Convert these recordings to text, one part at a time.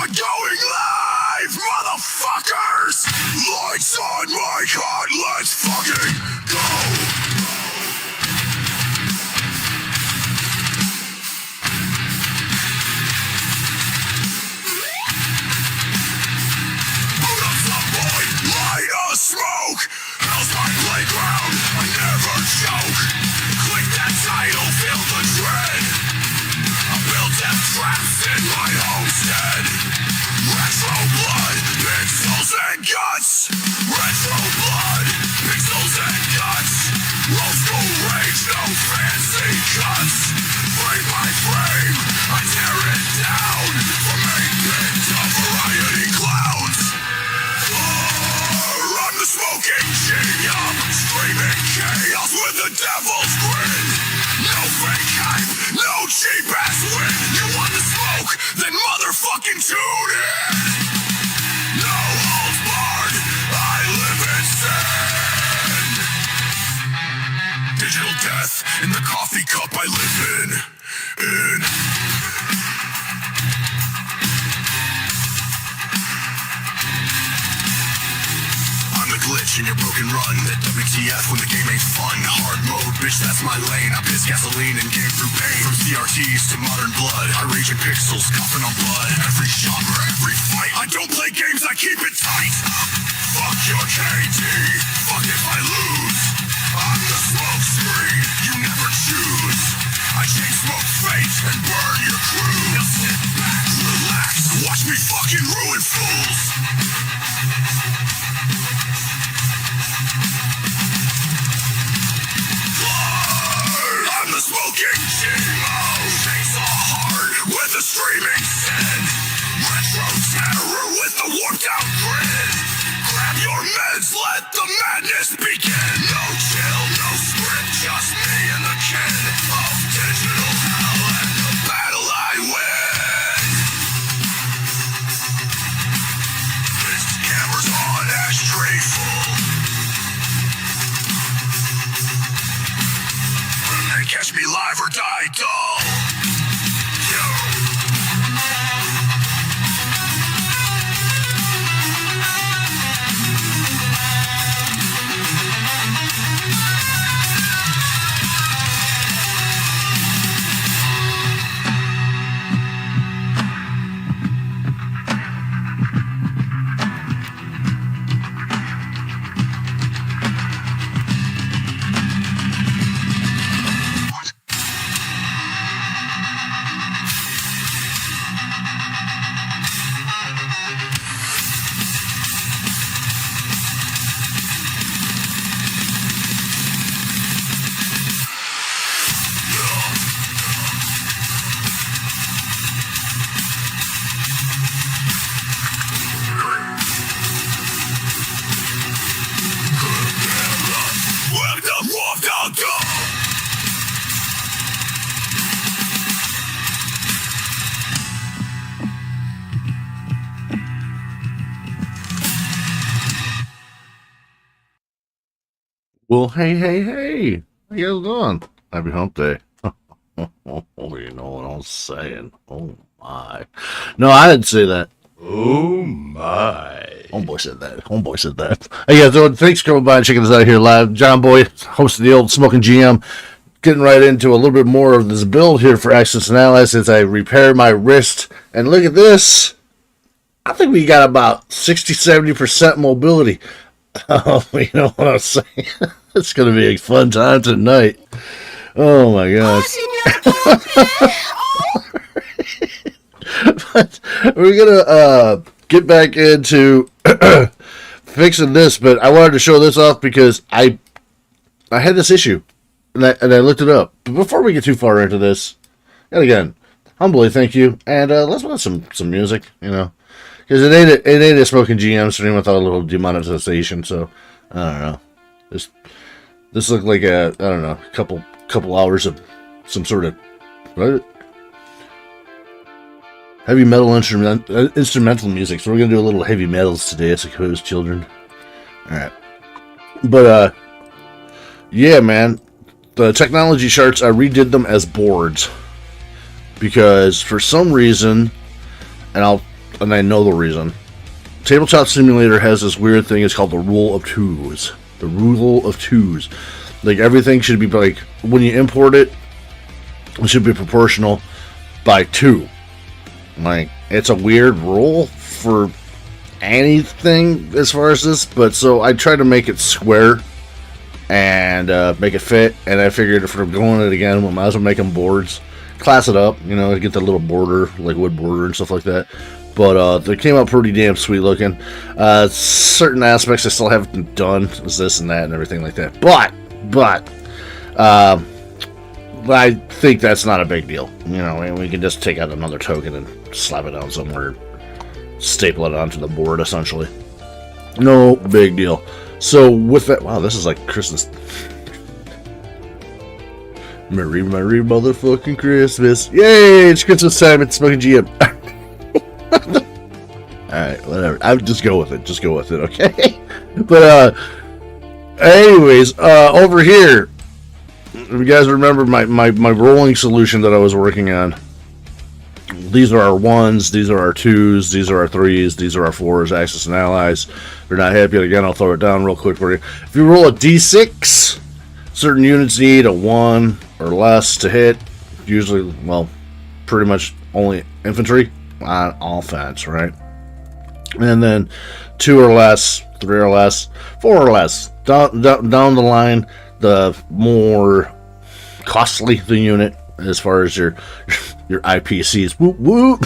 Going live, motherfuckers! Lights on my heart, let's fucking go! Put up some boy, light a smoke! Hell's my playground, I never choke! Click that title, feel the dread! I built them traps in my homestead! Retro blood, pixels and guts! Retro blood, pixels and guts! Old school rage, no fancy cuts! Frame by frame, I tear it down! From 8-bit to variety clouds! I'm the smoking genius, screaming chaos with the devil's grin! No fake hype, no cheap ass win! You want the smoke? Then motherfucking tune in! No holds barred, I live in sin! Digital death in the coffee cup I live in. I'm the glitch in your broken run. That WTF when the game ain't fun. Hard mode, bitch, that's my lane. I piss gasoline and game through pain. From CRTs to modern blood, I rage in pixels, coughing on blood. Every genre, every fight. I don't play games, I keep it tight. Fuck your KD, fuck if I lose. I'm the smoke screen, you never choose. I chain smoke fate and burn your crew. Now sit back, relax, watch me fucking ruin fools. I'm the smoking Gmo. Chainsaw hard with a streaming sin. Retro terror with a warped out grin. Grab your meds, let the madness begin. No chill, no script, just me and the kid of digital hell and the battle I win. This camera's on, ashtray full. And catch me live or die dull. Yo. Well, hey. How you guys doing? Happy hump day. You know what I'm saying. Oh, my. No, I didn't say that. Oh my. Homeboy said that. Hey, guys, thanks for coming by and checking us out here live. John Boy, host of the old Smoking GM. Getting right into a little bit more of this build here for Access and Allies as I repair my wrist. And look at this. I think we got about 60-70% mobility. You know what I'm saying? It's going to be a fun time tonight. Oh, my gosh. But we're going to get back into fixing this, but I wanted to show this off because I had this issue, and I looked it up. But before we get too far into this, and again, humbly thank you, and let's watch some music, you know. Because it ain't a Smoking GM stream without a little demonetization, so I don't know. This looked like a couple hours of some sort of heavy metal instrumental music. So we're gonna do a little heavy metals today, I suppose, children. All right, but yeah, man, the technology charts I redid them as boards because for some reason, and and I know the reason. Tabletop Simulator has this weird thing. It's called the rule of twos. The rule of twos. Like, everything should be, like, when you import it, it should be proportional by 2. Like, it's a weird rule for anything as far as this, but so I tried to make it square and make it fit, and I figured if we're going it again, we might as well make them boards, class it up, you know, get the little border, like wood border and stuff like that. But they came out pretty damn sweet looking. Certain aspects I still haven't done, is this and that and everything like that. But I think that's not a big deal. You know, we can just take out another token and slap it down somewhere, staple it onto the board, essentially. No big deal. So with that, wow, this is like Christmas. Merry motherfucking Christmas. Yay, it's Christmas time. It's smoking GM. Alright, whatever. I'll just go with it. Just go with it, okay? But, anyways, over here, if you guys remember my rolling solution that I was working on, these are our 1s, these are our 2s, these are our 3s, these are our 4s, Axis and Allies. If you're not happy, again, I'll throw it down real quick for you. If you roll a d6, certain units need a 1 or less to hit. Usually, well, pretty much only infantry on offense, right? And then 2 or less, 3 or less, 4 or less. Down the line, the more costly the unit as far as your IPCs. Whoop, whoop.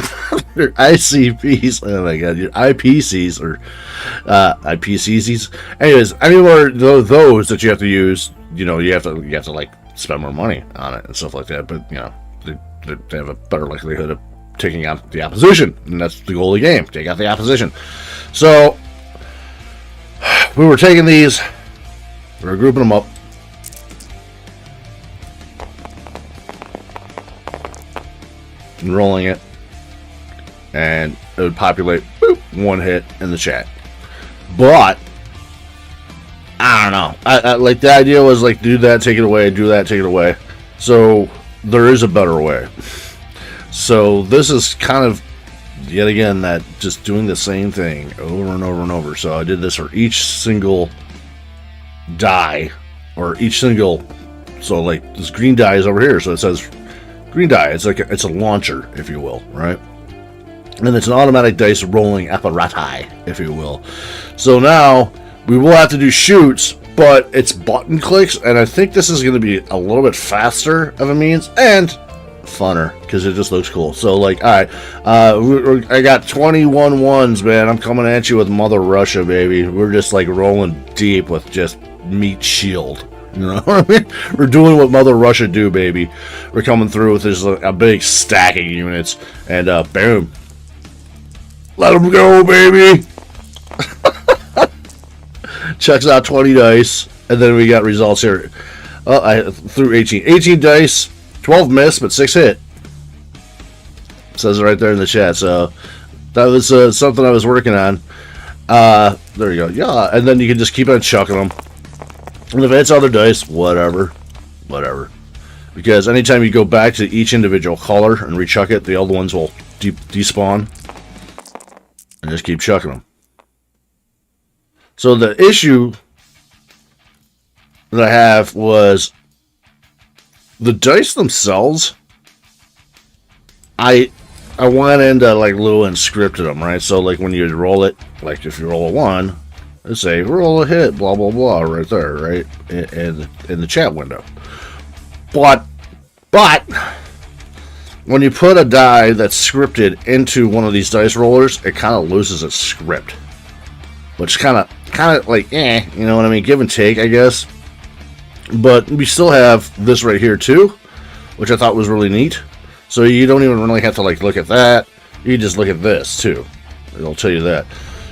Your ICPs. Oh my god, your IPCs or IPCs. Anyways, anywhere those that you have to use, you know, you have to like spend more money on it and stuff like that. But you know, they have a better likelihood of taking out the opposition, and that's the goal of the game. Take out the opposition. So we were taking these, we were grouping them up. And rolling it, and it would populate, boop, 1 hit in the chat. But I don't know. I like, the idea was like, do that, take it away, do that, take it away. So there is a better way. So this is kind of yet again that just doing the same thing over and over and over. So I did this for each single die, or each single. So like this green die is over here, so it says green die. It's like it's a launcher, if you will, right? And it's an automatic dice rolling apparatus, if you will. So now we will have to do shoots, but it's button clicks, and I think this is going to be a little bit faster of a means and funner because it just looks cool. So like, all right, I got 21 ones, man. I'm coming at you with Mother Russia, baby. We're just like rolling deep with just meat shield. You know what I mean? We're doing what Mother Russia do, baby. We're coming through with this a big stack of units, and boom, let them go, baby. Checks out 20 dice, and then we got results here. I threw 18 dice, 12 missed, but 6 hit. Says it right there in the chat. So that was something I was working on. There you go. Yeah, and then you can just keep on chucking them. And if it's other dice, whatever. Because anytime you go back to each individual color and rechuck it, the other ones will despawn. And just keep chucking them. So the issue that I have was the dice themselves. I went into like Lua and scripted them, right? So like when you roll it, like if you roll a 1, let's say roll a hit, blah blah blah, right there, right in the chat window. But when you put a die that's scripted into one of these dice rollers, it kind of loses its script, which kind of like you know what I mean, give and take, I guess. But we still have this right here too, which I thought was really neat. So you don't even really have to like look at that. You just look at this too. It'll tell you that.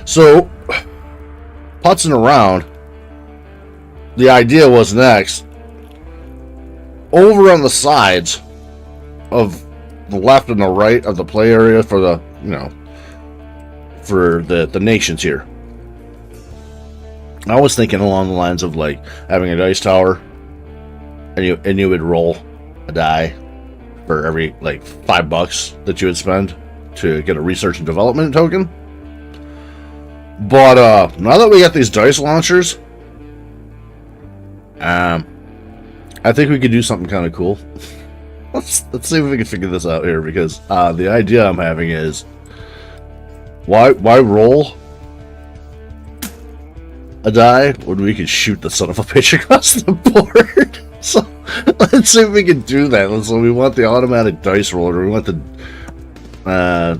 So putzing around, the idea was next, over on the sides of the left and the right of the play area for the, you know, for the nations here. I was thinking along the lines of like having a dice tower, and you would roll a die for every like $5 that you would spend, to get a research and development token. But now that we got these dice launchers, I think we could do something kind of cool. Let's see if we can figure this out here, because the idea I'm having is why roll a die when we can shoot the son of a bitch across the board? So let's see if we can do that. So we want the automatic dice roller. We want the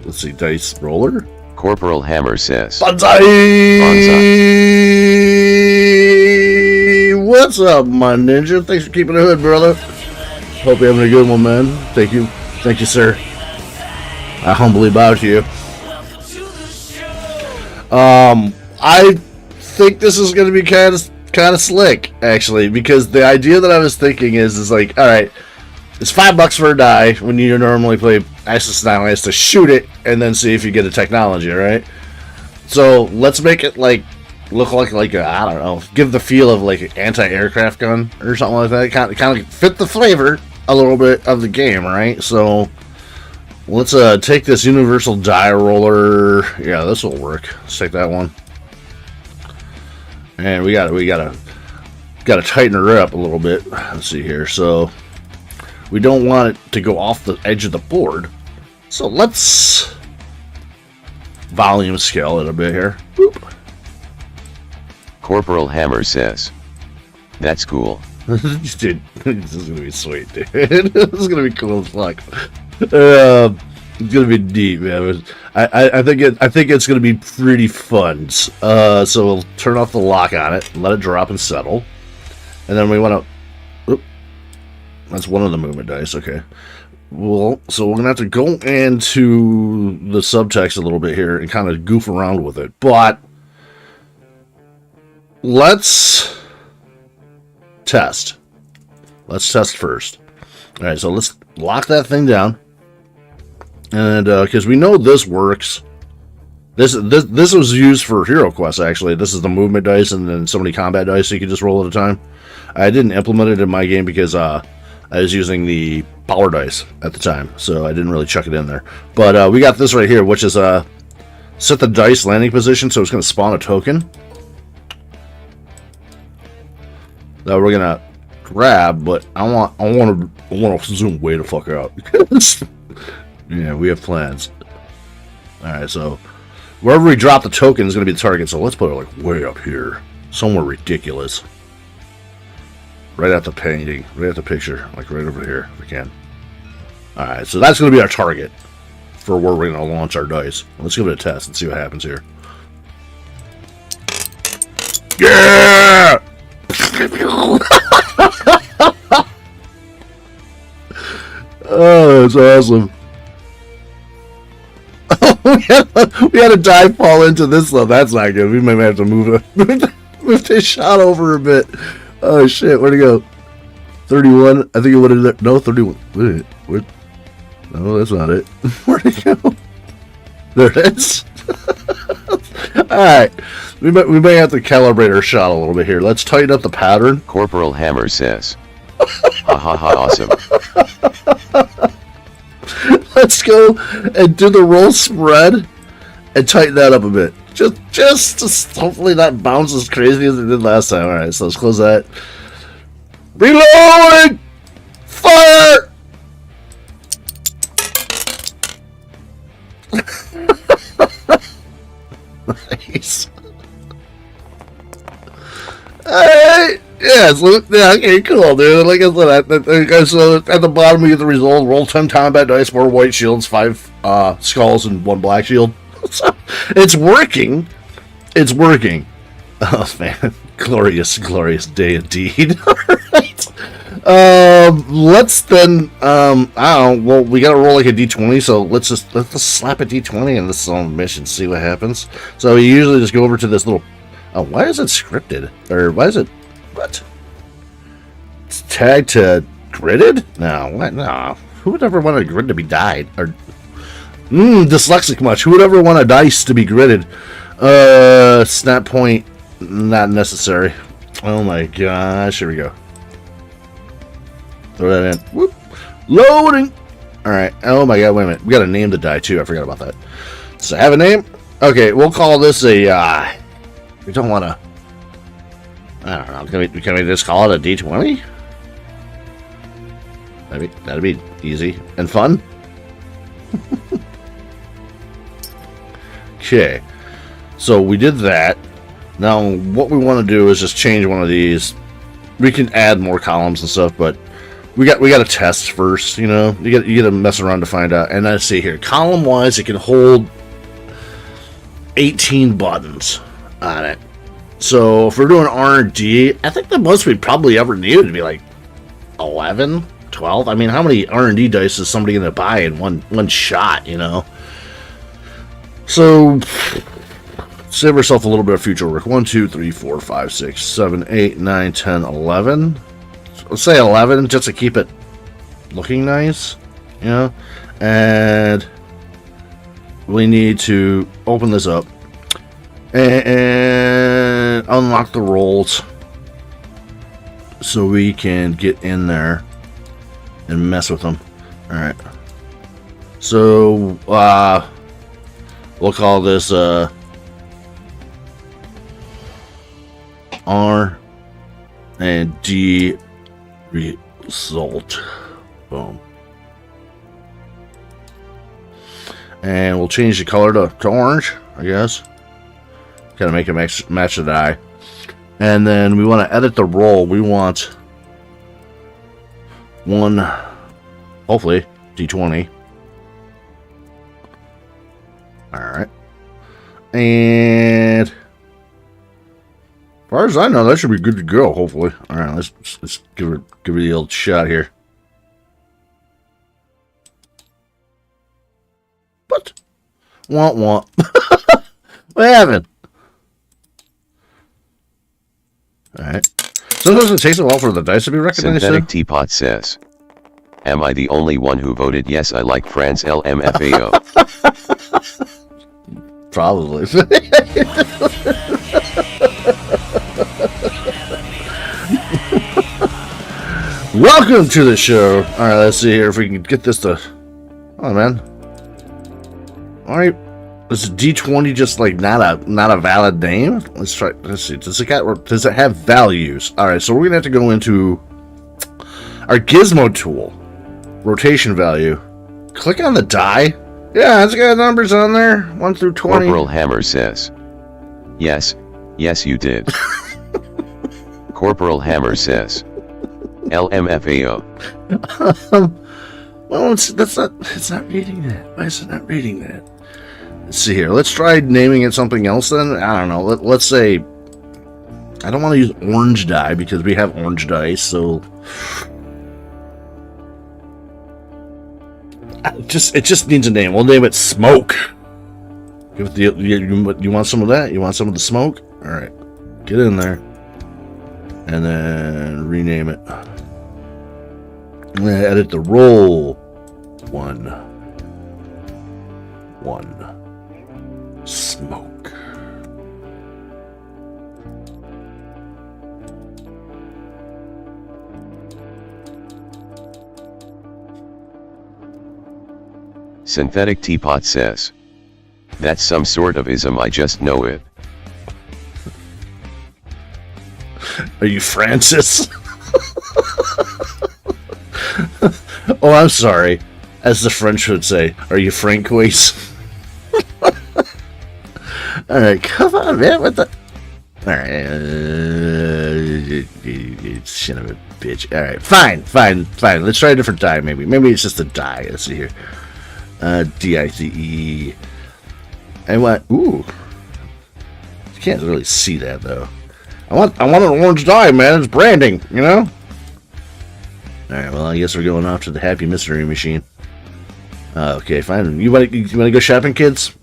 let's see, dice roller. Corporal Hammer says. Banzai! What's up, my ninja? Thanks for keeping the hood, brother. Hope you're having a good one, man. Thank you, sir. I humbly bow to you. I think this is going to be kind of slick, actually, because the idea that I was thinking is like, all right, it's $5 for a die when you normally play Axis and Allies to shoot it and then see if you get a technology, right? So let's make it like look like a, I don't know, give the feel of like an anti-aircraft gun or something like that. Kind of fit the flavor a little bit of the game, right? So let's take this universal die roller. Yeah, this will work. Let's take that one. And we gotta tighten her up a little bit. Let's see here. So we don't want it to go off the edge of the board. So let's volume scale it a bit here. Boop. Corporal Hammer says. That's cool. Dude, this is gonna be sweet, dude. This is gonna be cool as fuck. It's gonna be deep, man. I think it's gonna be pretty fun. So we'll turn off the lock on it, let it drop and settle, and then we want to. That's one of the movement dice. Okay. Well, so we're gonna have to go into the subtext a little bit here and kind of goof around with it, but let's test. Let's test first. All right, so let's lock that thing down. And because we know this works, this was used for Hero Quest. Actually, this is the movement dice and then so many combat dice so you can just roll at a time. I didn't implement it in my game because I was using the power dice at the time, so I didn't really chuck it in there. But we got this right here, which is set the dice landing position, so it's going to spawn a token that we're gonna grab. But I want to zoom way the fuck out. Yeah, we have plans. Alright, so wherever we drop the token is going to be the target, so let's put it like way up here. Somewhere ridiculous. Right at the painting, right at the picture, like right over here, if we can. Alright, so that's going to be our target for where we're going to launch our dice. Let's give it a test and see what happens here. Yeah! Oh, that's awesome. we had a die fall into this though. That's not good. We might have to move this shot over a bit. Oh shit, where'd it go? 31. I think it would have. No, 31. Wait, what? No, that's not it. Where'd it go? There it is. Alright. We may have to calibrate our shot a little bit here. Let's tighten up the pattern. Corporal Hammer says. Ha ha ha, awesome. Let's go and do the roll spread and tighten that up a bit. Just hopefully that bounces as crazy as it did last time. Alright, so let's close that. Reloading! Fire! Nice. Alright. Yeah, okay, cool, dude. Like I said, so at the bottom we get the result. Roll 10 combat dice, 4 white shields, 5 skulls, and 1 black shield. So, it's working. It's working. Oh, man. Glorious, glorious day indeed. Alright. Let's then, I don't know, well, we gotta roll like a d20, so let's just slap a d20 in this mission, see what happens. So you usually just go over to this little, oh, why is it scripted? Or why is it, what? It's tagged to gridded? No, what? No. Who would ever want a grid to be dyed? Or, dyslexic much. Who would ever want a dice to be gridded? Snap point, not necessary. Oh my gosh, here we go. Throw that in. Whoop. Loading. Alright. Oh my god, wait a minute. We gotta name the die too. I forgot about that. Does it have a name? Okay, we'll call this a, we don't wanna... I don't know. Can we just call it a D20? That'd be easy and fun. Okay. So we did that. Now, what we want to do is just change one of these. We can add more columns and stuff, but we got to test first. You know, you got to mess around to find out. And let's see here, column wise, it can hold 18 buttons on it. So if we're doing R&D, I think the most we'd probably ever need would be like 11, 12. I mean, how many R&D dice is somebody going to buy in one shot? You know. So save ourselves a little bit of future work. 1, 2, 3, 4, 5, 6, 7, 8, 9, 10, 11. So let's say 11 just to keep it looking nice. You know? And we need to open this up and unlock the rolls so we can get in there and mess with them. Alright. So, we'll call this, R and D result. Boom. And we'll change the color to orange, I guess. Gotta make it match the die. And then we want to edit the roll. We want one, hopefully, D20. Alright. And as far as I know, that should be good to go, hopefully. Alright, let's give it the old shot here. What? Want. What happened? Alright. Sometimes it takes a while for the dice to be recognized. Synthetic Teapot says, am I the only one who voted yes I like France LMFAO? Probably. Welcome to the show. Alright, let's see here if we can get this to... Oh, man. Alright. Is D20 just like not a valid name? Let's try. Let's see. Does it have values? Alright, so we're gonna have to go into our gizmo tool. Rotation value. Click on the die. Yeah, it's got numbers on there. 1 through 20. Corporal Hammer says, yes you did. Corporal Hammer says, LMFAO. Well, it's not reading that. Why is it not reading that? Let's see here. Let's try naming it something else then. I don't know. Let's say... I don't want to use orange die because we have orange dice, so... It just needs a name. We'll name it Smoke. Give it you want some of that? You want some of the smoke? Alright. Get in there. And then rename it. I'm going to edit the roll. 1. Smoke. Synthetic Teapot says, that's some sort of ism, I just know it. Are you Francis? Oh, I'm sorry. As the French would say, are you Francois? Alright, come on, man. What the... Alright. Son of a bitch. Alright, fine. Let's try a different die, maybe. Maybe it's just a die. Let's see here. D-I-C-E. And what? Ooh. You can't really see that, though. I want an orange die, man. It's branding, you know? Alright, well, I guess we're going off to the Happy Mystery Machine. Okay, fine. You want to go shopping, kids?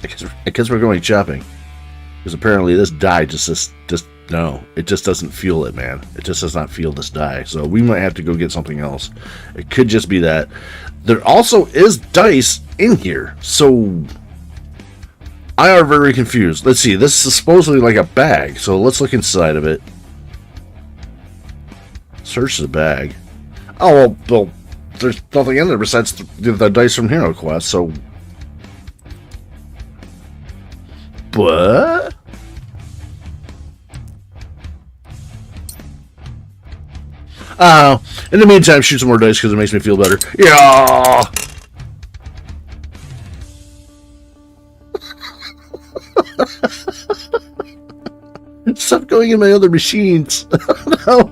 I guess we're going shopping. Because apparently this die just no. It just doesn't feel it, man. It just does not feel this die. So we might have to go get something else. It could just be that. There also is dice in here. So I are very confused. Let's see. This is supposedly like a bag. So let's look inside of it. Search the bag. Oh, well, there's nothing in there besides the dice from Hero Quest. So, what? In the meantime, shoot some more dice because it makes me feel better. Yeah. Stop going in my other machines. No.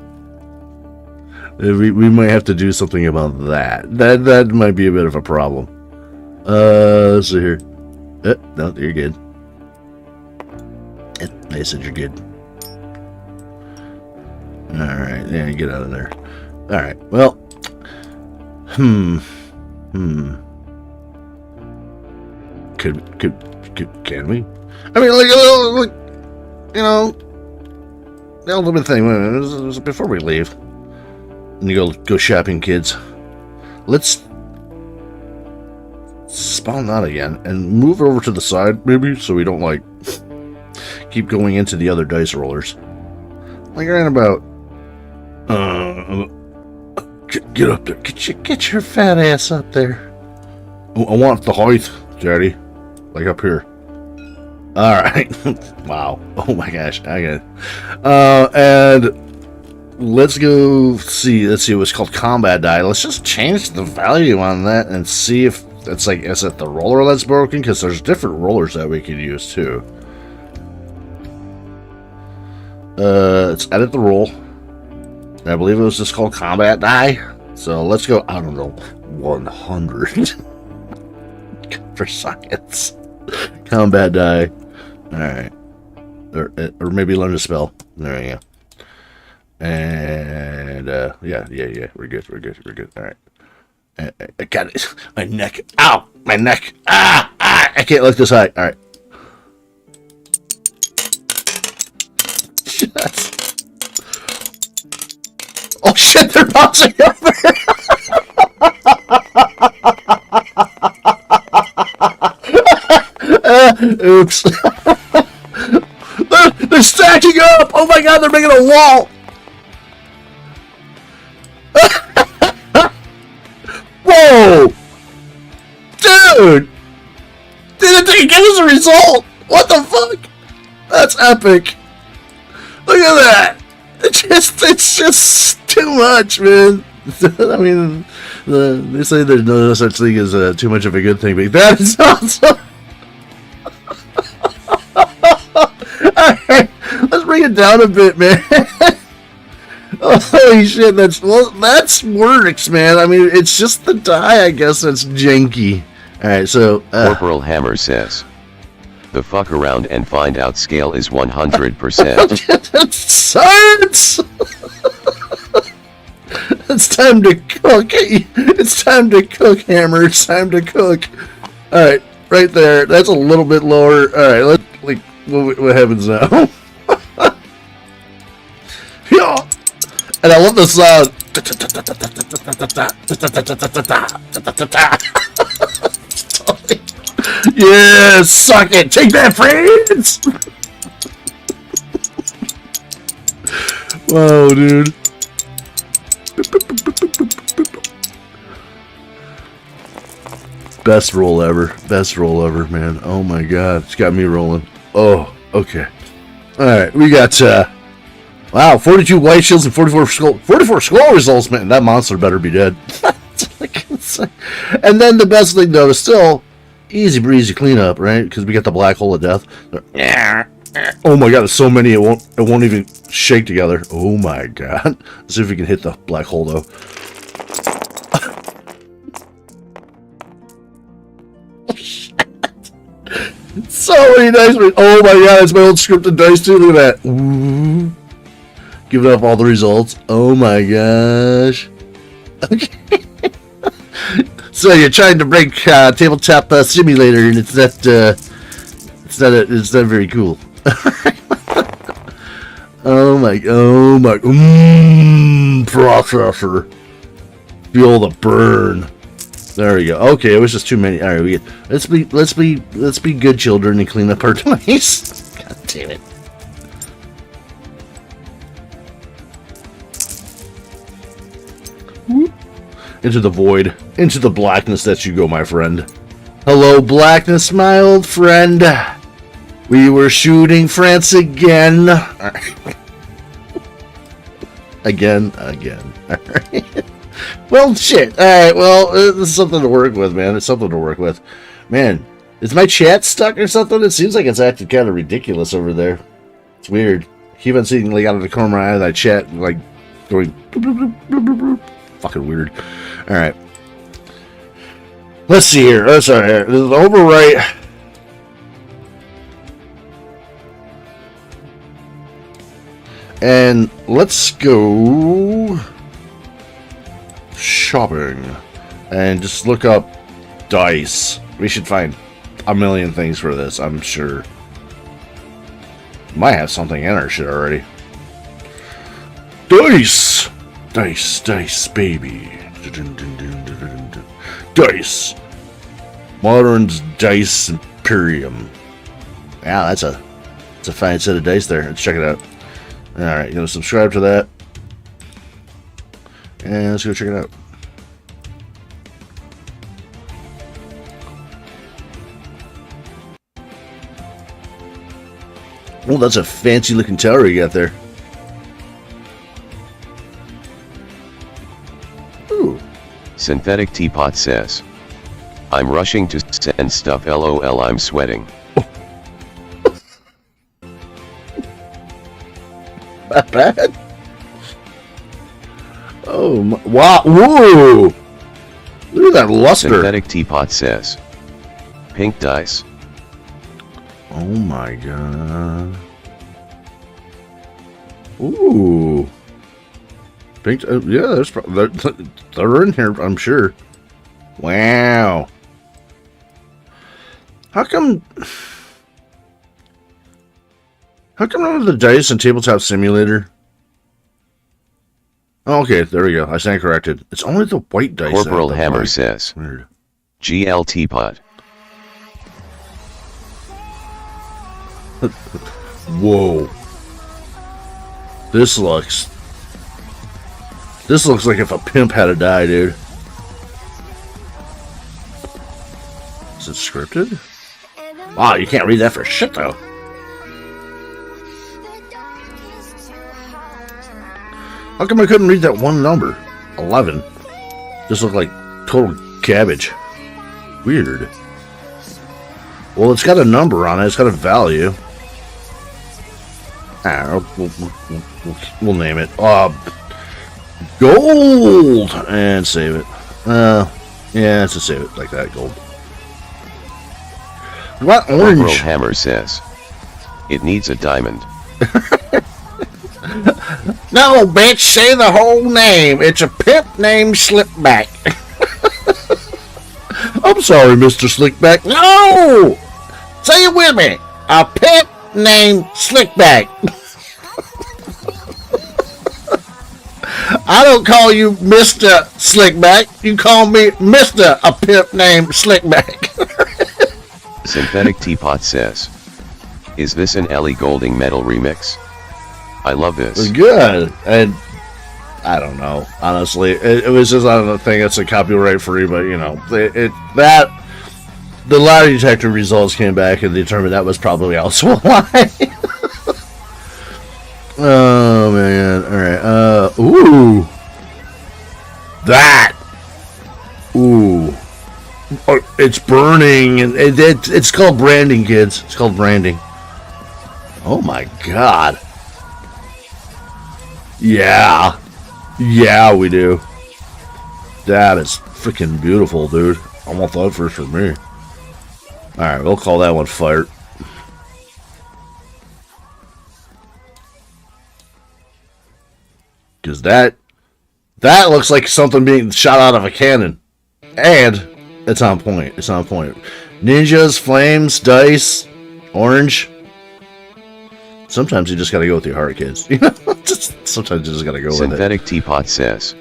We might have to do something about that. That might be a bit of a problem. Let's see here. No, you're good. I said you're good. Alright, yeah, get out of there. Alright, well. Can we? I mean, like, you know, the ultimate thing, before we leave, and you go shopping, kids, let's spawn that again, and move over to the side, maybe, so we don't, like, keep going into the other dice rollers. Like, right about, get up there, get your fat ass up there. I want the height, Daddy, like up here. Alright. Wow. Oh my gosh. I got it. And let's go see. Let's see what's called combat die. Let's just change the value on that and see if it's like, is it the roller that's broken? Because there's different rollers that we can use too. Let's edit the roll. I believe it was just called combat die. So let's go, I don't know, 100 for science. Combat die. Alright. Or maybe learn a spell. There you go. And, yeah. We're good. Alright. I got it. My neck. Ow! My neck. I can't look this high. Alright. Oh shit, they're bouncing over! Oops. They're stacking up! Oh my god, they're making a wall! Whoa! Dude! Didn't give us a result! What the fuck? That's epic! Look at that! It's just too much, man. I mean, they say there's no such thing as too much of a good thing, but that is awesome! Alright, let's bring it down a bit, man. Oh, holy shit, that's works, man. I mean, it's just the die, I guess, that's janky. Alright, so... Corporal Hammer says, the fuck around and find out scale is 100%. Science! It's time to cook. It's time to cook, Hammer. It's time to cook. Alright, right there. That's a little bit lower. Alright, let's, like, what happens now? Yeah. And I love the sound. Yeah, suck it. Take that, friends. Whoa, dude. Best roll ever, man. Oh my god, it's got me rolling. Oh, okay. Alright, we got, wow, 42 white shields and 44 skull results, man. That monster better be dead. And then the best thing, though, is still easy breezy cleanup, right? Because we got the black hole of death. Oh my god, there's so many, it won't even shake together. Oh my god. Let's see if we can hit the black hole, though. So many dice. Oh my god, it's my old scripted dice too. Look at that. Ooh. Giving up all the results. Oh my gosh. Okay. So you're trying to break Tabletop Simulator, and it's not very cool. Oh my, processor. Feel the burn. There we go. Okay, it was just too many. All right, let's be good children and clean up our dice. God damn it. Whoop. Into the void. Into the blackness that you go, my friend. Hello, blackness, my old friend. We were shooting France again. Again. Alright. Well, shit. Alright, well, this is something to work with, man. It's something to work with. Man, is my chat stuck or something? It seems like it's acting kind of ridiculous over there. It's weird. I keep on seeing, like, out of the corner of my eye that chat, like, going... Bloop, bloop, bloop, bloop, bloop. Fucking weird. Alright. Let's see here. This is overwrite. And let's go shopping and just look up dice. We should find a million things for this, I'm sure. Might have something in our shit already. Dice! Dice, baby. Dice. Modern's Dice Imperium. Wow, that's a fine set of dice there. Let's check it out. Alright, gonna subscribe to that. And let's go check it out. Oh, that's a fancy looking tower you got there. Ooh. Synthetic Teapot says, I'm rushing to send stuff, lol, I'm sweating. Not bad. Oh, wow. Whoa. Look at that luster. Synthetic Teapot says, pink dice. Oh my god. Ooh. Pink, yeah, there's they're in here, I'm sure. Wow. How come none of the dice in Tabletop Simulator? Oh, okay, there we go. I stand corrected. It's only the white dice. Corporal Hammer says, weird. GL Teapot. Whoa. This looks like if a pimp had to die, dude. Is it scripted? Wow, you can't read that for shit, though. How come I couldn't read that one number? 11. Just looked like total cabbage. Weird. Well, it's got a number on it. It's got a value. We'll name it. Gold! And save it. Yeah, let's just save it like that. Gold. What orange? Corporal Hammer says, it needs a diamond. No, bitch, say the whole name. It's a pimp named Slickback. I'm sorry, Mr. Slickback. No! Say it with me. A pimp named Slickback. I don't call you Mr. Slickback. You call me Mr. A pimp named Slickback. Synthetic Teapot says, is this an Ellie Goulding metal remix? I love this. Good. And I don't know, honestly. It was just on the thing that's a copyright free, but you know, the lie detector results came back and determined that was probably also a lie. Oh man. Alright. Ooh. That. Ooh. Oh, it's burning, and it's called branding, kids. It's called branding. Oh my god. Yeah. Yeah, we do. That is freaking beautiful, dude. I want that first for me. Alright, we'll call that one fire. Because that looks like something being shot out of a cannon. And it's on point. It's on point. Ninjas, flames, dice, orange. Sometimes you just gotta go with your heart, kids. You know, sometimes you just gotta go with it. Synthetic Teapot says,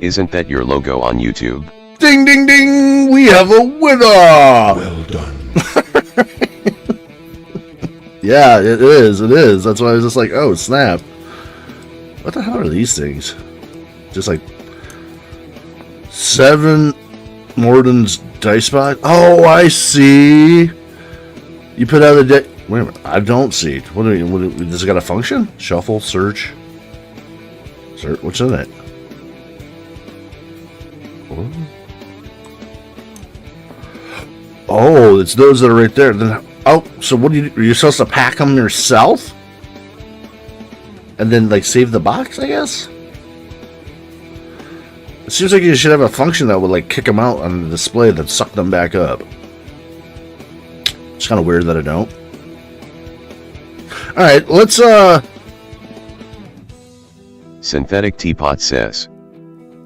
isn't that your logo on YouTube? Ding, ding, ding! We have a winner! Well done. Yeah, it is. It is. That's why I was just like, oh, snap. What the hell are these things? Just like 7 Morden's dice box. Oh, I see. You put out a deck. Wait a minute. I don't see. What do you? Does it got a function? Shuffle, search. Search. What's in it? Oh, it's those that are right there. Then, oh, so what do you? Are you supposed to pack them yourself? And then, like, save the box, I guess? It seems like you should have a function that would, like, kick them out on the display, then suck them back up. It's kind of weird that I don't. Alright, let's, Synthetic Teapot says,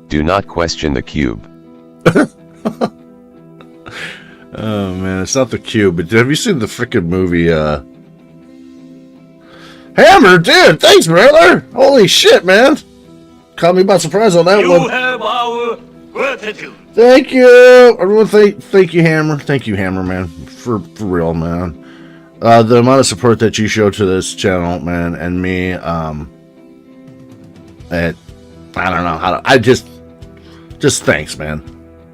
do not question the cube. Oh, man, it's not the cube, but have you seen the freaking movie, Hammer, dude, thanks, brother! Holy shit, man! Caught me by surprise on that You one. have our gratitude. Thank you! Everyone, thank you, Hammer. Thank you, Hammer, man. For real, man. The amount of support that you show to this channel, man, and me, I don't know how to, just thanks, man.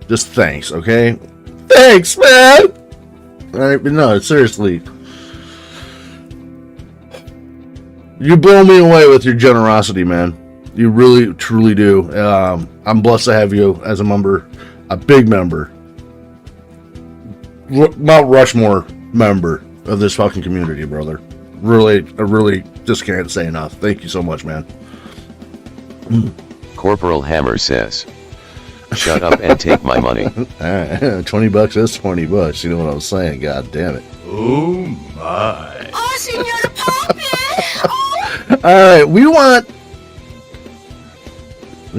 Just thanks, okay? Thanks, man! Alright, but no, seriously. You blow me away with your generosity, man. You really, truly do. I'm blessed to have you as a member, a big member, Mount Rushmore member of this fucking community, brother. Really, I really just can't say enough. Thank you so much, man. Corporal Hammer says, shut up and take my money. $20 is $20. You know what I'm saying? God damn it. Oh my. Oh, Senora Poppy! Oh. Alright, we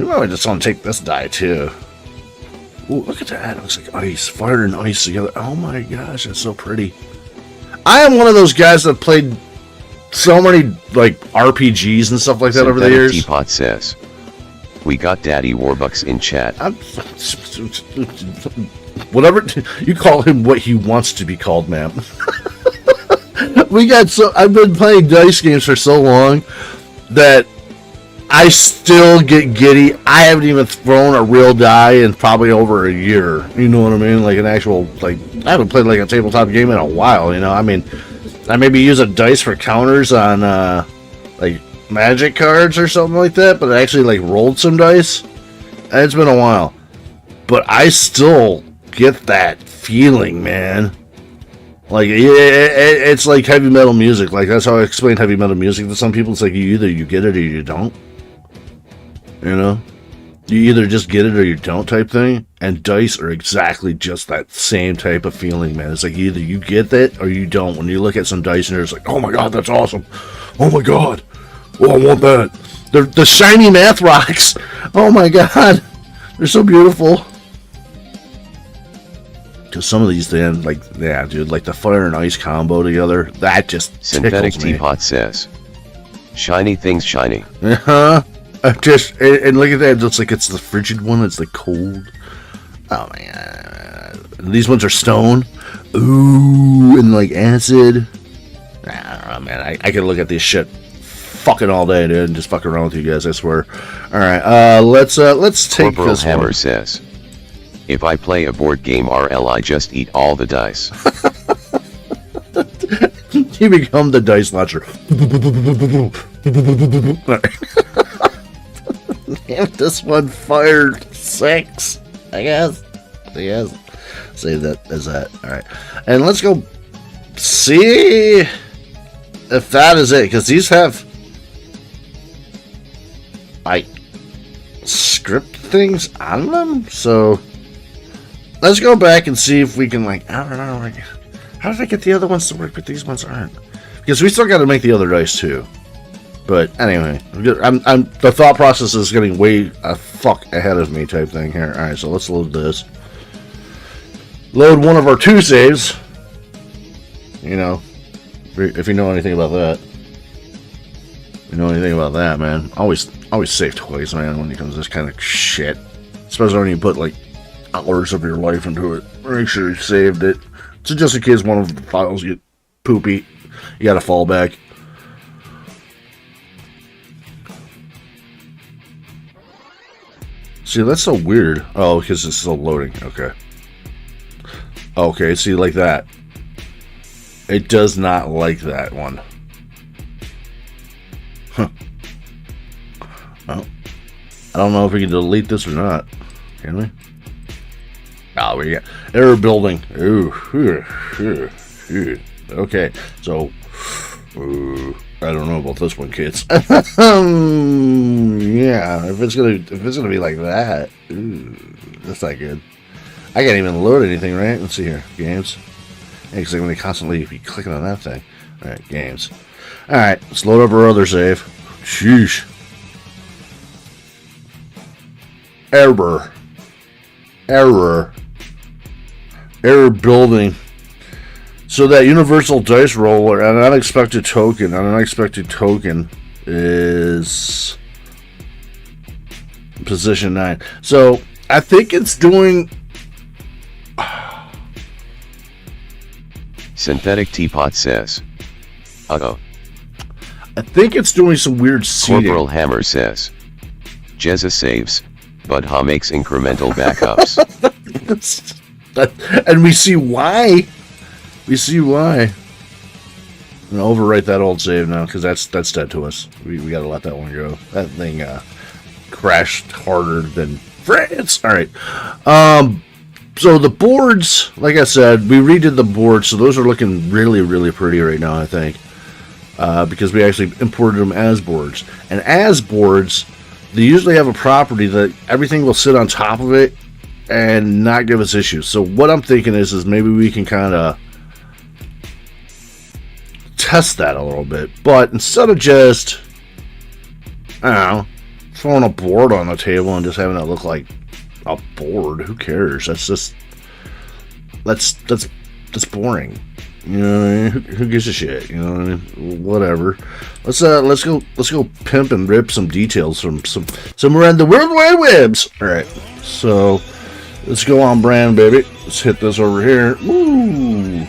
might just want to take this die too. Ooh, look at that. It looks like ice. Fire and ice together. Oh my gosh, that's so pretty. I am one of those guys that played so many like RPGs and stuff like that over the years. Teapot says, we got Daddy Warbucks in chat. Whatever you call him, what he wants to be called, ma'am. I've been playing dice games for so long that I still get giddy. I haven't even thrown a real die in probably over a year. You know what I mean? Like an actual, like, I haven't played like a tabletop game in a while, you know? I mean, I maybe use a dice for counters on, like, magic cards or something like that, but I actually, like, rolled some dice. And it's been a while. But I still get that feeling, man. Like, it's like heavy metal music. Like, that's how I explain heavy metal music to some people. It's like, you get it or you don't. You know? You either just get it or you don't type thing. And dice are exactly just that same type of feeling, man. It's like, either you get that or you don't. When you look at some dice and you're just like, oh my god, that's awesome. Oh my god. Oh, I want that. They're the shiny math rocks. Oh my god. They're so beautiful. Because some of these, then, like, yeah, dude, like the fire and ice combo together, that just Synthetic tickles me. Teapot says, shiny things shiny. Uh-huh. And look at that, it looks like it's the frigid one, it's like cold. Oh my god. These ones are stone. Ooh, and like acid. I don't know, man. I could look at this shit fucking all day, dude, and just fuck around with you guys, I swear. Alright, let's take Corporal this Hammer one. says, if I play a board game RL, I just eat all the dice. You become the dice launcher. Damn, this one fired 6, I guess. Save that as that. Alright. And let's go see if that is it. Because these have, like, script things on them. So let's go back and see if we can, like, I don't know, like, how did I get the other ones to work but these ones aren't? Because we still got to make the other dice too. But anyway, the thought process is getting way fuck ahead of me type thing here. All right, so let's load this. Load one of our 2 saves. You know, if you know anything about that. You know anything about that, man? Always save twice, man, when it comes to this kind of shit. Especially when you put like hours of your life into it. Make sure you saved it. So just in case one of the files get poopy, you got a fallback. See, that's so weird. Oh, because it's still loading. Okay. Okay, see, like that. It does not like that one. Huh. Well, I don't know if we can delete this or not. Can we? Oh, we got error building. Ooh. Okay, so I don't know about this one, kids. Yeah, if it's gonna be like that, that's not good. I can't even load anything, right? Let's see here, games. Because I'm gonna constantly be clicking on that thing. All right, games. All right, let's load up our other save. Sheesh. Error building. So that universal dice roll, an unexpected token. An unexpected token is position 9. So I think it's doing. Synthetic Teapot says. Uh-oh. I think it's doing some weird seeding. Corporal Hammer says. Jezza saves, but Ha makes incremental backups. And we see why. We see why. I'm gonna overwrite that old save now because that's dead to us. We gotta let that one go. That thing crashed harder than France. All right. So the boards, like I said, we redid the boards, so those are looking really, really pretty right now, I think. Because we actually imported them as boards. And as boards, they usually have a property that everything will sit on top of it and not give us issues. So what I'm thinking is maybe we can kind of test that a little bit. But instead of just, I don't know, throwing a board on the table and just having it look like a board, who cares? That's boring. You know what I mean? Who gives a shit? You know what I mean? Whatever. Let's go pimp and rip some details from somewhere on the World Wide Webs. All right, so let's go on brand, baby. Let's hit this over here. Woo!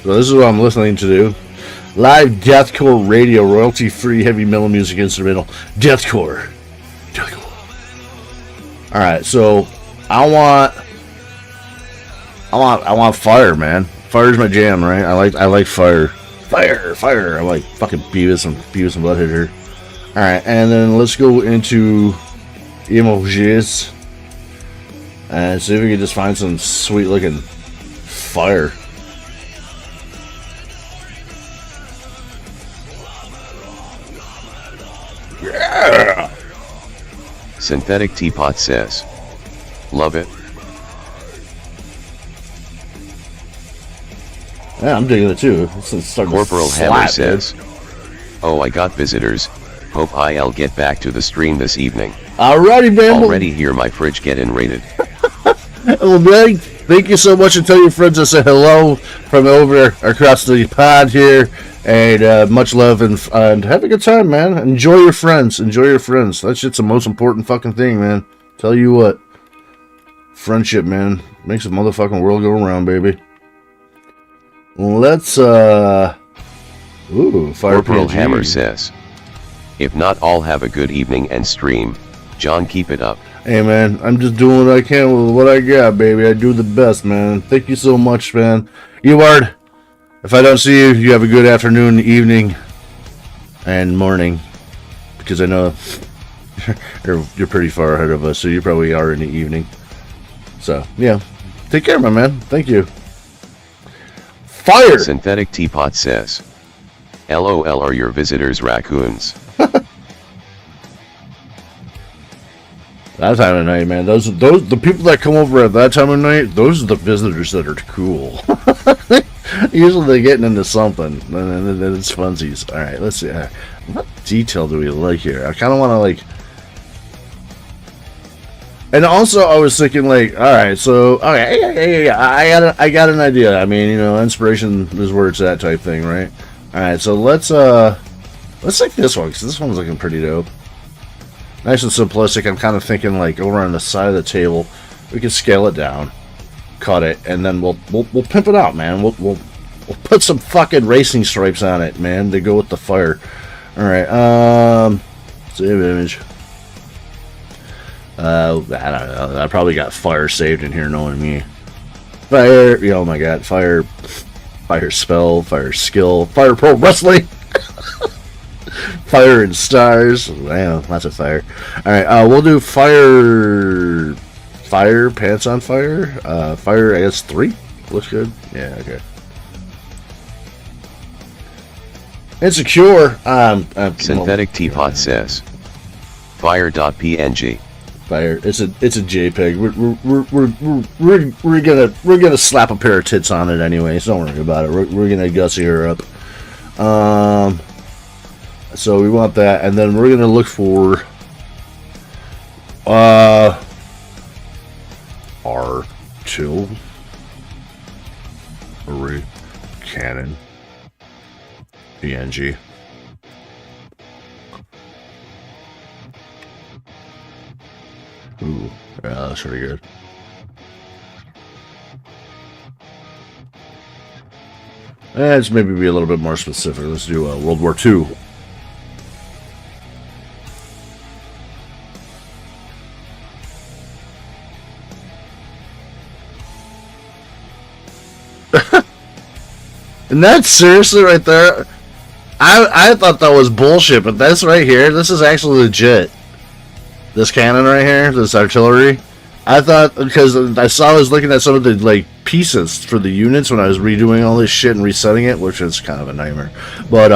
So this is what I'm listening to do. Live deathcore radio, royalty-free heavy metal music instrumental. Deathcore. All right, so I want fire, man. Fire's my jam, right? I like fire. Fire. I like fucking Beavis and Butthead here. All right, and then let's go into emojis and see if we can just find some sweet looking fire. Yeah. Synthetic Teapot says. Love it. Yeah, I'm digging it too. Corporal Hammer says. Oh, I got visitors. Hope I'll get back to the stream this evening. Alrighty, man. Already hear my fridge getting raided. Well, Greg, thank you so much, and tell your friends I said hello from over across the pond here, and much love, and have a good time, man. Enjoy your friends. That shit's the most important fucking thing, man. Tell you what, friendship, man, makes the motherfucking world go around, baby. Let's fire Corporal PNG. Hammer says. If not, all have a good evening and stream. John, keep it up. Hey, man, I'm just doing what I can with what I got, baby. I do the best, man. Thank you so much, man. Eward, if I don't see you, you have a good afternoon, evening, and morning. Because I know you're pretty far ahead of us, so you probably are in the evening. So, yeah. Take care, my man. Thank you. Fire! Synthetic Teapot says. LOL, are your visitors raccoons? That time of night, man. Those the people that come over at that time of night, those are the visitors that are cool. Usually they're getting into something, and then it's funsies. All right, let's see. What detail do we like here? I kind of want to like. And also, I was thinking like, all right, so okay, I got an idea. I mean, you know, inspiration is where it's at type thing, right? All right, so let's take this one because this one's looking pretty dope. Nice and simplistic. I'm kind of thinking like over on the side of the table, we can scale it down, cut it, and then we'll pimp it out, man. We'll put some fucking racing stripes on it, man, to go with the fire. Alright, save image. I don't know. I probably got fire saved in here, knowing me. Fire, oh my god, fire spell, fire skill, fire pro wrestling, fire and stars. Wow, lots of fire. Alright, we'll do fire, pants on fire, fire, I guess 3. Looks good. Yeah, okay. Insecure. Synthetic Teapot says, fire.png. Fire. It's a JPEG. We're gonna slap a pair of tits on it anyway. So don't worry about it. We're gonna gussy her up. So we want that, and then we're gonna look for R2 array cannon PNG. Ooh, yeah, that's pretty good. Let's maybe be a little bit more specific. Let's do World War II. And that's seriously right there. I thought that was bullshit, but that's right here. This is actually legit. This cannon right here, this artillery. I thought, because I was looking at some of the like pieces for the units when I was redoing all this shit and resetting it, which is kind of a nightmare. But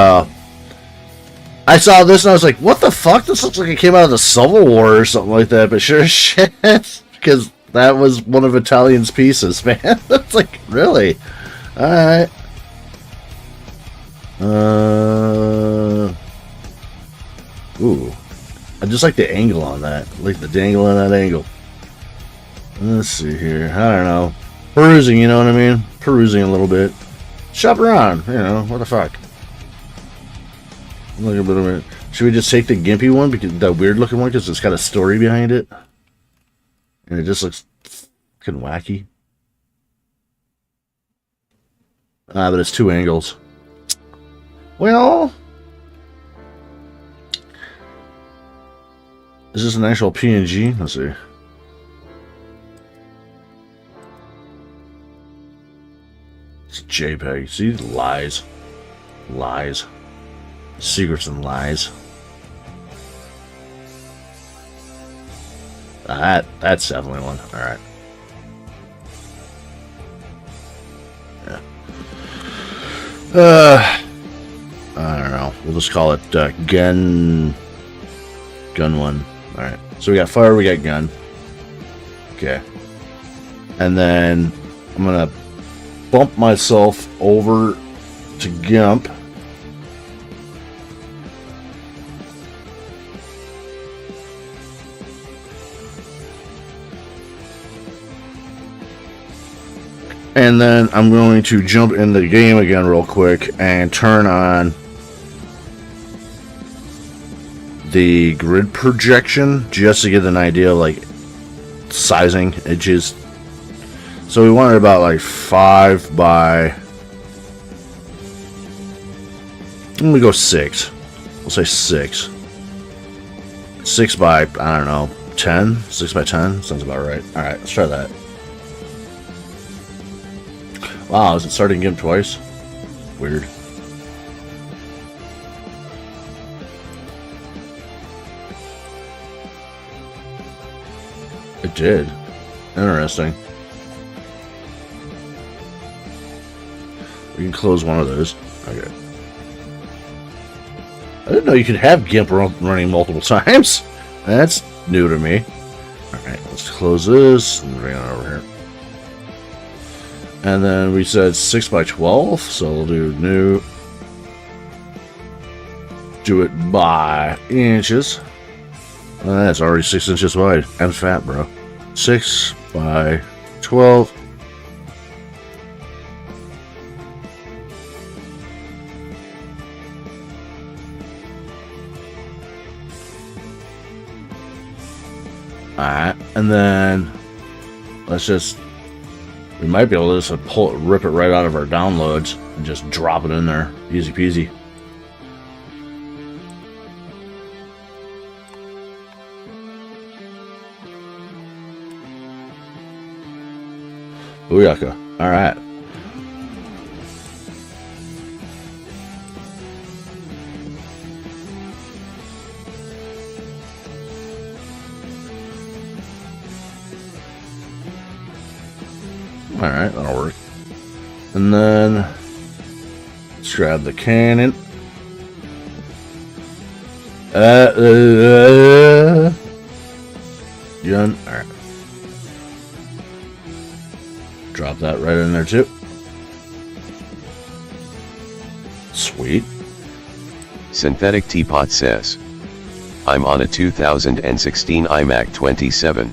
I saw this and I was like, what the fuck? This looks like it came out of the Civil War or something like that. But sure as shit, because that was one of Italian's pieces, man. That's like, really? All right. Ooh. I just like the angle on that. I like the dangle on that angle. Let's see here. I don't know. Perusing, you know what I mean? Perusing a little bit. Shop around, you know, what the fuck. Look a little bit. Should we just take the gimpy one? Because that weird looking one, because it's got a story behind it. And it just looks fucking wacky. But it's 2 angles. Well, is this an actual PNG? Let's see. It's JPEG. See, lies, lies, secrets and lies. That's definitely one. All right. Yeah. I don't know. We'll just call it gun 1. Alright. So we got fire, we got gun. Okay. And then I'm gonna bump myself over to Gimp. And then I'm going to jump in the game again real quick and turn on the grid projection just to get an idea of like sizing edges. So we wanted about like 5 by, let me go 6. We'll say 6. 6 by, I don't know, 10? 6 by 10? Sounds about right. Alright, let's try that. Wow, is it starting GIMP twice? Weird. It did. Interesting. We can close one of those. Okay. I didn't know you could have GIMP running multiple times. That's new to me. Alright, let's close this and bring it over here. And then we said 6 by 12, so we'll do new. Do it by inches. That's already 6 inches wide. I'm fat, bro. 6 by 12. Alright, and then let's just, we might be able to just rip it right out of our downloads and just drop it in there. Easy peasy. Booyaka. Alright. Alright, that'll work. And then let's grab the cannon. Gun. Alright. Drop that right in there too. Sweet. Synthetic Teapot says, I'm on a 2016 iMac 27.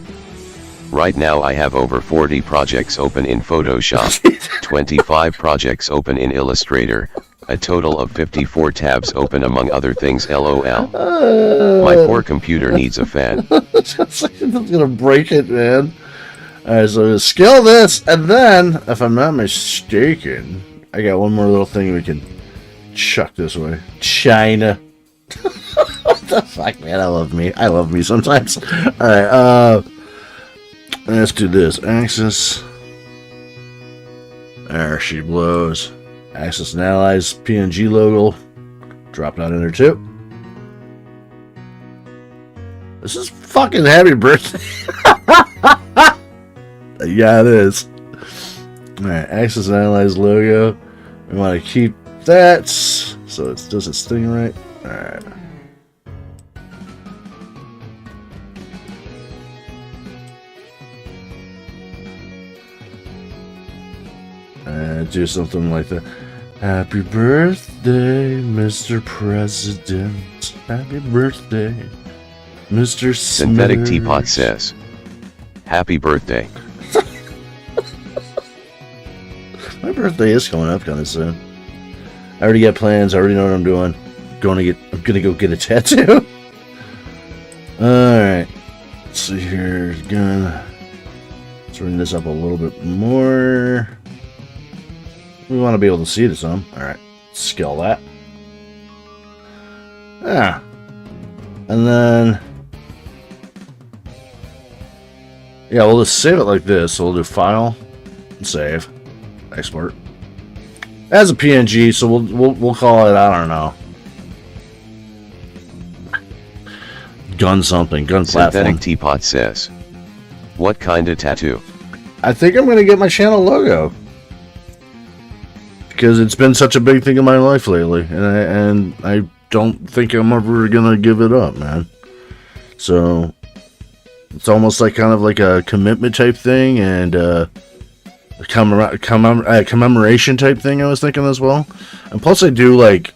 Right now I have over 40 projects open in Photoshop, 25 projects open in Illustrator, a total of 54 tabs open among other things lol. My poor computer needs a fan. I'm gonna break it, man. Alright, so skill this, and then, if I'm not mistaken, I got one more little thing we can chuck this way. China. What the fuck, man? I love me. I love me sometimes. Alright, let's do this. Axis. There she blows. Axis and Allies PNG logo. Drop that in there too. This is fucking happy birthday. Yeah, it is. Alright, Axis and Allies logo. We want to keep that so it does its thing right. Alright. Do something like that. Happy birthday, Mr. President. Happy birthday, Mr. Synthetic Smithers. Teapot says, happy birthday. My birthday is coming up kind of soon. I already got plans. I already know what I'm doing. I'm gonna go get a tattoo. Alright. Let's see here. Gonna turn this up a little bit more. We want to be able to see this some. Alright. Scale that. Yeah. And then yeah, we'll just save it like this. So we'll do file and save. Export. As a PNG, so we'll call it, I don't know. Gun something, gun platform. Synthetic Teapot says, what kind of tattoo? I think I'm gonna get my channel logo. Because it's been such a big thing in my life lately, and I don't think I'm ever gonna give it up, man. So it's almost like kind of like a commitment type thing, and a commemoration type thing. I was thinking as well, and plus I do like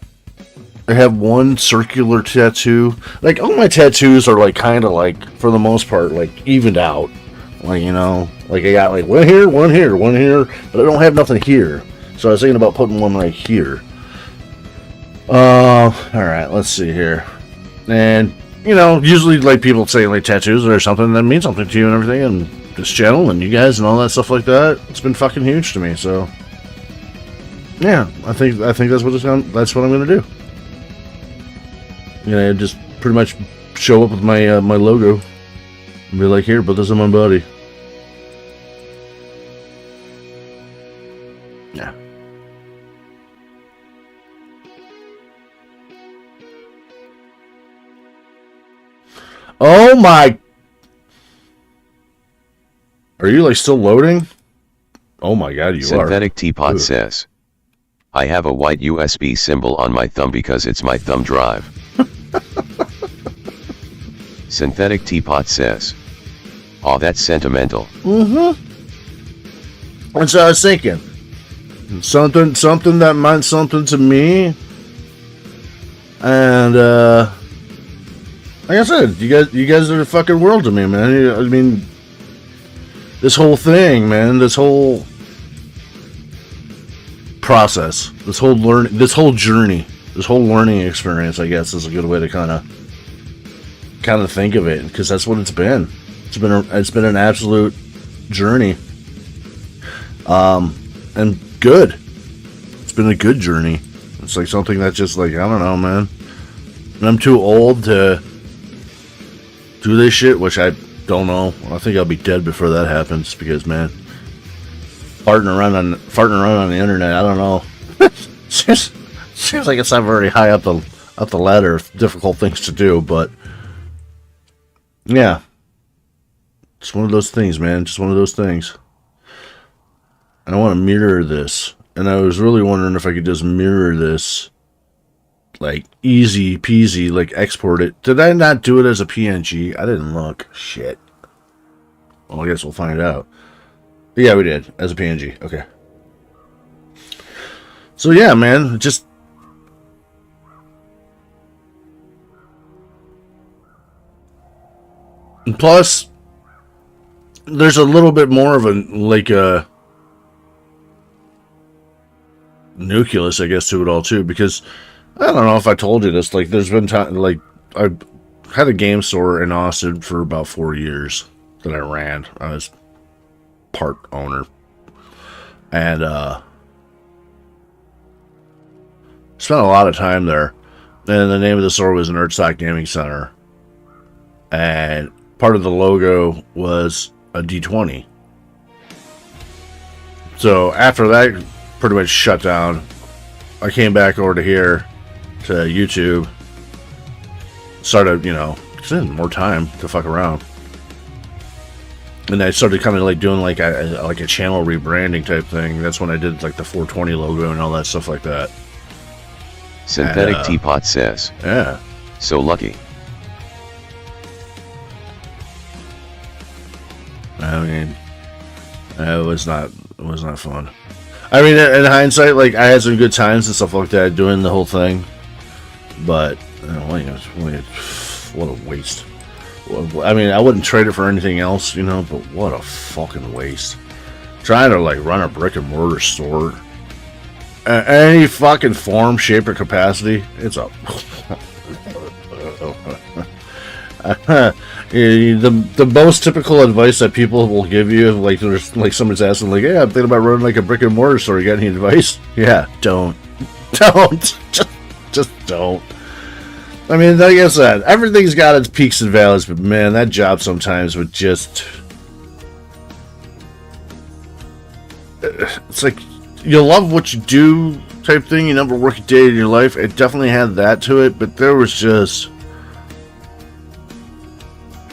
I have one circular tattoo. Like all my tattoos are like kind of like for the most part like evened out, like you know, like I got like one here, one here, one here, but I don't have nothing here. So I was thinking about putting one right here. Alright, let's see here. And, you know, usually like people say like tattoos or something that means something to you and everything, and this channel and you guys and all that stuff like that, it's been fucking huge to me, so yeah, I think that's what I'm gonna do. You know, just pretty much show up with my my logo and be like, here, put this on my body. Yeah. Oh my! Are you like still loading? Oh my god, you Synthetic are. Teapot says, I have a white USB symbol on my thumb because it's my thumb drive. Synthetic Teapot says, oh, that's sentimental. Mm-hmm. And so I was thinking, something that meant something to me, and like I said, you guys are the fucking world to me, man. I mean, this whole thing, man, this whole process, this whole journey, this whole learning experience, I guess, is a good way to kind of think of it, because that's what it's been. It's been an absolute journey, and good. It's been a good journey. It's like something that's just like, I don't know, man. And I'm too old to do this shit, which I don't know. I think I'll be dead before that happens, because man, farting around on the internet. I don't know. seems like it's not very high up the ladder of difficult things to do, but yeah, it's one of those things, man. Just one of those things. And I want to mirror this, and I was really wondering if I could just mirror this, like easy peasy, like export it. Did I not do it as a PNG? I didn't look. Shit. Well, I guess we'll find out. Yeah, we did as a PNG. Okay. So yeah, man, just plus there's a little bit more of a like a nucleus, I guess, to it all too, because I don't know if I told you this. Like, there's been time, like I had a game store in Austin for about 4 years that I ran. I was part owner, and spent a lot of time there. And the name of the store was Nerdstock Gaming Center, and part of the logo was a D20. So after that pretty much shut down, I came back over to here to YouTube, started, you know, because I had more time to fuck around. And I started kind of like doing like a channel rebranding type thing. That's when I did like the 420 logo and all that stuff like that. Synthetic Teapot says, Yeah. so lucky. I mean, it was not fun. I mean, in hindsight, like, I had some good times and stuff like that doing the whole thing, but you know, what a waste. I mean, I wouldn't trade it for anything else, you know, but what a fucking waste. Trying to like run a brick and mortar store, any fucking form, shape, or capacity, it's a the most typical advice that people will give you, like there's like someone's asking, like, "Hey, I'm thinking about running like a brick and mortar store. You got any advice?" Yeah, don't, just don't. I mean, like I said, everything's got its peaks and valleys, but man, that job sometimes would just, it's like you love what you do type thing. You never work a day in your life. It definitely had that to it, but there was just,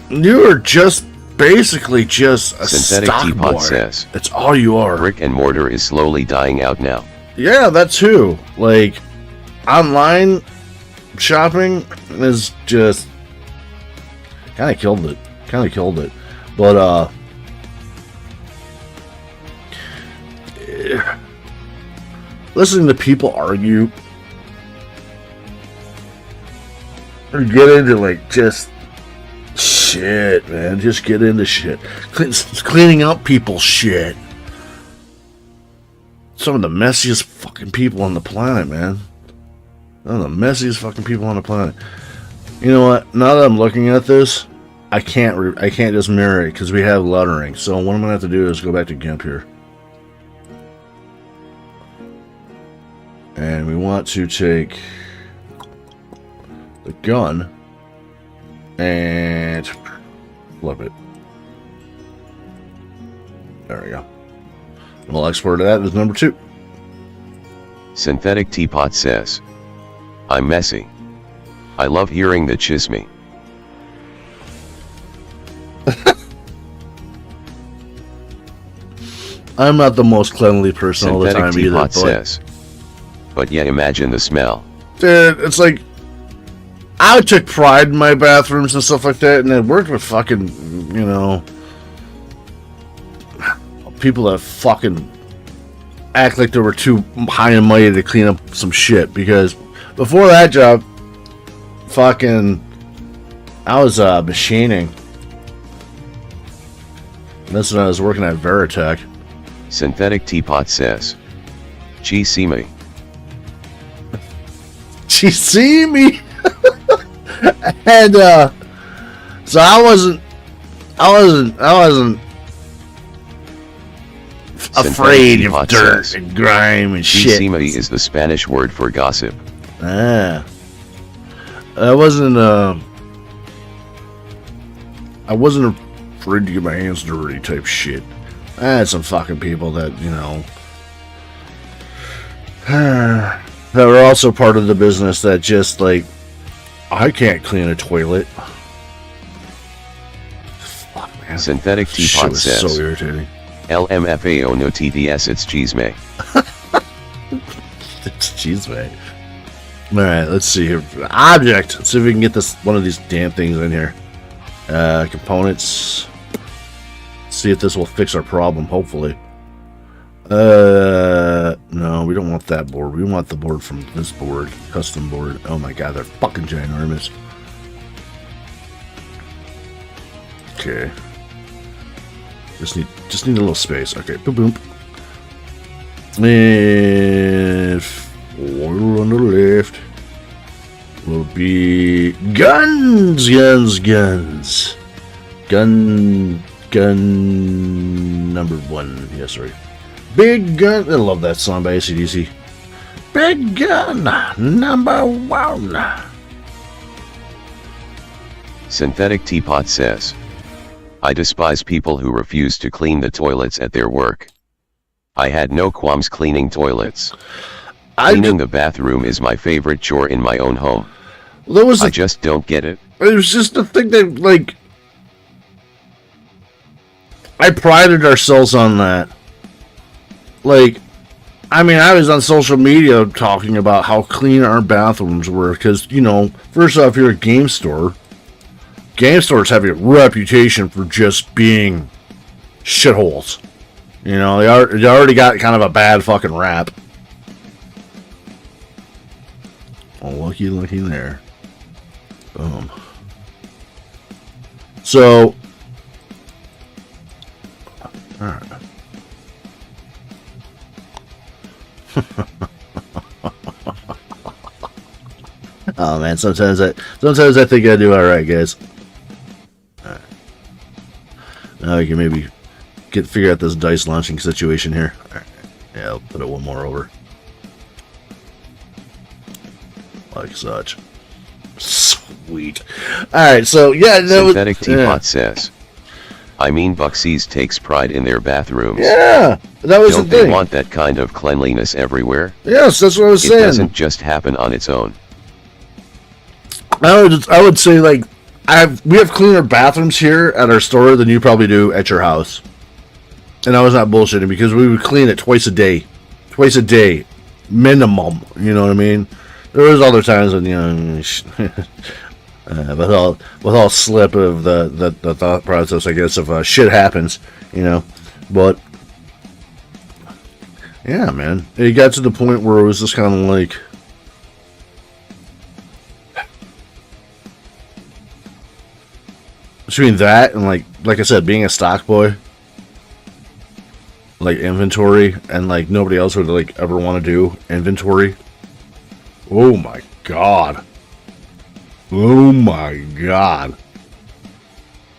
you are just basically just a Synthetic stock Teapot boy. says, That's all you are. brick and mortar is slowly dying out now. Yeah, that too. Like, online shopping is just kind of killed it. But listening to people argue or get into like just shit, man, just get into shit, cleaning up people's shit. Some of the messiest fucking people on the planet, man. Some of the messiest fucking people on the planet. You know what? Now that I'm looking at this, I can't just mirror it because we have lettering. So what I'm gonna have to do is go back to GIMP here, and we want to take the gun and flip it. There we go. And we'll export that as number 2. Synthetic Teapot says, I'm messy. I love hearing the chisme. I'm not the most cleanly person all the Synthetic time either. Teapot says, but yeah, imagine the smell. Dude, it's like, I took pride in my bathrooms and stuff like that, and I worked with fucking, you know, people that fucking act like they were too high and mighty to clean up some shit. Because before that job, fucking, I was machining. That's when I was working at Veritech. Synthetic Teapot says, gee, see me. She see me. And so I wasn't afraid of dirt and grime and shit. Chisme is the Spanish word for gossip. I wasn't afraid to get my hands dirty type shit. I had some fucking people that, that were also part of the business that just like, I can't clean a toilet. Fuck, man. Synthetic Shit Teapot was says, so irritating. LMFAO no TDS it's cheese me. It's cheese, man. Alright, let's see here. Object. Let's see if we can get this one of these damn things in here. Components. See if this will fix our problem, hopefully. No, we don't want that board. We want the board from this board. Custom board. Oh my god, they're fucking ginormous. Okay. Just need a little space. Okay, boom boom. And 4 on the left will be guns. Gun number 1. Yes, sorry. Big gun. I love that song by AC/DC. Big gun number 1. Synthetic Teapot says, I despise people who refuse to clean the toilets at their work. I had no qualms cleaning toilets. Cleaning the bathroom is my favorite chore in my own home. I just don't get it. It was just the thing that, like, I prided ourselves on that. Like, I mean, I was on social media talking about how clean our bathrooms were because, first off, you're a game store. Game stores have a reputation for just being shitholes. They already got kind of a bad fucking rap. Oh, looky there. Boom. So, alright. Oh man, sometimes I think I do alright, guys. Alright. Now we can maybe figure out this dice launching situation here. Alright. Yeah, I'll put it one more over. Like such. Sweet. Alright, so yeah, Synthetic Teapot says, I mean Buxy's takes pride in their bathrooms. Yeah, that was the thing. Don't they want that kind of cleanliness everywhere? Yes, that's what I was saying. It doesn't just happen on its own. I would say, like, we have cleaner bathrooms here at our store than you probably do at your house. And I was not bullshitting because we would clean it twice a day. Twice a day. Minimum. You know what I mean? There was other times when, with all slip of the thought process, I guess, of shit happens, But, yeah, man. It got to the point where it was just kind of like, between that and like I said, being a stock boy, like inventory, and like nobody else would like ever want to do inventory. Oh my god. Oh my god.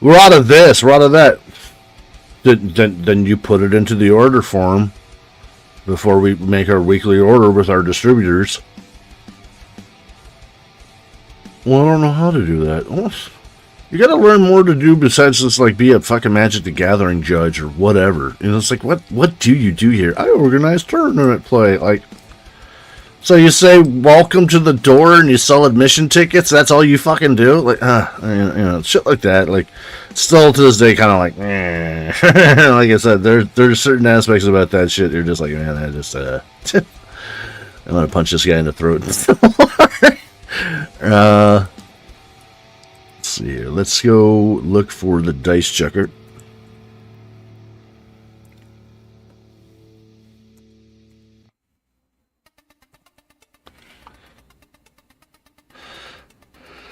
We're out of this. We're out of that. Then you put it into the order form before we make our weekly order with our distributors. Well, I don't know how to do that. Oh, you gotta learn more to do besides just like be a fucking Magic the Gathering judge or whatever. It's like, what do you do here? I organize tournament play. Like, so you say welcome to the door and you sell admission tickets? That's all you fucking do? Like, shit like that. Like, still to this day, kind of like, like I said, there's certain aspects about that shit. You're just like, man, I just, I'm gonna punch this guy in the throat. Let's see here. Let's go look for the dice checker.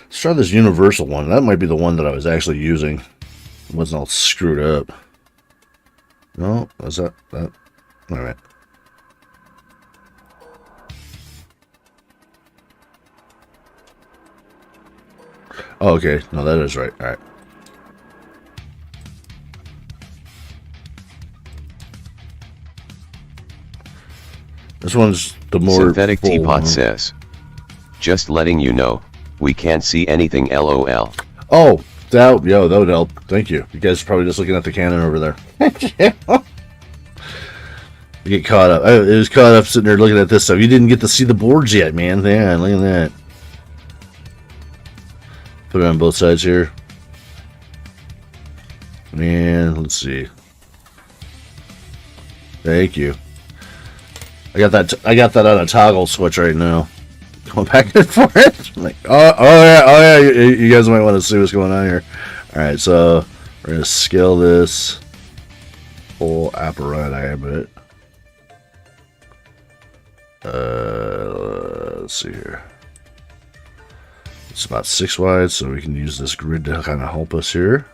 Let's try this universal one. That might be the one that I was actually using. It wasn't all screwed up. No, was that? All right. Oh, okay. No, that is right. All right. This one's the more Synthetic full Teapot one. says, just letting you know, we can't see anything LOL. Oh, that would help. Thank you. You guys are probably just looking at the cannon over there. I get caught up. I was caught up sitting there looking at this stuff. You didn't get to see the boards yet, man. Yeah, look at that. Put it on both sides here. And let's see. Thank you. I got that on a toggle switch right now. Going back and forth. I'm like, oh yeah. You guys might want to see what's going on here. All right, so we're gonna scale this whole apparatus a bit. Let's see here. It's about 6 wide, so we can use this grid to kind of help us here.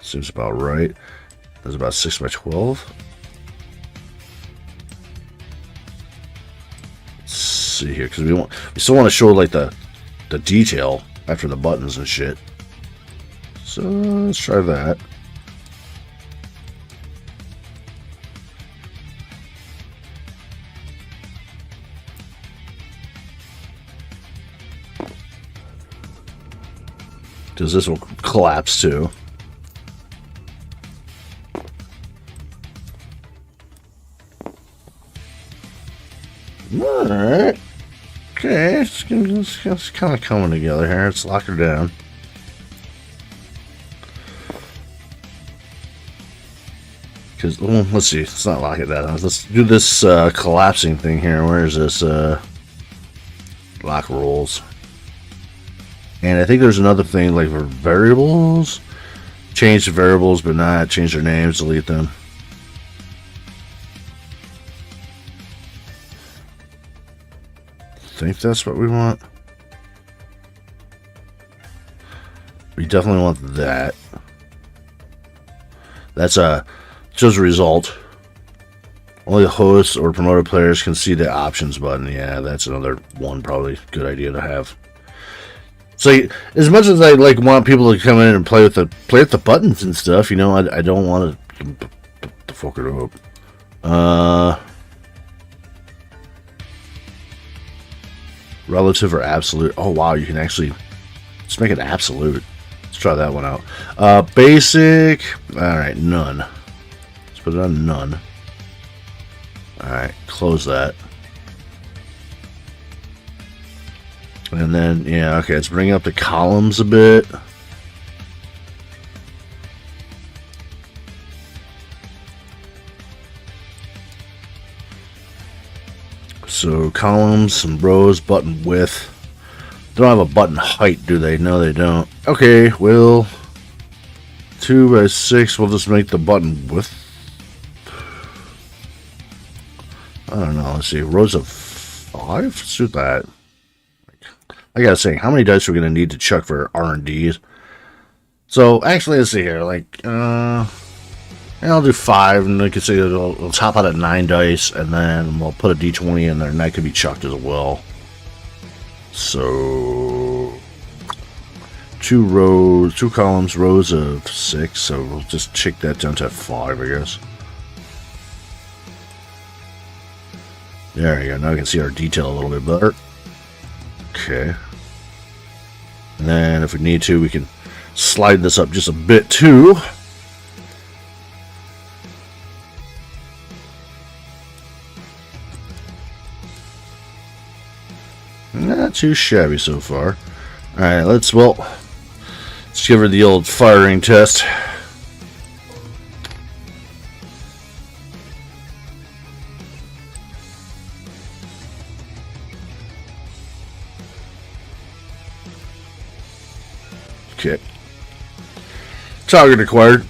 Seems about right. That's about 6 by 12. Let's see here, because we still want to show like the detail after the buttons and shit. So let's try that. Because this will collapse too. Alright. Okay, it's kind of coming together here. Let's lock her down. Because, well, let's see. Let's not lock it down. Let's do this collapsing thing here. Where is this? Lock rolls. And I think there's another thing like for variables. Change the variables, but not change their names. Delete them. I think that's what we want. We definitely want that. That's shows a result. Only the hosts or promoted players can see the options button. Yeah, that's another one probably good idea to have. So as much as I like want people to come in and play with the buttons and stuff, you know, I don't want to fuck it up. Relative or absolute? Oh wow, you can actually let's make it absolute. Let's try that one out. Basic. All right, none. Let's put it on none. All right, close that. And then, yeah, okay, let's bring up the columns a bit. So, columns, some rows, button width. They don't have a button height, do they? No, they don't. Okay, well, 2 by 6, we'll just make the button width. I don't know, let's see, rows of 5? Let's do that. I gotta say, how many dice are we gonna need to chuck for R&Ds? So actually, let's see here. Like, I'll do 5, and like I say, it'll top out at 9 dice, and then we'll put a D20 in there, and that can be chucked as well. So 2 columns, rows of 6. So we'll just check that down to 5, I guess. There you go. Now we can see our detail a little bit better. Okay. And then if we need to, we can slide this up just a bit too. Not too shabby so far. Alright, let's give her the old firing test. Okay. Target acquired.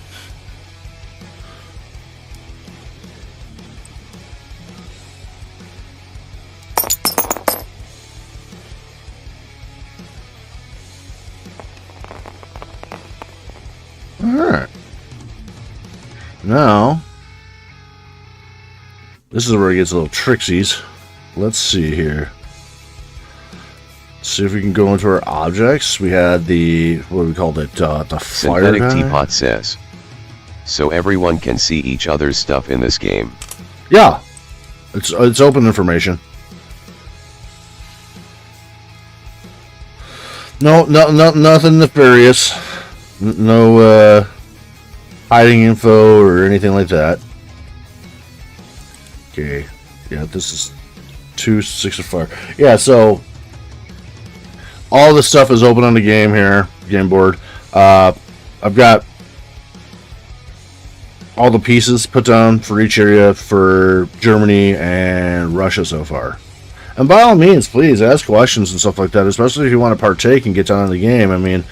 Alright. Now, this is where it gets a little tricksies. Let's see here. See if we can go into our objects. We had the, what do we call it? The fire Synthetic guy? Teapot says. So everyone can see each other's stuff in this game. Yeah. It's open information. No, nothing nefarious. No hiding info or anything like that. Okay. Yeah, this is 265. Yeah, so all this stuff is open on the game here, game board. I've got all the pieces put down for each area for Germany and Russia so far. And by all means, please ask questions and stuff like that, especially if you want to partake and get down in the game. I mean,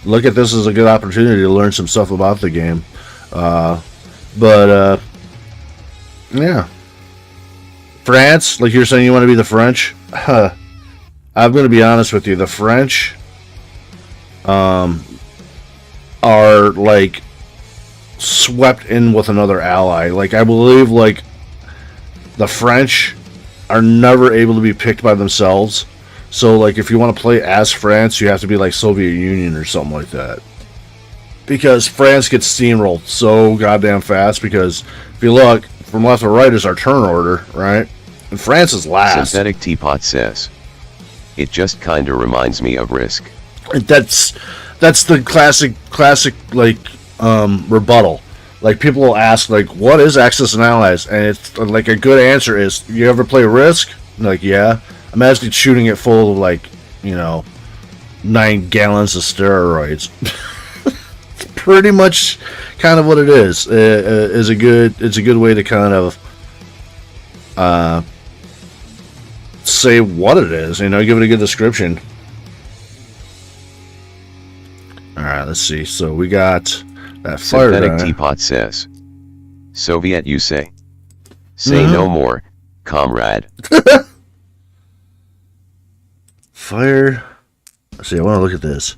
look at this as a good opportunity to learn some stuff about the game. Yeah. France, like you're saying you want to be the French. I'm going to be honest with you. The French are like swept in with another ally. Like, I believe, like, the French are never able to be picked by themselves. So, like, if you want to play as France, you have to be like Soviet Union or something like that. Because France gets steamrolled so goddamn fast. Because if you look, from left to right is our turn order, right? And France is last. Synthetic Teapot says, it just kinda reminds me of Risk. And that's the classic like rebuttal. Like, people will ask, like, what is Axis and Allies? And it's like, a good answer is, you ever play Risk? And like, yeah. Imagine shooting it full of, like, 9 gallons of steroids. It's pretty much kind of what it is. It's a good way to kind of say what it is. Give it a good description. All right, let's see. So we got that fire. Synthetic Teapot says, Soviet you say? Say no more, comrade. Fire. Let's see, I want to look at this.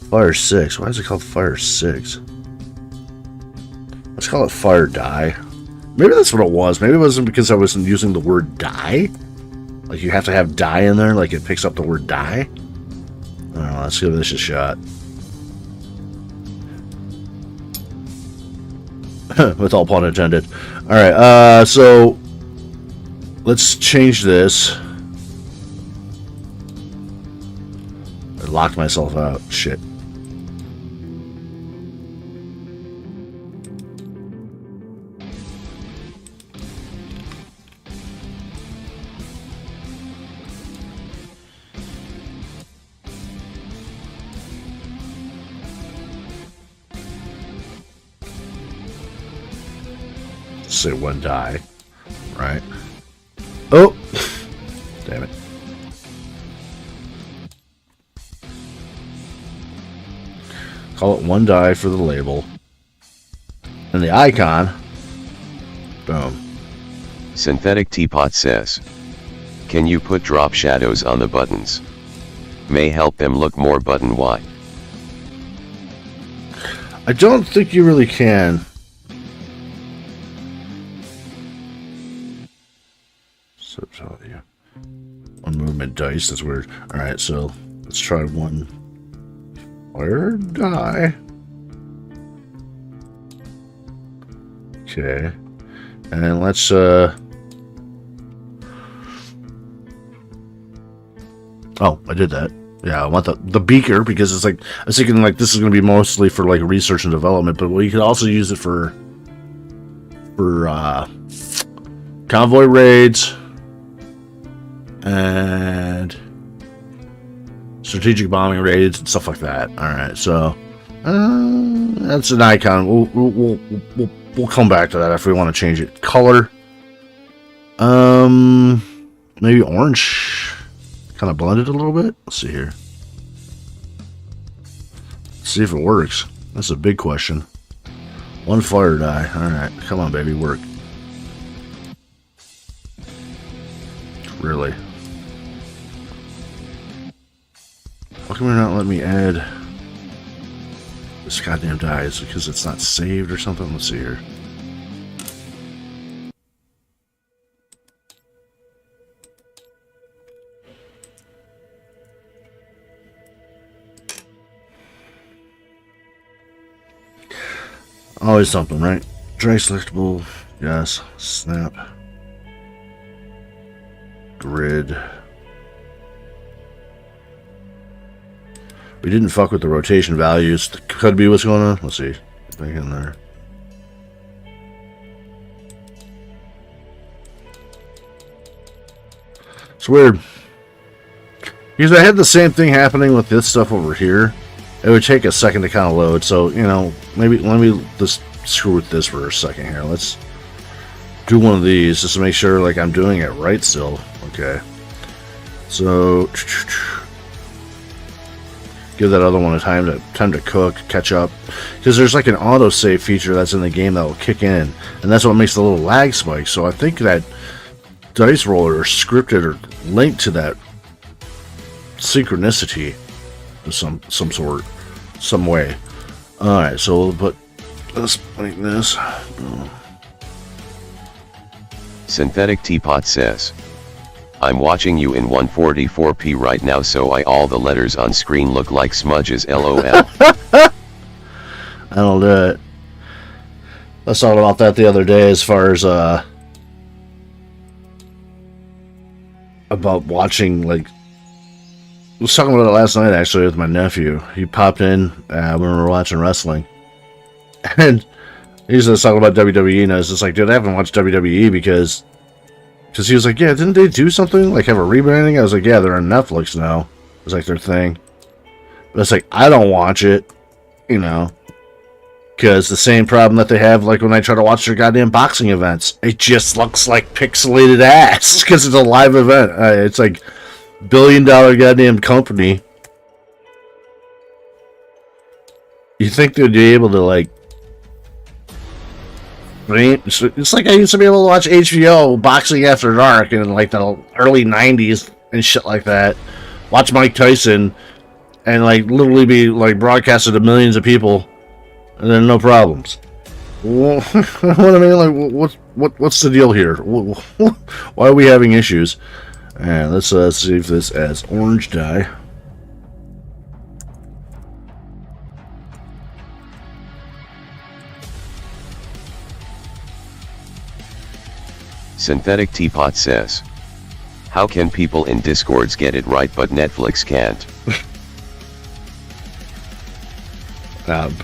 Fire 6. Why is it called Fire 6? Let's call it Fire Die. Maybe that's what it was. Maybe it wasn't because I wasn't using the word die. Like, you have to have die in there, like it picks up the word die. I don't know, let's give this a shot. With all pun intended. Alright, so let's change this. I locked myself out. Shit. Say one die, right? Oh, damn it! Call it one die for the label and the icon. Boom. Synthetic Teapot says, can you put drop shadows on the buttons? May help them look more button-y. I don't think you really can. One movement dice, that's weird. Alright, so let's try one fire die. Okay. And let's oh, I did that. Yeah, I want the beaker because it's like, I was thinking like this is gonna be mostly for like research and development, but we could also use it for convoy raids and strategic bombing raids and stuff like that. All right, so that's an icon. We'll come back to that if we want to change it. Color, maybe orange, kind of blended a little bit. Let's see here. Let's see if it works. That's a big question. One fire die. All right, come on, baby, work. Really? How come you're not letting me add this goddamn die? Is it because it's not saved or something? Let's see here. Always something, right? Dry selectable. Yes. Snap. Grid. We didn't fuck with the rotation values. Could be what's going on. Let's see. Back in there. It's weird. Because I had the same thing happening with this stuff over here. It would take a second to kind of load. So, you know, maybe let me just screw with this for a second here. Let's do one of these just to make sure like I'm doing it right still. Okay. So give that other one a time to cook, catch up. Because there's like an autosave feature that's in the game that will kick in. And that's what makes the little lag spike. So I think that dice roller is scripted or linked to that synchronicity of some sort, some way. Alright, so we'll put this like this. Synthetic Teapot says, I'm watching you in 144p right now, so all the letters on screen look like smudges, lol. I'll do it. I was talking about that the other day as far as about watching, like, I was talking about it last night actually with my nephew. He popped in when we were watching wrestling, and he was just talking about WWE, and I was just like, dude, I haven't watched WWE because he was like, yeah, didn't they do something like have a rebranding? I was like, yeah, they're on Netflix now. It's like their thing. But it's like, I don't watch it, you know, because the same problem that they have like when I try to watch their goddamn boxing events, it just looks like pixelated ass because it's a live event. It's like $1 billion goddamn company. You think they'd be able to like? It's like I used to be able to watch HBO Boxing After Dark in like the early '90s and shit like that. Watch Mike Tyson and like literally be like broadcasted to millions of people, and then no problems. Well, what I mean, like, what's the deal here? Why are we having issues? And let's save this as orange dye. Synthetic Teapot says, how can people in Discords get it right but Netflix can't?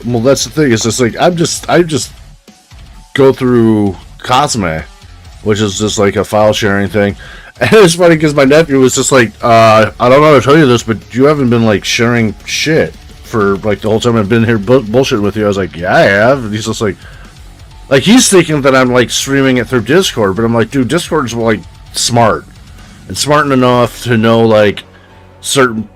Well, that's the thing. It's just like I just go through Cosme, which is just like a file sharing thing. And it's funny because my nephew was just like, I don't know how to tell you this, but you haven't been like sharing shit for like the whole time I've been here bullshitting with you. I was like, yeah, I have. And he's just like he's thinking that I'm like streaming it through Discord, but I'm like, dude, Discord's like smart and smart enough to know like certain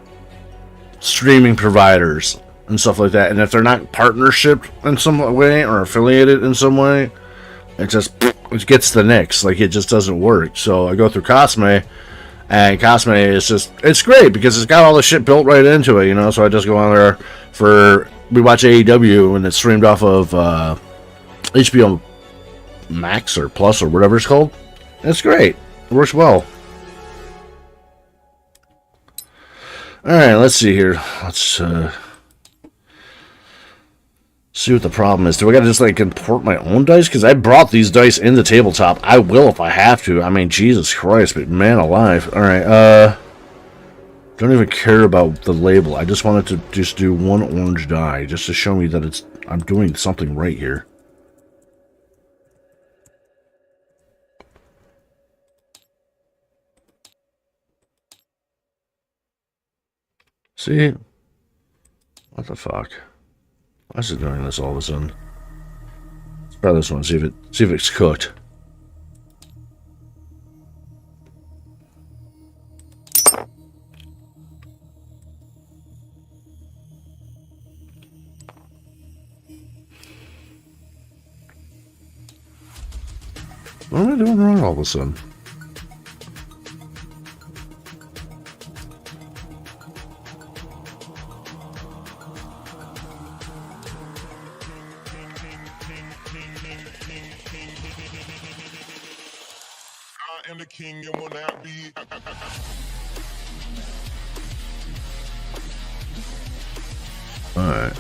streaming providers and stuff like that. And if they're not partnership in some way or affiliated in some way, it gets the nicks. Like, it just doesn't work. So I go through Cosme, and Cosme is it's great because it's got all the shit built right into it, you know. So I just go on there we watch AEW and it's streamed off of HBO Max or Plus or whatever it's called. It's great. It works well. Alright, let's see here. Let's see what the problem is. Do I gotta just like import my own dice? Because I brought these dice into Tabletop. I will if I have to. I mean, Jesus Christ, but man alive. Alright, don't even care about the label. I just wanted to just do one orange die just to show me that I'm doing something right here. See? What the fuck? Why is it doing this all of a sudden? Let's try this one, see if it's cooked. What am I doing wrong all of a sudden? I am the king and will not be. Alright.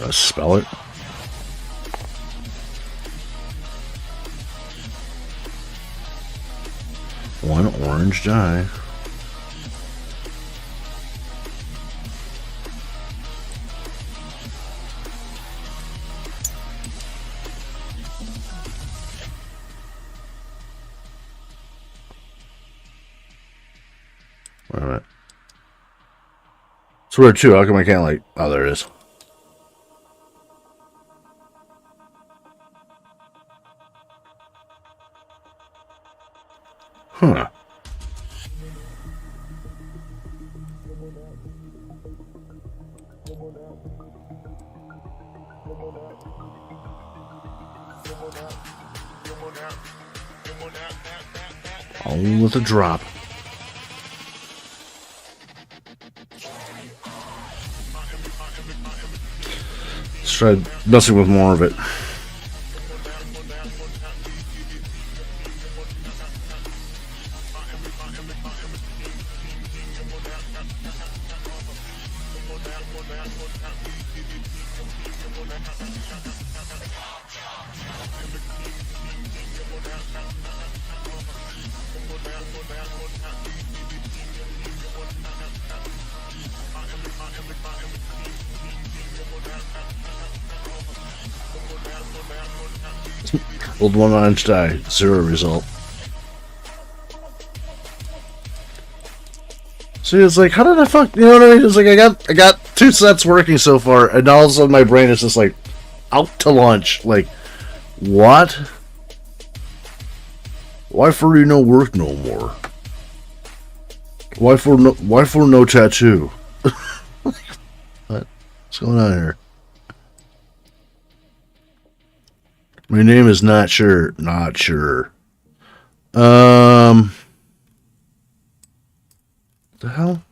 Spell it. One orange die. Wait a minute. It's weird too. How come I can't like? Oh, there it is. Huh. Oh, with a drop. Let's try messing with more of it. Old 1-inch die, 0 result. See, it's like, how did I fuck? You know what I mean? It's like I got 2 sets working so far, and all of a sudden my brain is just like, out to lunch. Like, what? Why for you no work no more? Why for no tattoo? What's going on here? My name is not sure. Not sure. The hell?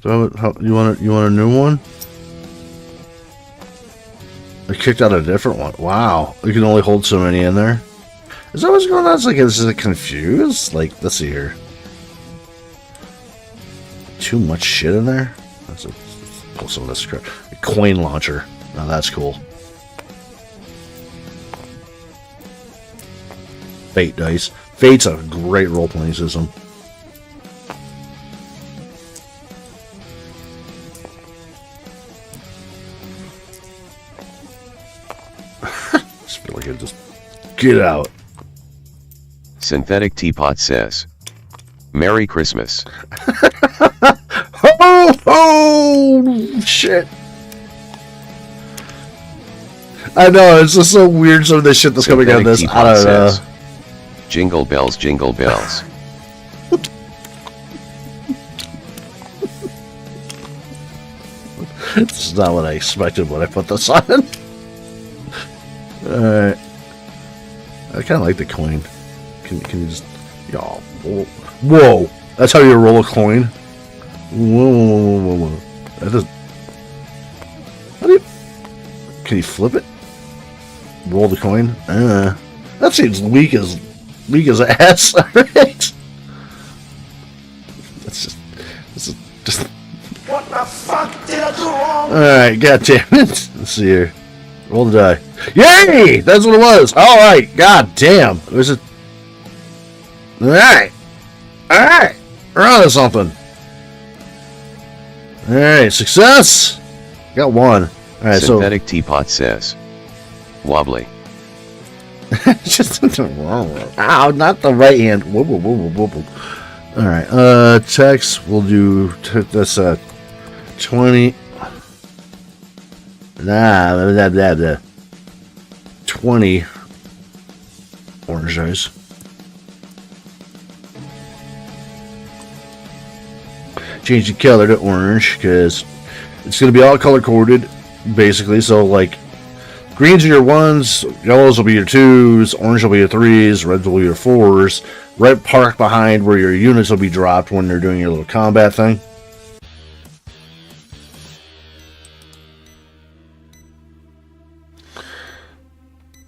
So how, you want a new one? I kicked out a different one. Wow, you can only hold so many in there. Is that what's going on? It's like, is it confused? Like, let's see here. Too much shit in there. Let's pull some of this crap. A coin launcher. Now that's cool. Fate dice. Fate's a great role-playing system. I just feel like I just get out. Synthetic Teapot says, Merry Christmas. Oh, shit. I know, it's just so weird, some of this shit that's coming out of this. I don't know. Jingle bells, jingle bells. This is not what I expected when I put this on. Alright. I kind of like the coin. Can you just... Y'all. Whoa. That's how you roll a coin? Whoa. That does... How do you... Can you flip it? Roll the coin? That seems weak as ass. Alright. This is just... What the fuck did I do wrong? Alright, god damn it. Let's see here. Roll the die. Yay! That's what it was. Alright, god damn. There's a... Alright. We're on to something. Alright, success! Got one. Alright, so... Synthetic Teapot says, wobbly. Just ow, not the right hand. Whoop. Alright, text, we'll do this 20. Blah. 20 orange eyes. Change the color to orange because it's going to be all color coded basically. So like greens are your 1s, yellows will be your 2s, orange will be your 3s, reds will be your 4s. Red parked behind where your units will be dropped when they're doing your little combat thing.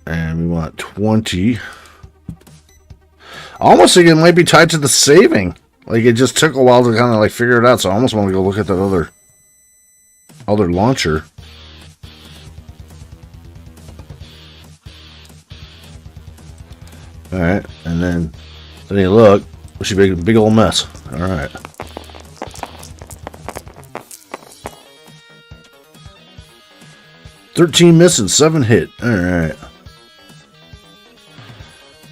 And we want 20. I almost think it might be tied to the saving. Like, it just took a while to kind of, like, figure it out, so I almost want to go look at that other launcher. Alright, and then you look, it should be a big old mess. Alright. 13 missing, 7 hit. Alright.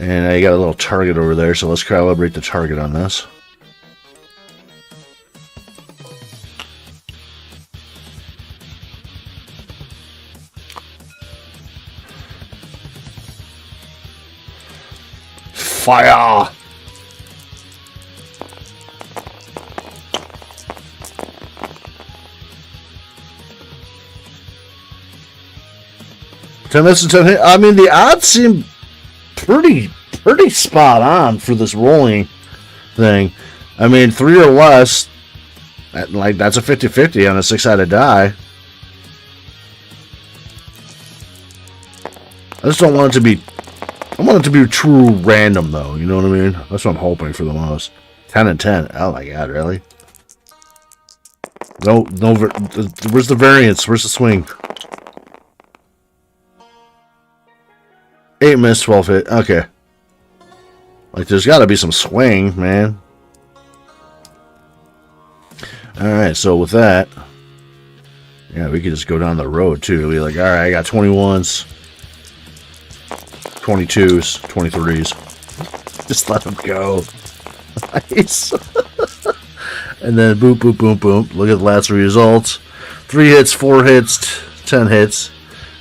And I got a little target over there, so let's calibrate the target on this. Fire! Ten misses, 10 hit. I mean, the odds seem pretty spot on for this rolling thing. I mean, 3 or less, like that's a 50-50 on a 6-sided die. I just don't want it to be. I want it to be true random, though. You know what I mean? That's what I'm hoping for the most. 10 and 10. Oh my god, really? No. Where's the variance? Where's the swing? 8 miss, 12 hit. Okay. Like, there's got to be some swing, man. Alright, so with that, yeah, we could just go down the road, too. Be like, alright, I got 21s, 22s, 23s. Just let them go. Nice. And then boom, boom, boom, boom. Look at the last results. 3 hits, 4 hits, 10 hits.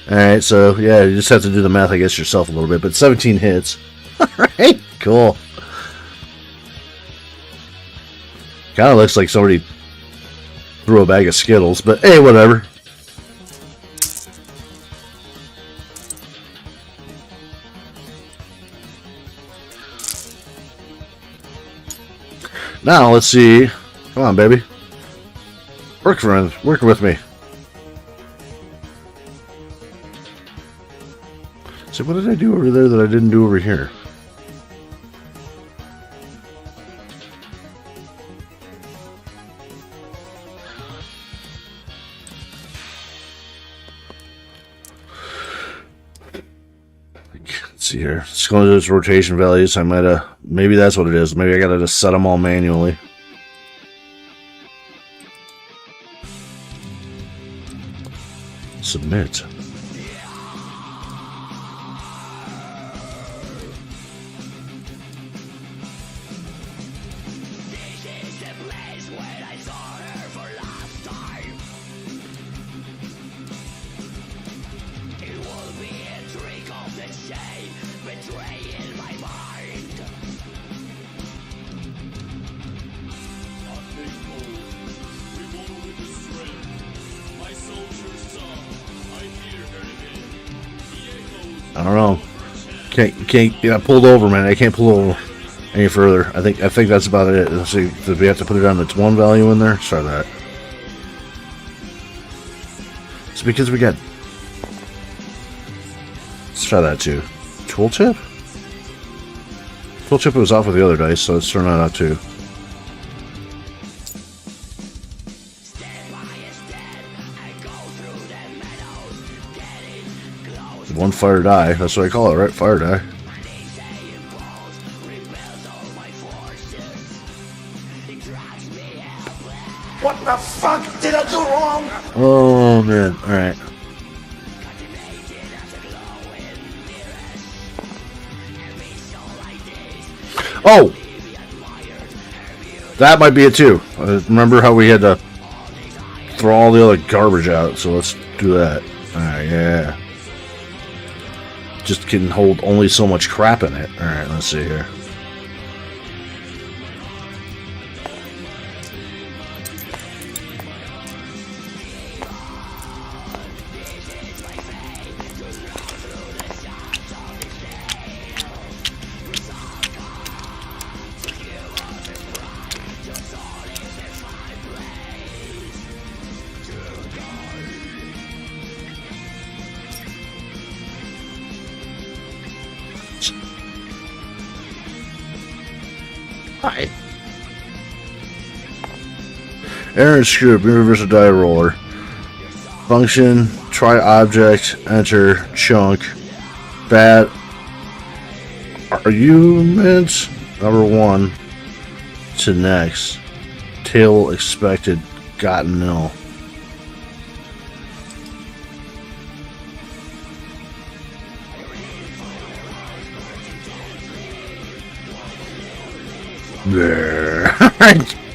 Alright, so yeah, you just have to do the math, I guess, yourself a little bit. But 17 hits. Alright, cool. Kind of looks like somebody threw a bag of Skittles, but hey, whatever. Now, let's see. Come on, baby. Work with me. So what did I do over there that I didn't do over here? Let's see here. Let's go to those rotation values. I might have. Maybe that's what it is. Maybe I gotta just set them all manually. Submit. I don't know. Can't. Yeah, pulled over, man. I can't pull over any further. I think that's about it. Let's see. Do we have to put it on its one value in there? Let's try that. It's because we got. Let's try that too. Tooltip. Tooltip was off with the other dice, so let's turn that out too. One fire die. That's what I call it, right? Fire die. What the fuck did I do wrong? Oh man! All right. Oh, that might be it too. Remember how we had to throw all the other garbage out? So let's do that. All right, yeah. Just can hold only so much crap in it. Alright, let's see here. Hi. Aaron Scoop, Universal Die Roller. Function, try object, enter, chunk, bat, argument, number 1 to next. Table expected, got nil. There.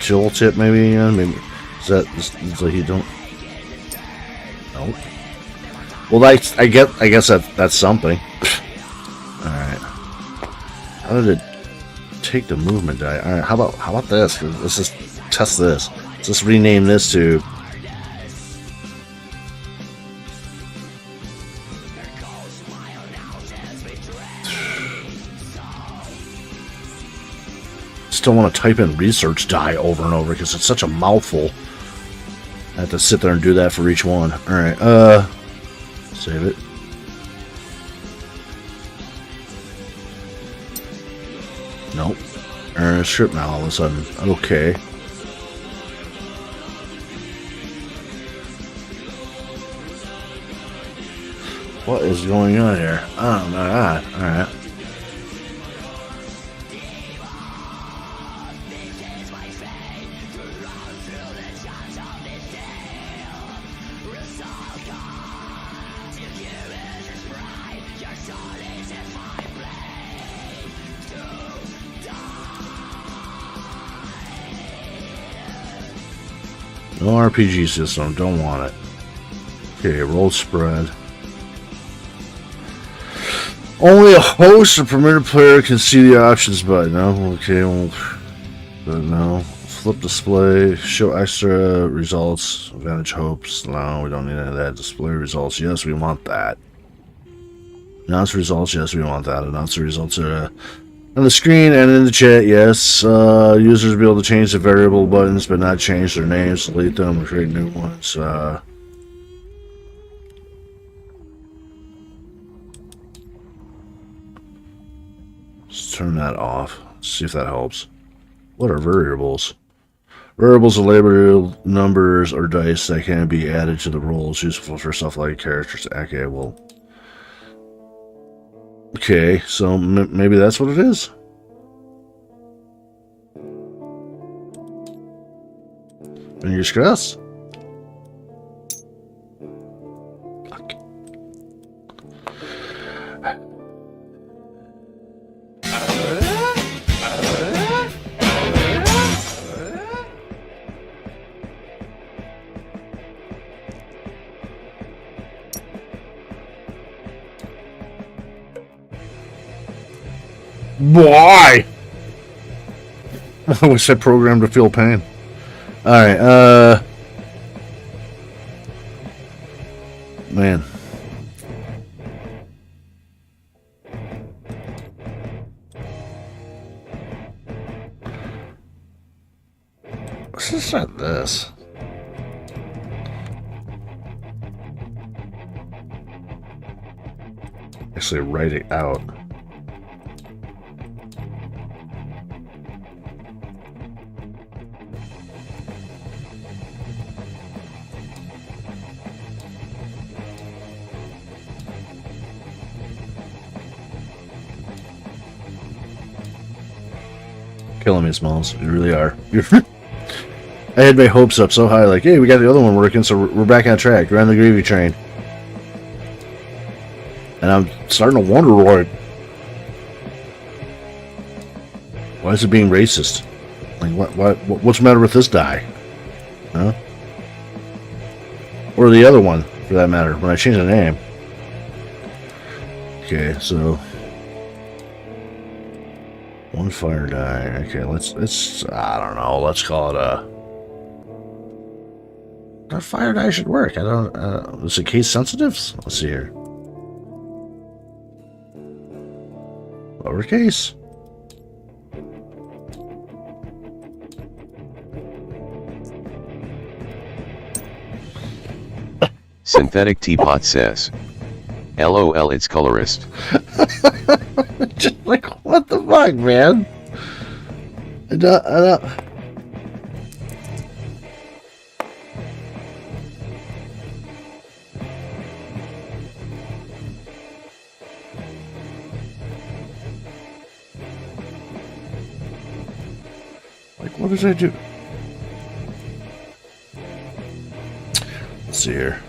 Chill tip, maybe. Maybe is that you don't? Nope. Well, I guess that's something. All right. How did it take the movement die? All right. How about this? Let's just test this. Let's just rename this to. Still want to type in research die over and over because it's such a mouthful. I have to sit there and do that for each one. Alright, save it. Nope. Strip now all of a sudden. Okay. What is going on here? Oh my god. Alright. No RPG system, don't want it. Okay, roll spread. Only a host or permitted player can see the options button. No, okay, well, but no. Flip display, show extra results, advantage hopes. No, we don't need any of that. Display results, yes, we want that. Announce results, yes, we want that. Announce the results are on the screen and in the chat, yes. Users will be able to change the variable buttons, but not change their names, delete them, or create new ones. Let's turn that off. See if that helps. What are variables? Variables are labeled numbers or dice that can be added to the rolls, useful for stuff like characters. Okay, well. Okay, so maybe that's what it is. Fingers crossed. Fuck. Why? I wish I programmed to feel pain. Alright, man. Let's just set this. Actually, write it out. Killing me, Smalls. You really are. I had my hopes up so high, like, hey, we got the other one working, so we're back on track. We're on the gravy train. And I'm starting to wonder why is it being racist? Like, what's the matter with this die? Huh? Or the other one, for that matter, when I change the name. Okay, so... one fire die. Okay, let's I don't know. Let's call it a. That fire die should work. I don't. Is it case sensitive? Let's see here. Lowercase. Synthetic Teapot says, LOL, it's colorist. Just like, what the fuck, man? I don't. Like, what did I do? Let's see here.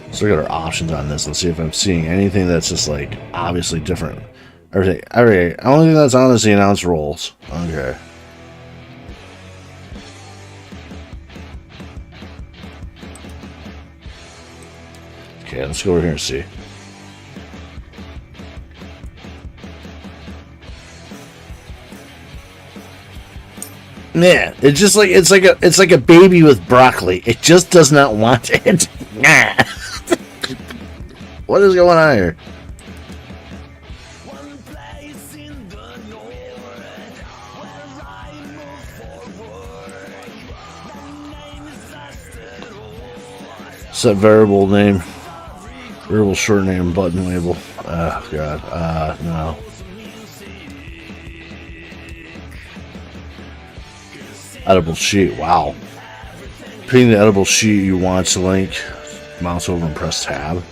Let's look at our options on this. Let's see if I'm seeing anything that's just like obviously different. Everything. Alright. Only thing that's on is the announce rolls. Okay. Okay, let's go over here and see. Man, it's just like it's like a baby with broccoli. It just does not want it. Nah. What is going on here? Set variable name, variable short name, button label. Oh god, no. Edible sheet. Wow. Ping the edible sheet you want to link. Mouse over and press tab.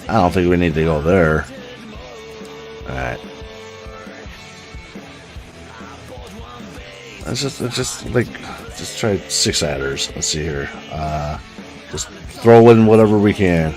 I don't think we need to go there. Alright. Let's just try 6 adders. Let's see here. Just throw in whatever we can.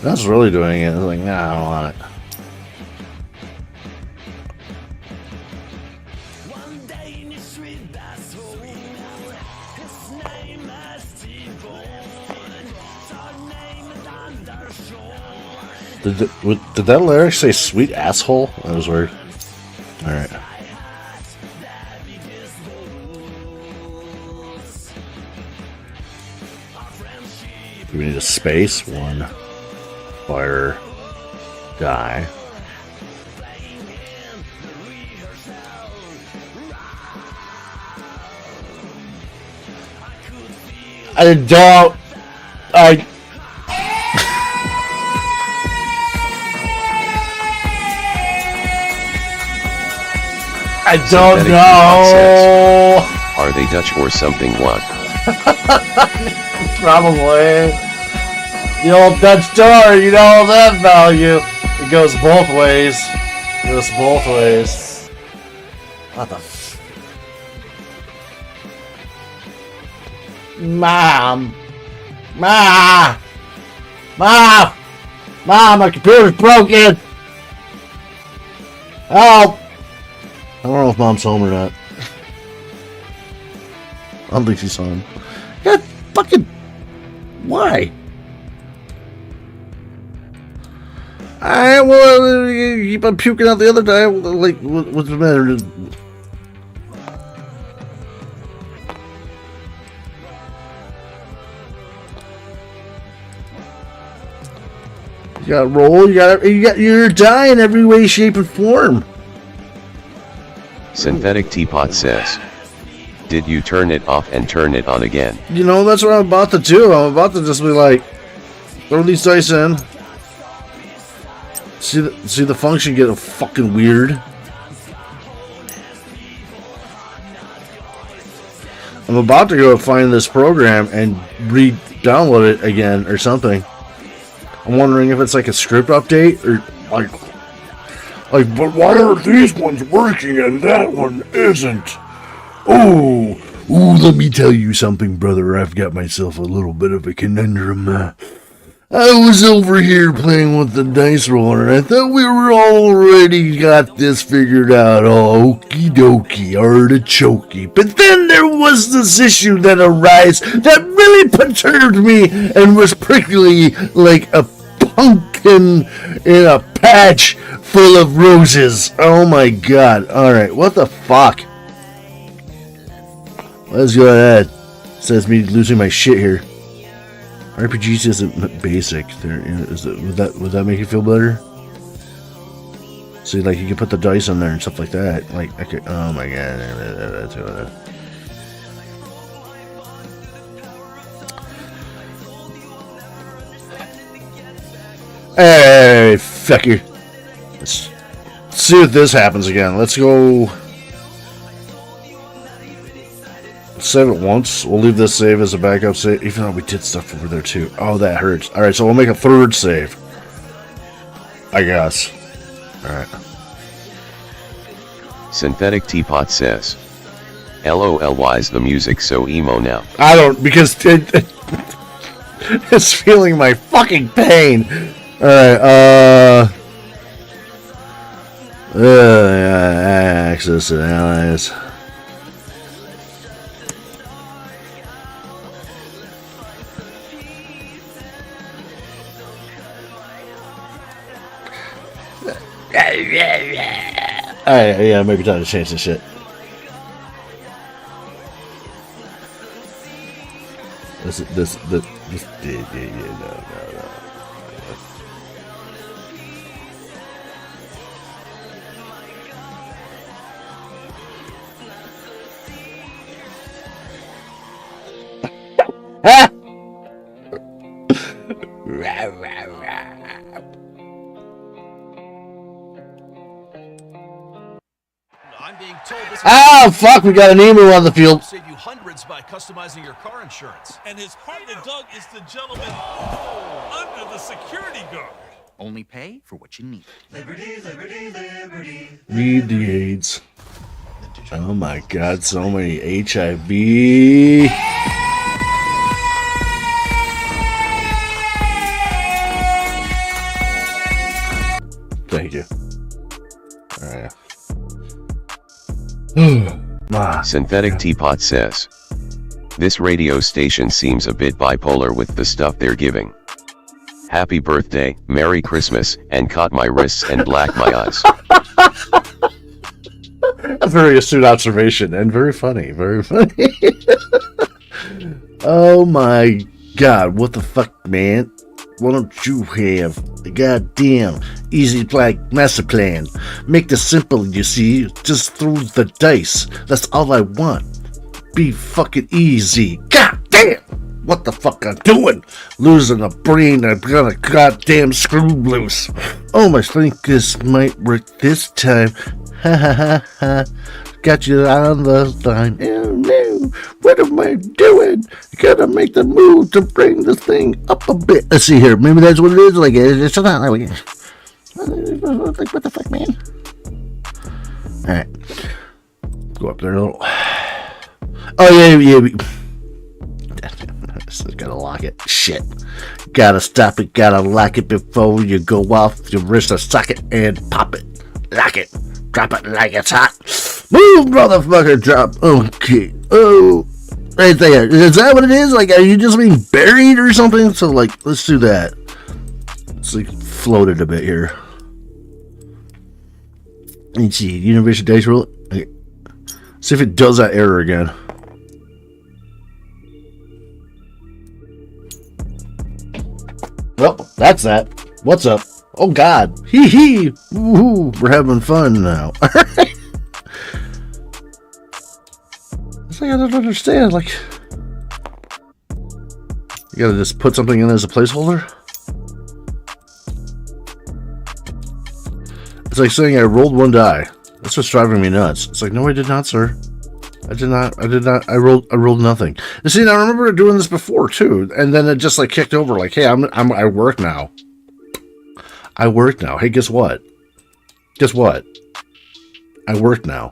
That's really doing it. It's like, nah, I don't want it. Did that lyric say "sweet asshole"? That was weird. All right. Do we need a space? One. Fire. Die. I don't. I don't Synthetic know. says, are they Dutch or something? What? Probably. The old Dutch door, you know that value. It goes both ways. It goes both ways. What the Mom! Mom! My computer's broken! Help! I don't know if Mom's home or not. I don't think she's home. God fucking... Why? Alright, well, you keep on puking out the other time. Like, what's the matter? You gotta roll, you're dying every way, shape, and form. Synthetic Teapot says, did you turn it off and turn it on again? You know, that's what I'm about to do. I'm about to just be like, throw these dice in. See the function get fucking weird. I'm about to go find this program and re-download it again or something. I'm wondering if it's like a script update or like, but why are these ones working and that one isn't? Oh, let me tell you something, brother. I've got myself a little bit of a conundrum. I was over here playing with the dice roller, and I thought we were already got this figured out, all okie dokie, artichokey. But then there was this issue that arose that really perturbed me and was prickly like a pumpkin in a patch full of roses. Oh my god. Alright, what the fuck? Let's go ahead. Says me losing my shit here. RPGs isn't basic. Would that make you feel better? See, like you can put the dice on there and stuff like that. Like, I could, oh my god. Hey, fuck you. Let's see if this happens again. Let's go. Save it once. We'll leave this save as a backup save, even though we did stuff over there too. Oh, that hurts. Alright, so we'll make a third save. I guess. Alright. Synthetic Teapot says, LOL, why's the music so emo now? I don't, because it's feeling my fucking pain. Alright, Access and allies. Alright, yeah, maybe time to change this shit. This, no. Ah! I'm being told this Oh, fuck, we got an emu on the field. save you hundreds by customizing your car insurance. And his partner Doug is the gentleman under the security guard. Only pay for what you need. Read the AIDS. Oh my god, so many HIV. Thank you. Alright. Synthetic Teapot says, this radio station seems a bit bipolar with the stuff they're giving. Happy birthday, Merry Christmas, and caught my wrists and black my eyes. A very astute observation and very funny. Very funny. Oh my god, what the fuck, man? Why don't you have a goddamn easy master plan? Make this simple, you see. Just throw the dice. That's all I want. Be fucking easy. God damn! What the fuck I'm doing? Losing a brain, I've got a goddamn screw loose. Oh, I think this might work this time. Ha ha ha ha. Got you on the line. Oh no, what am I doing? Gotta make the move to bring this thing up a bit. Let's see here. Maybe that's what it is. Like, it's not like, what the fuck, man? Alright. Go up there a little. Oh, yeah. Gotta lock it. Shit. Gotta stop it. Gotta lock it before you go off your wrist or socket and pop it. Lock it. Drop it like it's hot. Move, motherfucker, drop. Okay. Oh, right there. Is that what it is? Like, are you just being buried or something? So, like, let's do that. Let's, like, float it a bit here. Let's see. Universal dice roll. Okay. See if it does that error again. Well, that's that. What's up? Oh, God. Hee hee. Woohoo. We're having fun now. Alright. It's like, I don't understand. Like, you gotta just put something in as a placeholder? It's like saying I rolled one die. That's what's driving me nuts. It's like, no, I did not, sir. I did not. I rolled nothing. You see, I remember doing this before too, and then it just like kicked over. Like, hey, I work now. I work now. Hey, guess what? Guess what? I work now.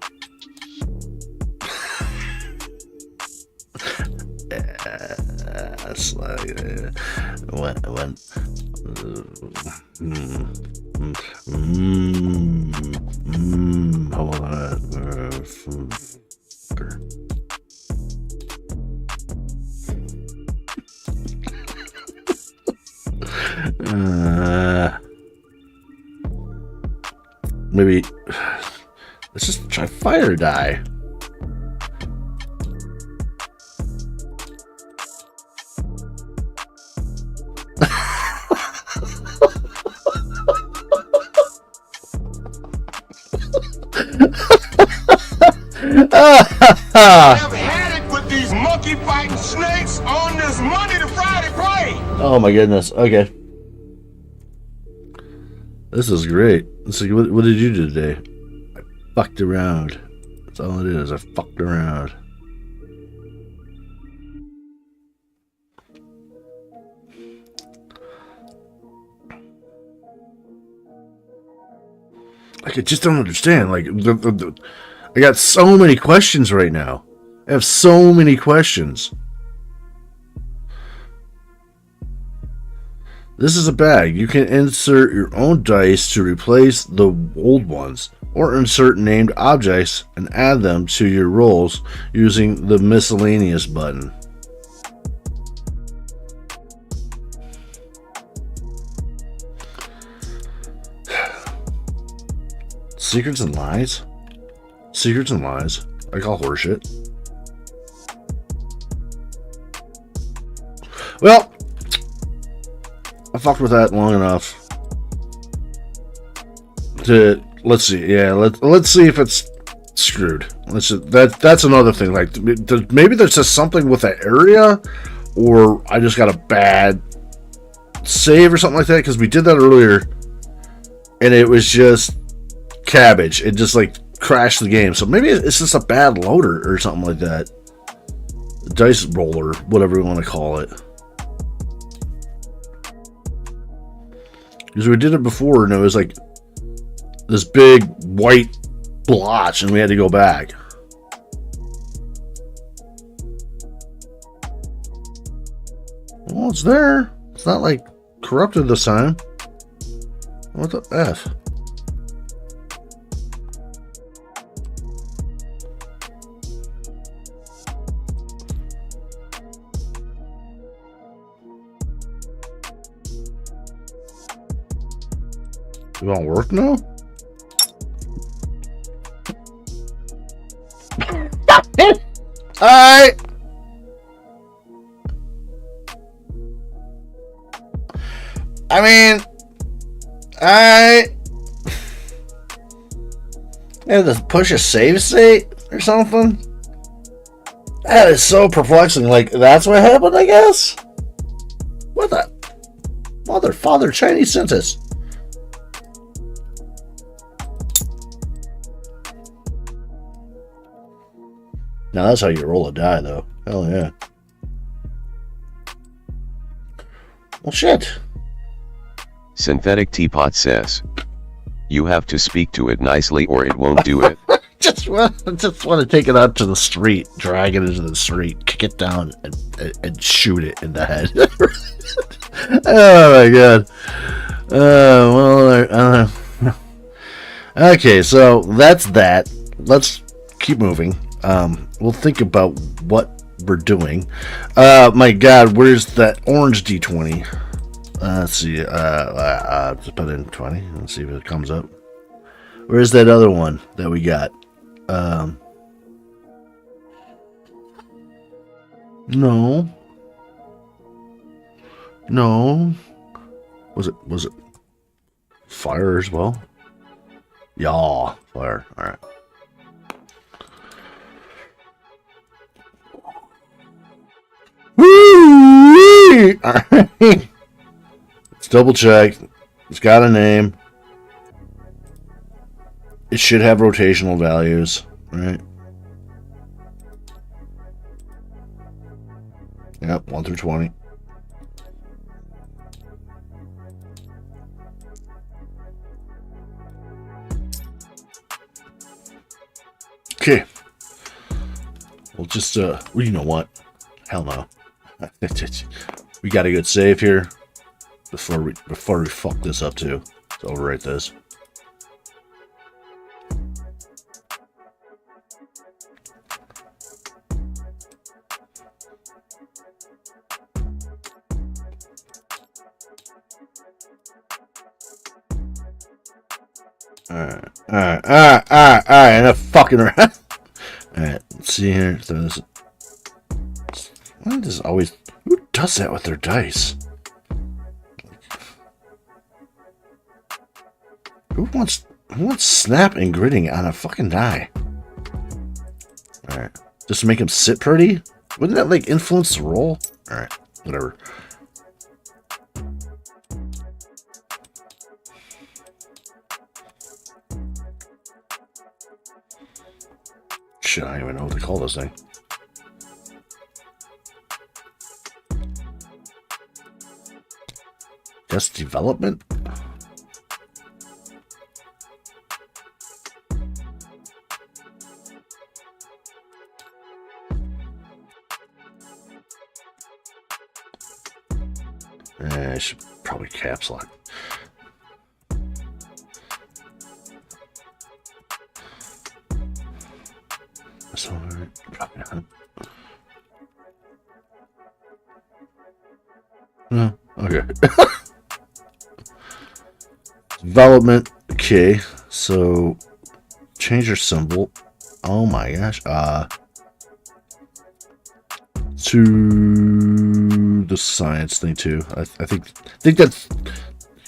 It's like hold on. Maybe let's just try fire die. I've had it with these monkey fighting snakes on this Monday to Friday plane. Oh my goodness. Okay. This is great. Let's see, what did you do today? I fucked around. That's all it is. I fucked around. Like, I just don't understand. Like, I got so many questions right now. I have so many questions. This is a bag. You can insert your own dice to replace the old ones, or insert named objects and add them to your rolls using the miscellaneous button. Secrets and lies? Secrets and lies. I call horseshit. Well, I fucked with that long enough to let's see. Yeah, let's see if it's screwed. That's another thing. Like maybe there's just something with that area, or I just got a bad save or something like that. Because we did that earlier, and it was just cabbage. It just like crashed the game. So maybe it's just a bad loader or something like that. Dice roller, whatever you want to call it. Because we did it before, and it was like this big white blotch, and we had to go back. Well, it's there. It's not like corrupted this time. What the F? It won't work now? Alright. I mean, I had to push a save state or something. That is so perplexing. Like, that's what happened, I guess? What the mother, father, Chinese census? Now that's how you roll a die, though. Hell yeah. Well, shit. Synthetic Teapot says, you have to speak to it nicely or it won't do it. just want to take it out to the street, drag it into the street, kick it down, and shoot it in the head. Oh my god. Okay, so that's that. Let's keep moving. We'll think about what we're doing. My god, where's that orange D20? Let's see. Just put in 20. Let's see if it comes up. Where's that other one that we got? No. Was it fire as well? Yeah, fire. All right. Woo! All right. Let's double check. It's got a name. It should have rotational values, right? Yep, 1 through 20. Okay. We'll just, well, you know what? Hell no. We got a good save here before we fuck this up too. Let's overwrite this. Alright, enough fucking around. Alright, let's see here. So this, why does always, who does that with their dice? Who wants snap and gritting on a fucking die? Alright, just to make him sit pretty? Wouldn't that like influence the roll? Alright, whatever. Shit, I don't even know what to call this thing. Guest development? I should probably caps lock. That's all right. Probably not. No. Okay. Development. Okay. So change your symbol. Oh my gosh. To the science thing too. I think that's,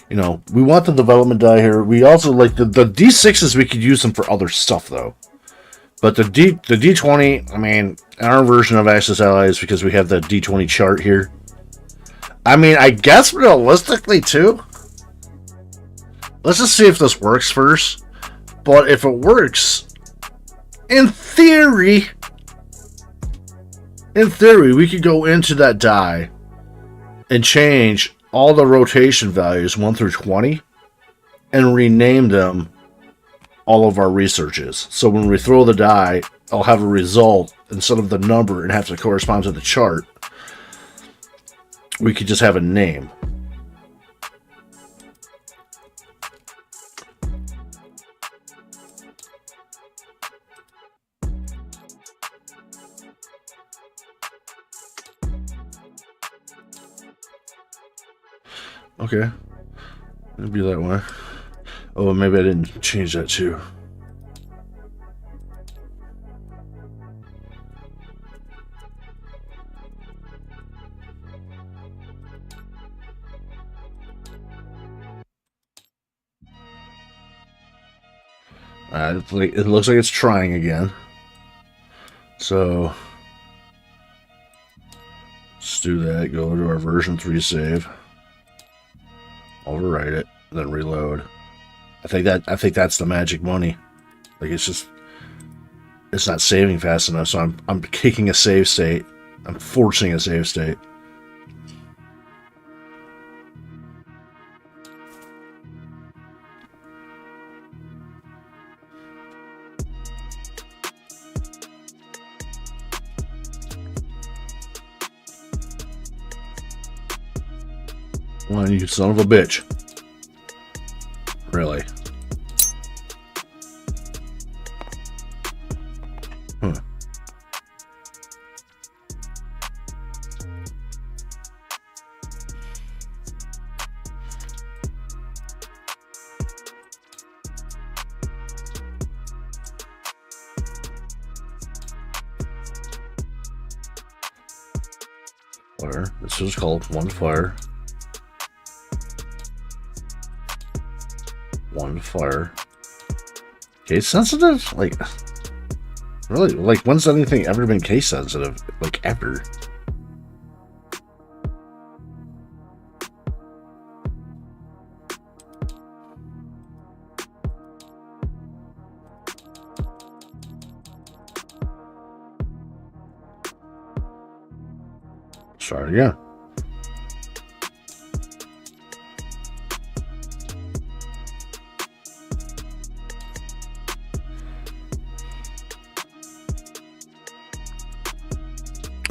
you know, we want the development die here. We also like the D6s. We could use them for other stuff though. But the D20, I mean, our version of Access Allies, because we have the D20 chart here. I mean, I guess realistically too. Let's just see if this works first. But if it works, in theory, we could go into that die and change all the rotation values 1 through 20 and rename them all of our researches. So when we throw the die, I'll have a result instead of the number and have to correspond to the chart. We could just have a name. Okay. It'd be that way. Oh, maybe I didn't change that too. It looks like it's trying again. So let's do that. Go to our version 3 save. Overwrite it, then reload. I think that's the magic money. Like it's not saving fast enough, so I'm kicking a save state. I'm forcing a save state. Well, you son of a bitch. Really? Huh. Fire. This is called one fire. One fire. Case sensitive? Like, really? Like, when's anything ever been case sensitive? Like, ever? Start again.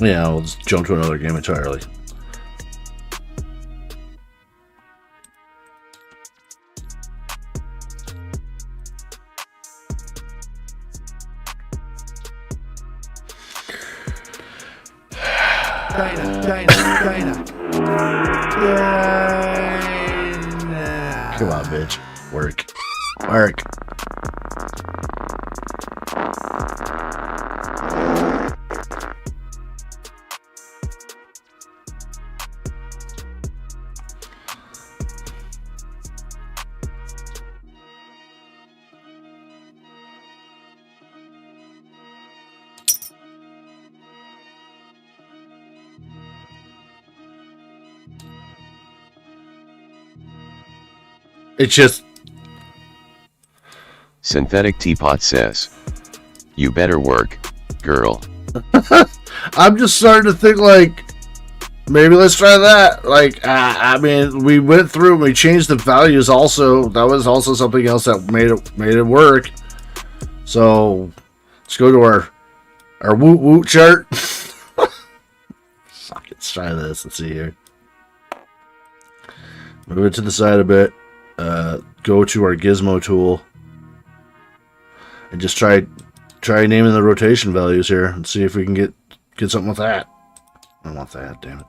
Yeah, we'll just jump to another game entirely. Come on, bitch. Work. Work. It's just... Synthetic Teapot says, "You better work, girl." I'm just starting to think like, maybe let's try that. Like, I mean, we went through and we changed the values also. That was also something else that made it work. So, let's go to our woot woot chart. Fuck, let's try this. Let's see here. Move it to the side a bit. Go to our gizmo tool. And just try naming the rotation values here and see if we can get something with that. I don't want that, damn it.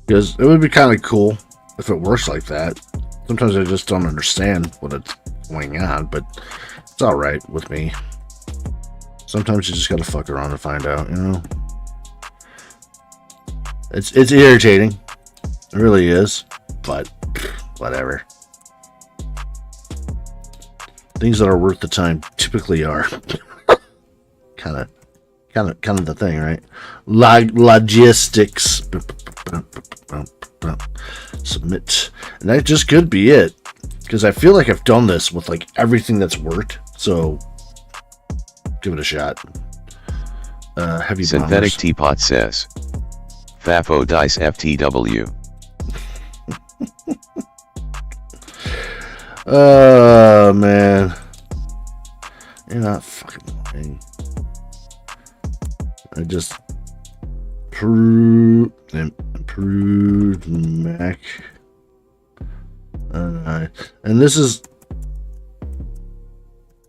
Because it would be kind of cool if it works like that. Sometimes I just don't understand what it's going on, but it's alright with me. Sometimes you just gotta fuck around and find out, you know? It's irritating. It really is. But, whatever. Things that are worth the time typically are. kind of the thing, right? Logistics. Submit. And that just could be it. Because I feel like I've done this with like everything that's worked. So give it a shot. Heavy Synthetic bombers. Teapot says. Fafo Dice FTW. Oh man. You're not fucking lying. I just improved Mac. And this is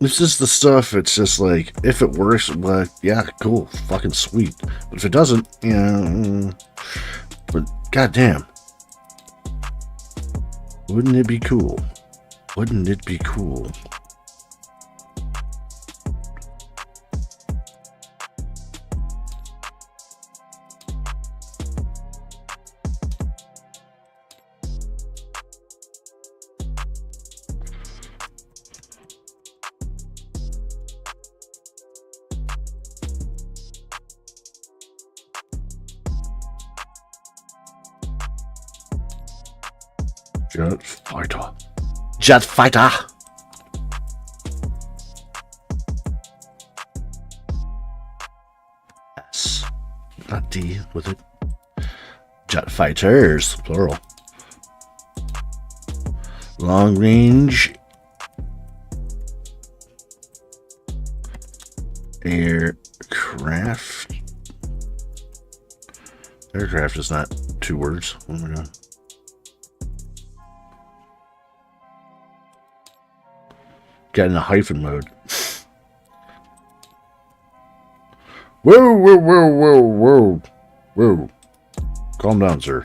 the stuff. It's just like, if it works, well, yeah, cool, fucking sweet. But if it doesn't, but goddamn, wouldn't it be cool? Wouldn't it be cool? Jet fighter. S, not D with it. Jet fighters, plural. Long range aircraft. Aircraft is not two words. Oh my god. Got in a hyphen mode. Whoa, whoa, whoa, whoa, whoa, whoa. Calm down, sir.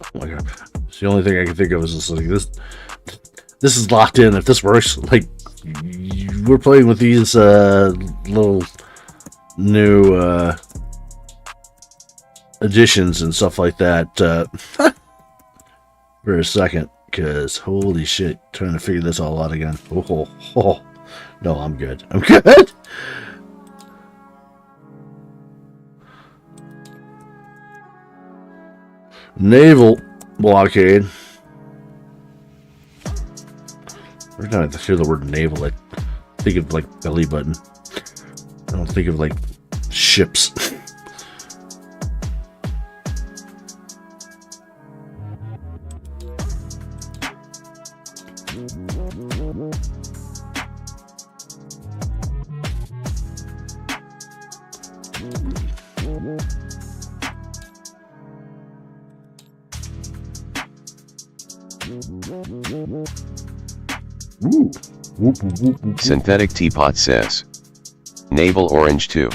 Oh my god. It's the only thing I can think of is just like this. This is locked in. If this works, like, we're playing with these little new additions and stuff like that for a second, because holy shit, trying to figure this all out again. Oh. No, I'm good. I'm good. Naval blockade. Every time I hear the word naval, I think of like belly button. I don't think of like ships. Ooh. Whoop, whoop, whoop, whoop. Synthetic Teapot says. Naval Orange 2.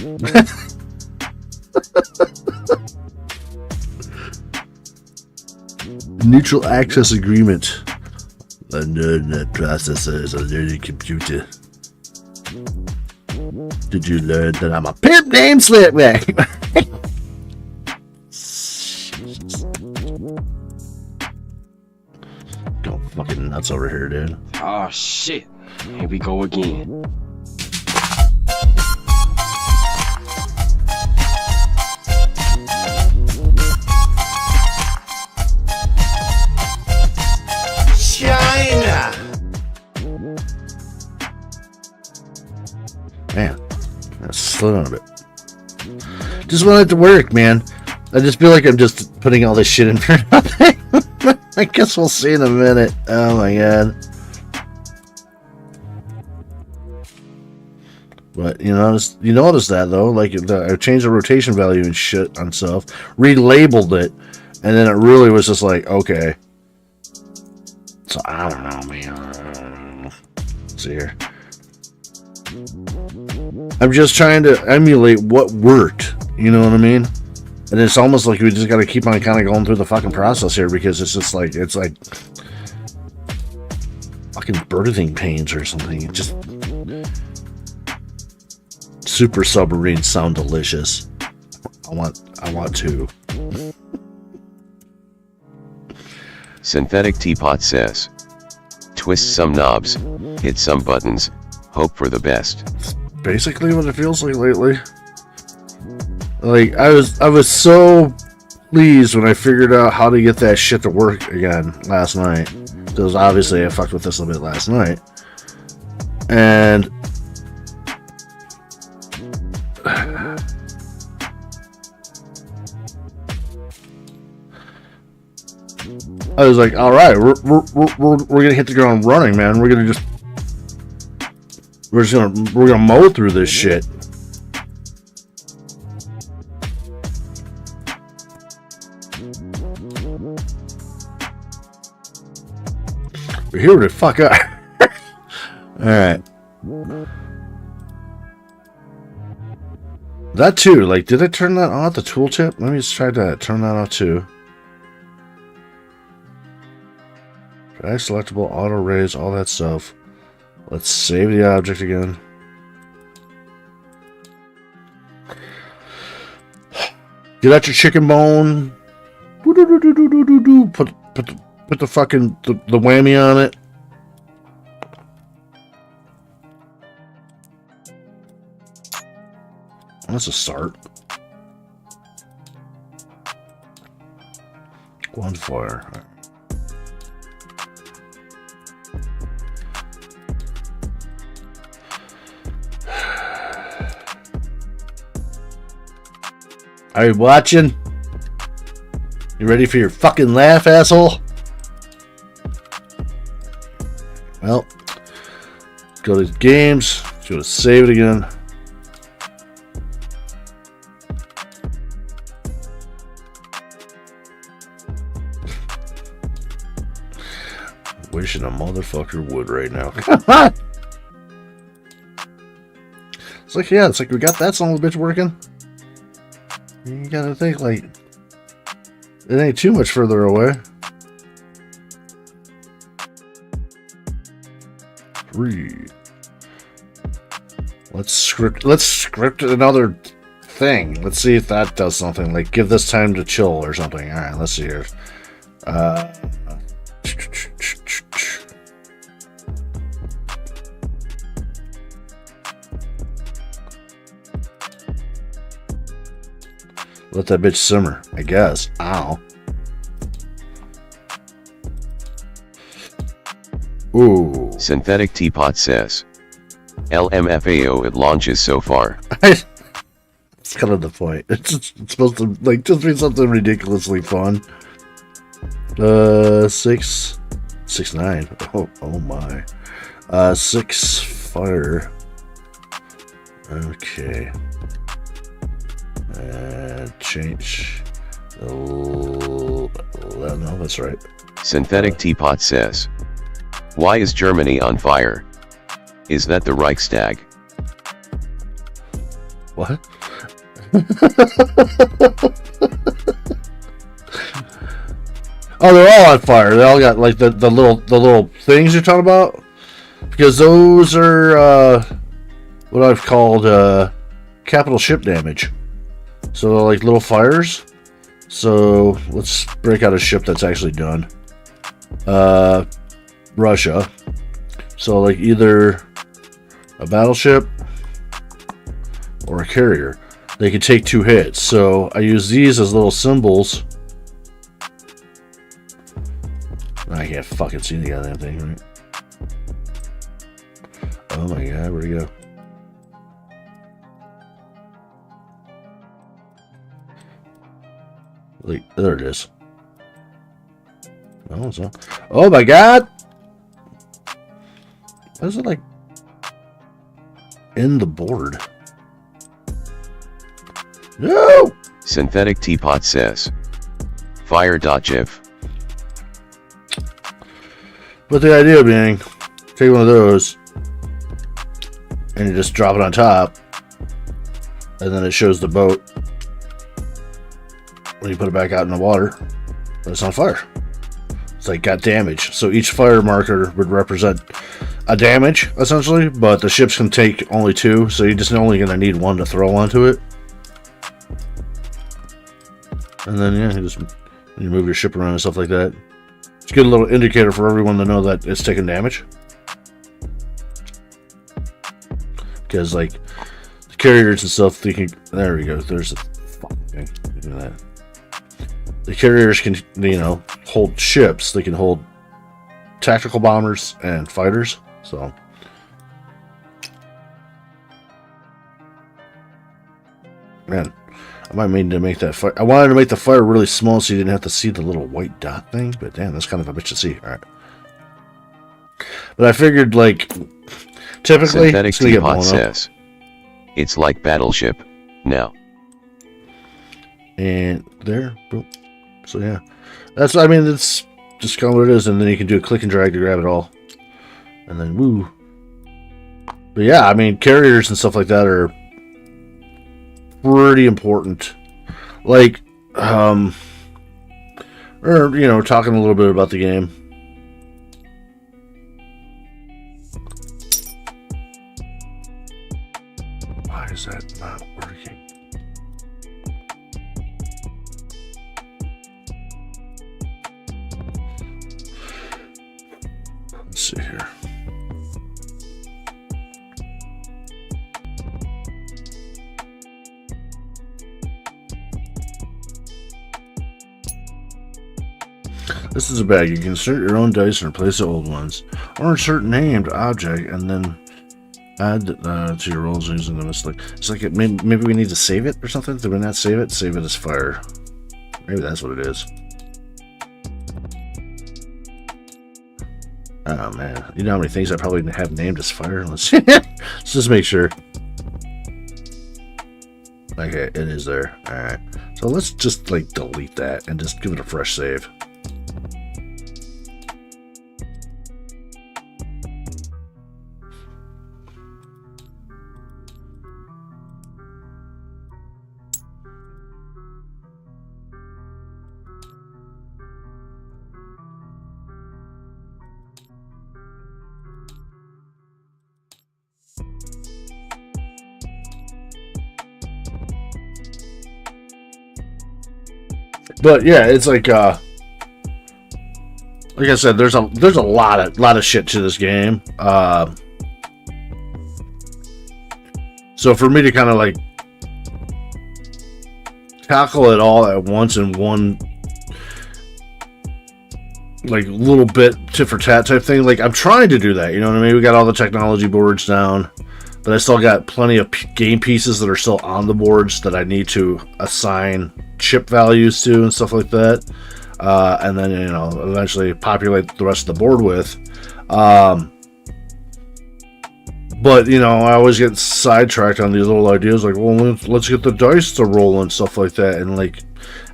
Neutral access agreement. Unknown processor is a learning computer. Did you learn that I'm a pimp named Slipback? Going fucking nuts over here, dude. Oh shit. Here we go again. Man, that's slow down a bit. Just want it to work, man. I just feel like I'm just putting all this shit in for nothing. I guess we'll see in a minute. Oh my god. But you notice that though, like I changed the rotation value and shit on stuff, relabeled it, and then it really was just like, okay. So I don't know, man. Let's see here. I'm just trying to emulate what worked. You know what I mean? And it's almost like we just got to keep on kind of going through the fucking process here, because it's just like, it's like fucking birthing pains or something. It just super submarines sound delicious. I want to. Synthetic Teapot says, twist some knobs, hit some buttons, hope for the best. It's basically what it feels like lately. Like I was so pleased when I figured out how to get that shit to work again last night. Because obviously I fucked with this a bit last night. And I was like, all right, we're gonna hit the ground running, man. We're gonna mow through this shit. We're here to fuck up. All right. That too. Like, did I turn that off? The tooltip? Let me just try that. Turn that off too. Drag selectable, auto raise, all that stuff. Let's save the object again. Get out your chicken bone. Put the fucking the whammy on it. That's a start. One fire. Are you watching? You ready for your fucking laugh, asshole? Well, go to games, go to save it again. Wishing a motherfucker would right now. It's like, yeah, it's like we got that son of a bitch working. You gotta think, like, it ain't too much further away. 3. Let's script another thing. Let's see if that does something. Like, give this time to chill or something. Alright, let's see here. Let that bitch simmer, I guess. Ow. Ooh. Synthetic Teapot says, LMFAO it launches so far. It's kind of the point. It's supposed to, like, just be something ridiculously fun. 6, 9. Oh my. 6 fire. Okay. Change. No, that's right. Synthetic Teapot says, why is Germany on fire? Is that the Reichstag? What? Oh, they're all on fire. They all got like the little things you're talking about, because those are what I've called capital ship damage. So they're like little fires. So let's break out a ship that's actually done. Russia. So like either a battleship or a carrier. They could take 2 hits. So I use these as little symbols. I can't fucking see the goddamn thing, right? Oh my god, where'd he go? Like, there it is. Oh, so. Oh my god! Why is it like in the board? No! Synthetic Teapot says. Fire.gif. But the idea being, take one of those and you just drop it on top, and then it shows the boat when you put it back out in the water, but it's on fire. It's like got damage. So each fire marker would represent a damage, essentially, but the ships can take only 2, so you're just only going to need 1 to throw onto it. And then, yeah, you move your ship around and stuff like that. It's a good little indicator for everyone to know that it's taking damage. Because, like, the carriers and stuff, they can... There we go. There's a fucking thing. Look at that. The carriers can, you know, hold ships. They can hold tactical bombers and fighters. So... Man, I might mean to make that fire. I wanted to make the fire really small so you didn't have to see the little white dot thing, but damn, that's kind of a bitch to see. All right. But I figured, like, typically, Synthetic it's gonna get blown Teapot up. says. It's like Battleship. Now. And there, boom. So yeah, that's. I mean, it's just kind of what it is, and then you can do a click and drag to grab it all, and then woo. But yeah, I mean, carriers and stuff like that are pretty important. Like, or you know, talking a little bit about the game. Why is that not working? Let's see here. This is a bag. You can insert your own dice and replace the old ones, or insert named object and then add to your rolls using them. It's like maybe we need to save it or something. Did we not save it? Save it as fire. Maybe that's what it is. Oh man, you know how many things I probably have named as fire? Let's see. Let's just make sure. Okay, it is there. All right. So let's just like delete that and just give it a fresh save. But yeah, it's like I said, there's a lot of shit to this game. So for me to kind of like tackle it all at once in one like little bit tit for tat type thing, like I'm trying to do that. You know what I mean? We got all the technology boards down, but I still got plenty of game pieces that are still on the boards that I need to assign chip values to and stuff like that, and then, you know, eventually populate the rest of the board with. But, you know, I always get sidetracked on these little ideas like, well, let's get the dice to roll and stuff like that, and like,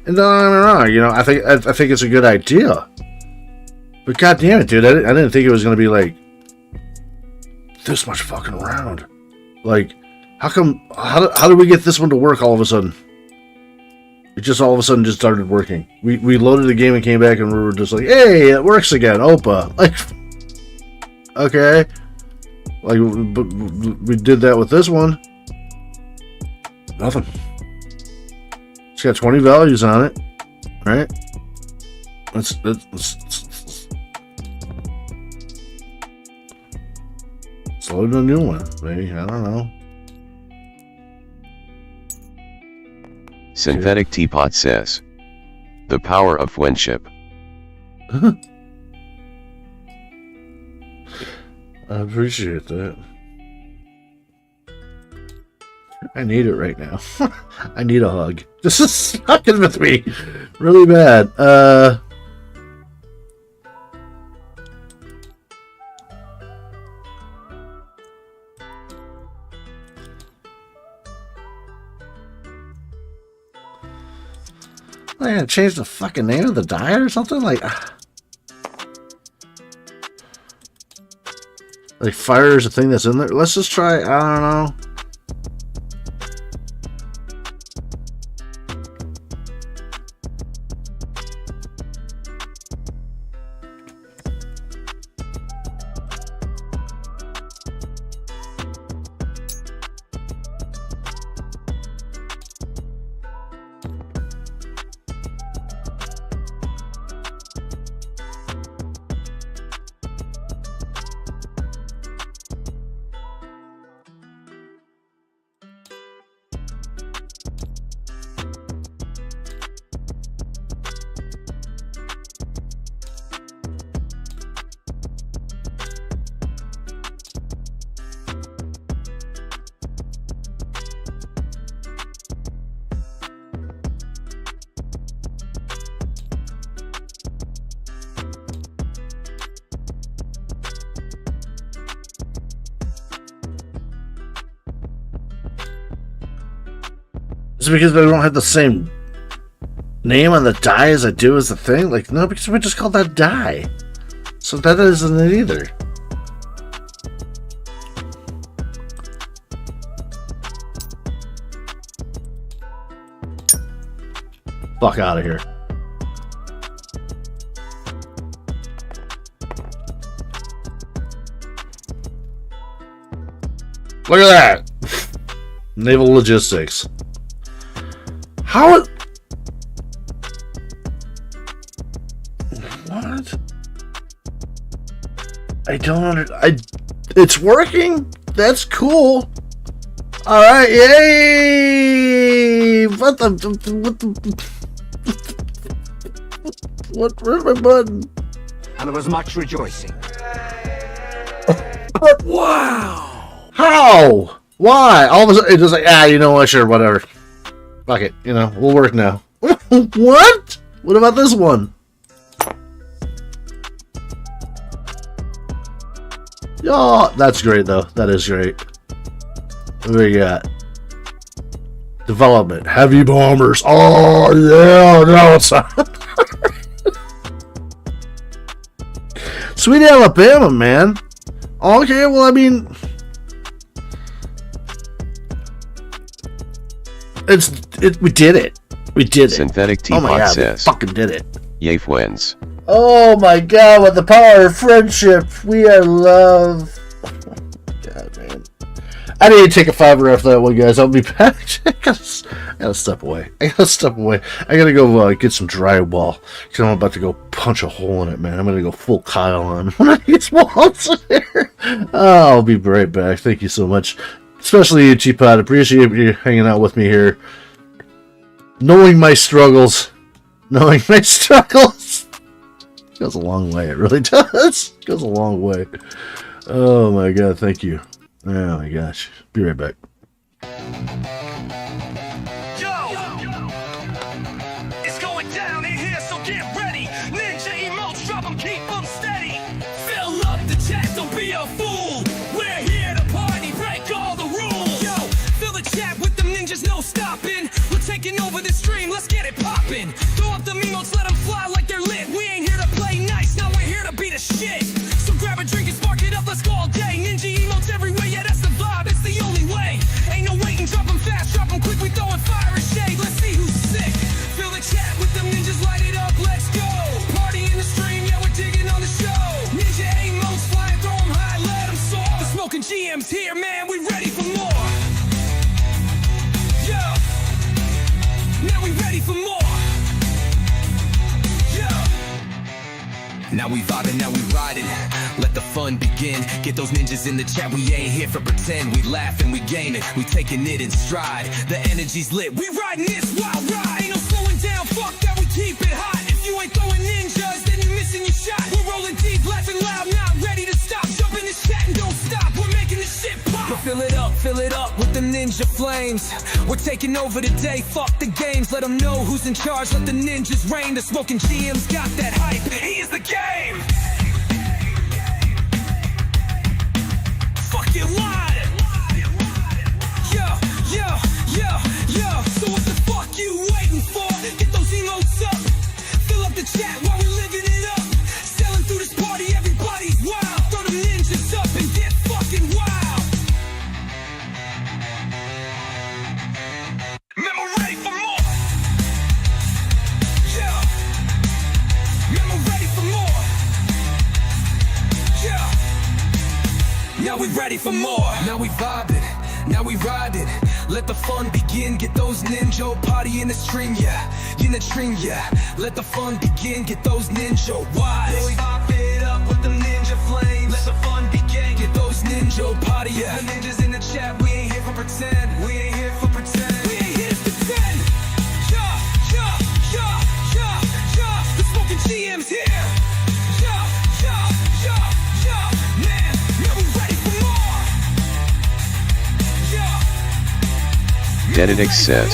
and don't get me wrong, you know, I think it's a good idea, but god damn it, dude, I didn't think it was gonna be like this much fucking around. Like, how did we get this one to work all of a sudden? It just all of a sudden just started working. We loaded the game and came back and we were just like, hey, it works again, Opa. Like, okay. Like, but we did that with this one. Nothing. It's got 20 values on it, right? Let's load a new one, maybe. I don't know. Synthetic Teapot says. The power of friendship. I appreciate that. I need it right now. I need a hug. This is fucking with me really bad. I gotta change the fucking name of the die or something? Like fire is a thing that's in there? Let's just try, I don't know. Is it because they don't have the same name on the die as I do as the thing? Like, no, because we just called that die. So that isn't it either. Fuck out of here. Look at that! Naval logistics. How? What? I don't it's working? That's cool. Alright, yay! Where's my button? And there was much rejoicing. Wow! How? Why? All of a sudden, it's just like, you know what, sure, whatever. Fuck it, you know, we'll work now. What? What about this one? Oh, that's great, though. That is great. What do we got? Development. Heavy bombers. Oh, yeah, no, it's not. Sweet Alabama, man. Okay, well, I mean... we did it. We did it. Synthetic Oh my Teapot god, we says, fucking did it. Yay friends. Oh my god, with the power of friendship, we are love. God, man. I need to take a fiver after that one, guys. I'll be back. I gotta step away. I gotta go get some drywall. Because I'm about to go punch a hole in it, man. I'm gonna go full Kyle on one of these walls here. I'll be right back. Thank you so much. Especially you, Teapot. Appreciate you hanging out with me here. Knowing my struggles. Goes a long way. It really does. Goes a long way. Oh my god, thank you. Oh my gosh. Be right back. Yo! It's going down in here, so get ready. Ninja emotes, drop them, keep them steady. Fill up the chat, don't be a fool. We're here to party, break all the rules. Yo, fill the chat with them ninjas, no stopping. We're taking over the stream, let's get it poppin'. Throw up the emotes, let them fly like they're lit. We ain't here to play nice, now we're here to be the shit. So grab a drink and spark it up, let's go all day. Ninja emotes everywhere, yeah, that's the vibe, it's the only way. Ain't no waiting, drop them fast, drop them quick, we throwing fire and shade. Let's see who's sick. Fill the chat with them ninjas, light it up, let's go. Party in the stream, yeah, we're digging on the show. Ninja emotes flying, throw them high, let them soar. The smoking GM's here, man, we ready for more. Yo, now we ready for more. Now we vibing, now we riding. Let the fun begin. Get those ninjas in the chat. We ain't here for pretend. We laughing, we gaining. We taking it in stride. The energy's lit. We riding this wild ride. Ain't no slowing down. Fuck that. We keep it hot. If you ain't throwing ninjas, then you're missing your shot. We're rolling deep, laughing loud, not ready to stop. Jump in this chat and don't stop. We're making this shit pop. fill it up with the ninja flames. We're taking over today, fuck the games. Let them know who's in charge, let the ninjas reign. The smoking GM's got that hype, he is the game. Fucking live. Yeah. So what the fuck you waiting for? Get those emotes up. Fill up the chat while we're living it up. Selling through this party, everybody's wild. Throw them ninjas up and get fucking wild. Remember, ready for more. Yeah. Remember, ready for more. Yeah. Now we ready for more. Now we vibing. Now we riding, let the fun begin. Get those ninja party in the stream, yeah. Let the fun begin, get those ninja wise. Yeah, we pop it up with the ninja flames. Let the fun begin, get those ninja party, yeah. The ninjas in the chat, we ain't here for pretend. We ain't here for pretend. We ain't here to pretend. Yeah. The smoking GM's here. Man, now we ready for more. Dedidix says,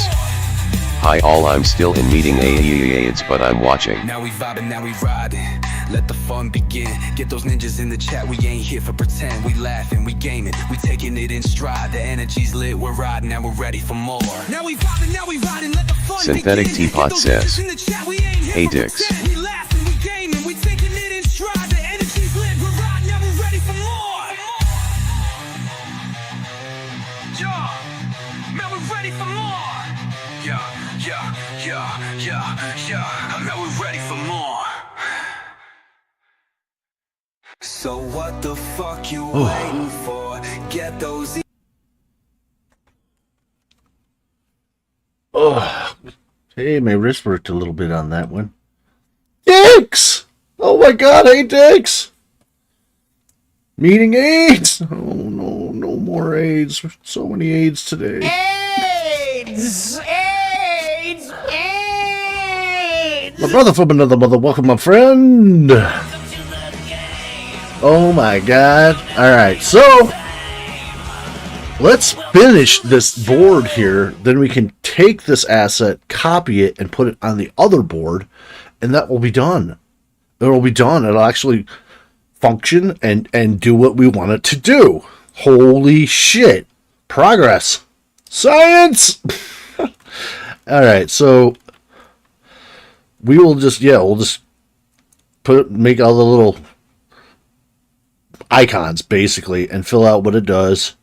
"Hi all, I'm still in meeting AIDS, but I'm watching." Now we vibing, now we riding. Let the fun begin. Get those ninjas in the chat, we ain't here for pretend. We laughing, we gaming, we taking it in stride. The energy's lit, we're riding, now we're ready for more. Now we riding, let the fun Synthetic begin. Teapot Get those says, ninjas in the chat, we ain't here "Hey for Dix. pretend. We laughing, we gaming, we taking it in stride. The energy's lit, we're riding, now we're ready for more. Man, we're ready for more. Yeah. Now we're ready for more. So what the fuck you waiting for? Get those. Hey, my wrist worked a little bit on that one. Dix! Oh my god, hey Dix! Meeting AIDS! Oh no more AIDS. So many AIDS today. AIDS! My brother from another mother, welcome my friend! Oh my god. Alright, so let's finish this board here. Then we can take this asset, copy it, and put it on the other board, and that will be done. It will be done. It'll actually function and do what we want it to do. Holy shit. Progress. Science! Alright, so we will just, we'll just make all the little icons basically and fill out what it does,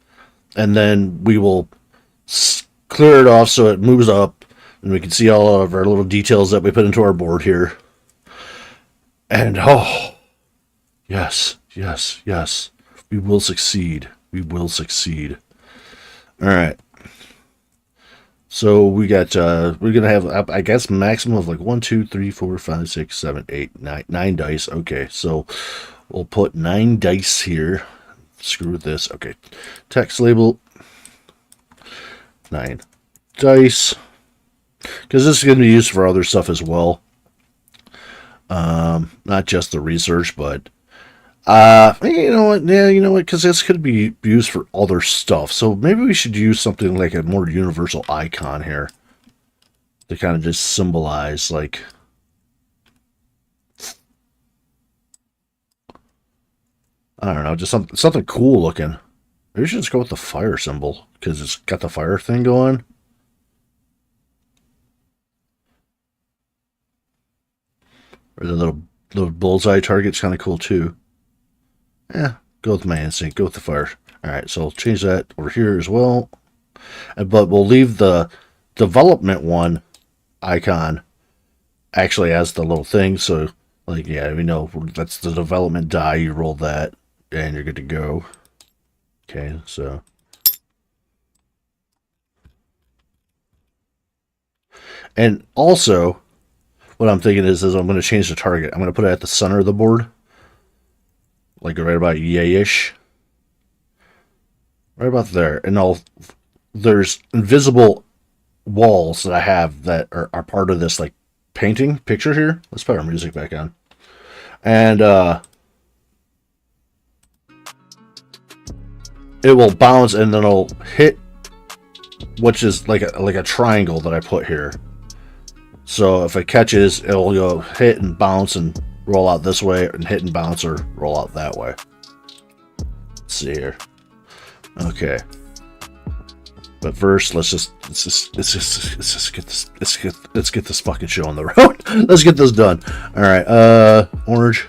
and then we will clear it off so it moves up and we can see all of our little details that we put into our board here. And yes, we will succeed. All right, so we got we're gonna have, I guess, maximum of like 1 2 3 4 5 6 7 8 9 dice. Okay, so we'll put 9 dice here. Screw this. Okay, text label 9 dice, because this is going to be used for other stuff as well, not just the research, but you know what, because this could be used for other stuff. So maybe we should use something like a more universal icon here to kind of just symbolize, like, I don't know, just something cool looking. Maybe we should just go with the fire symbol, because it's got the fire thing going. Or the little bullseye target's kind of cool too. Yeah, go with my instinct. Go with the fire. Alright, so I'll change that over here as well. But we'll leave the development one icon actually as the little thing. So, like, yeah, we know that's the development die. You roll that, and you're good to go. Okay, so. And also, what I'm thinking is I'm going to change the target. I'm going to put it at the center of the board. Like right about yay-ish. Right about there. And there's invisible walls that I have that are part of this, like, painting picture here. Let's put our music back on. And it will bounce and then it'll hit, which is like a triangle that I put here. So if it catches, it'll go hit and bounce and roll out this way, and hit and bounce or roll out that way. Let's see here. Okay. But first, let's just get this fucking show on the road. Let's get this done. All right. Orange,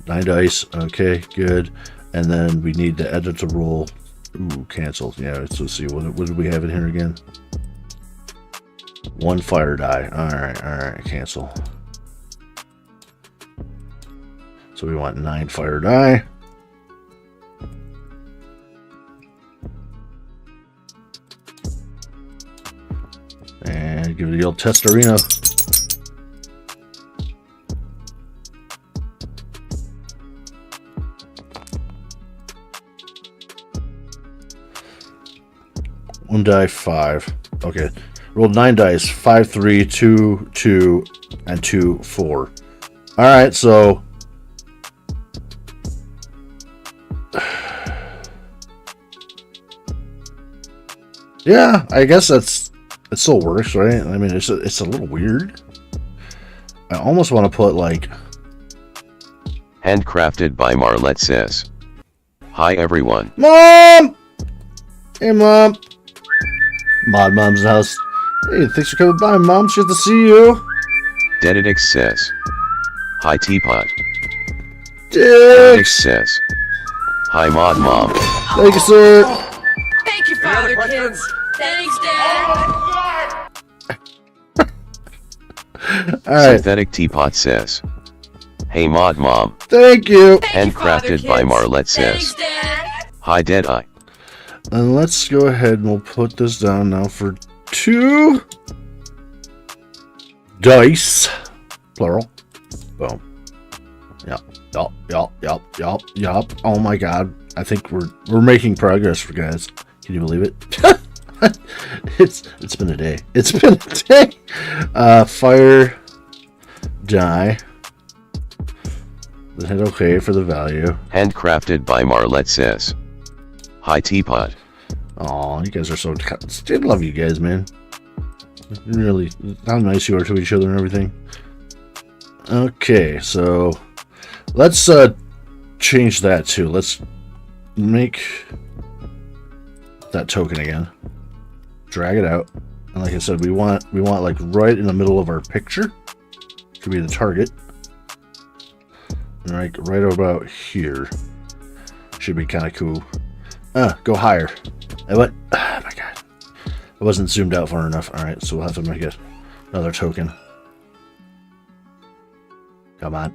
9 dice. Okay, good. And then we need to edit the roll. Ooh, cancel. Yeah. Let's see. What do we have in here again? 1 fire die. All right. Cancel. So we want 9 fire die. And give it the old test arena. One die, 5. Okay. Rolled 9 dice. 5, 3, 2, 2, and 2, 4. Alright, so yeah, I guess it still works, right? I mean, it's a little weird. I almost want to put like Handcrafted by Marlette says. Hi everyone. Mom! Hey Mom. Mom's house. Hey, thanks for coming by, Mom. It's good to see you. Dedidix says. Hi Teapot. Dick. Dedidix says. Hi Mod Mom. Thank you, sir. Thank you, Father Kids. Thanks, Dad. All right. Synthetic Teapot says. Hey Mod Mom. Thank you. Handcrafted by Marlette says. Hi Deadeye. And let's go ahead and we'll put this down now for 2 dice. Plural. Boom. Yup. Oh my god. I think we're making progress, for guys. Can you believe it? It's been a day. It's been a day. Fire die. Then hit OK for the value. Handcrafted by Marlette says. Hi Teapot. Oh, you guys are so. I love you guys, man. Really, how nice you are to each other and everything. Okay, so let's change that too. Let's make that token again. Drag it out, and like I said, we want like right in the middle of our picture to be the target. And like right about here should be kind of cool. Go higher. I went. Oh my god, I wasn't zoomed out far enough. All right, so we'll have to make another token. Come on.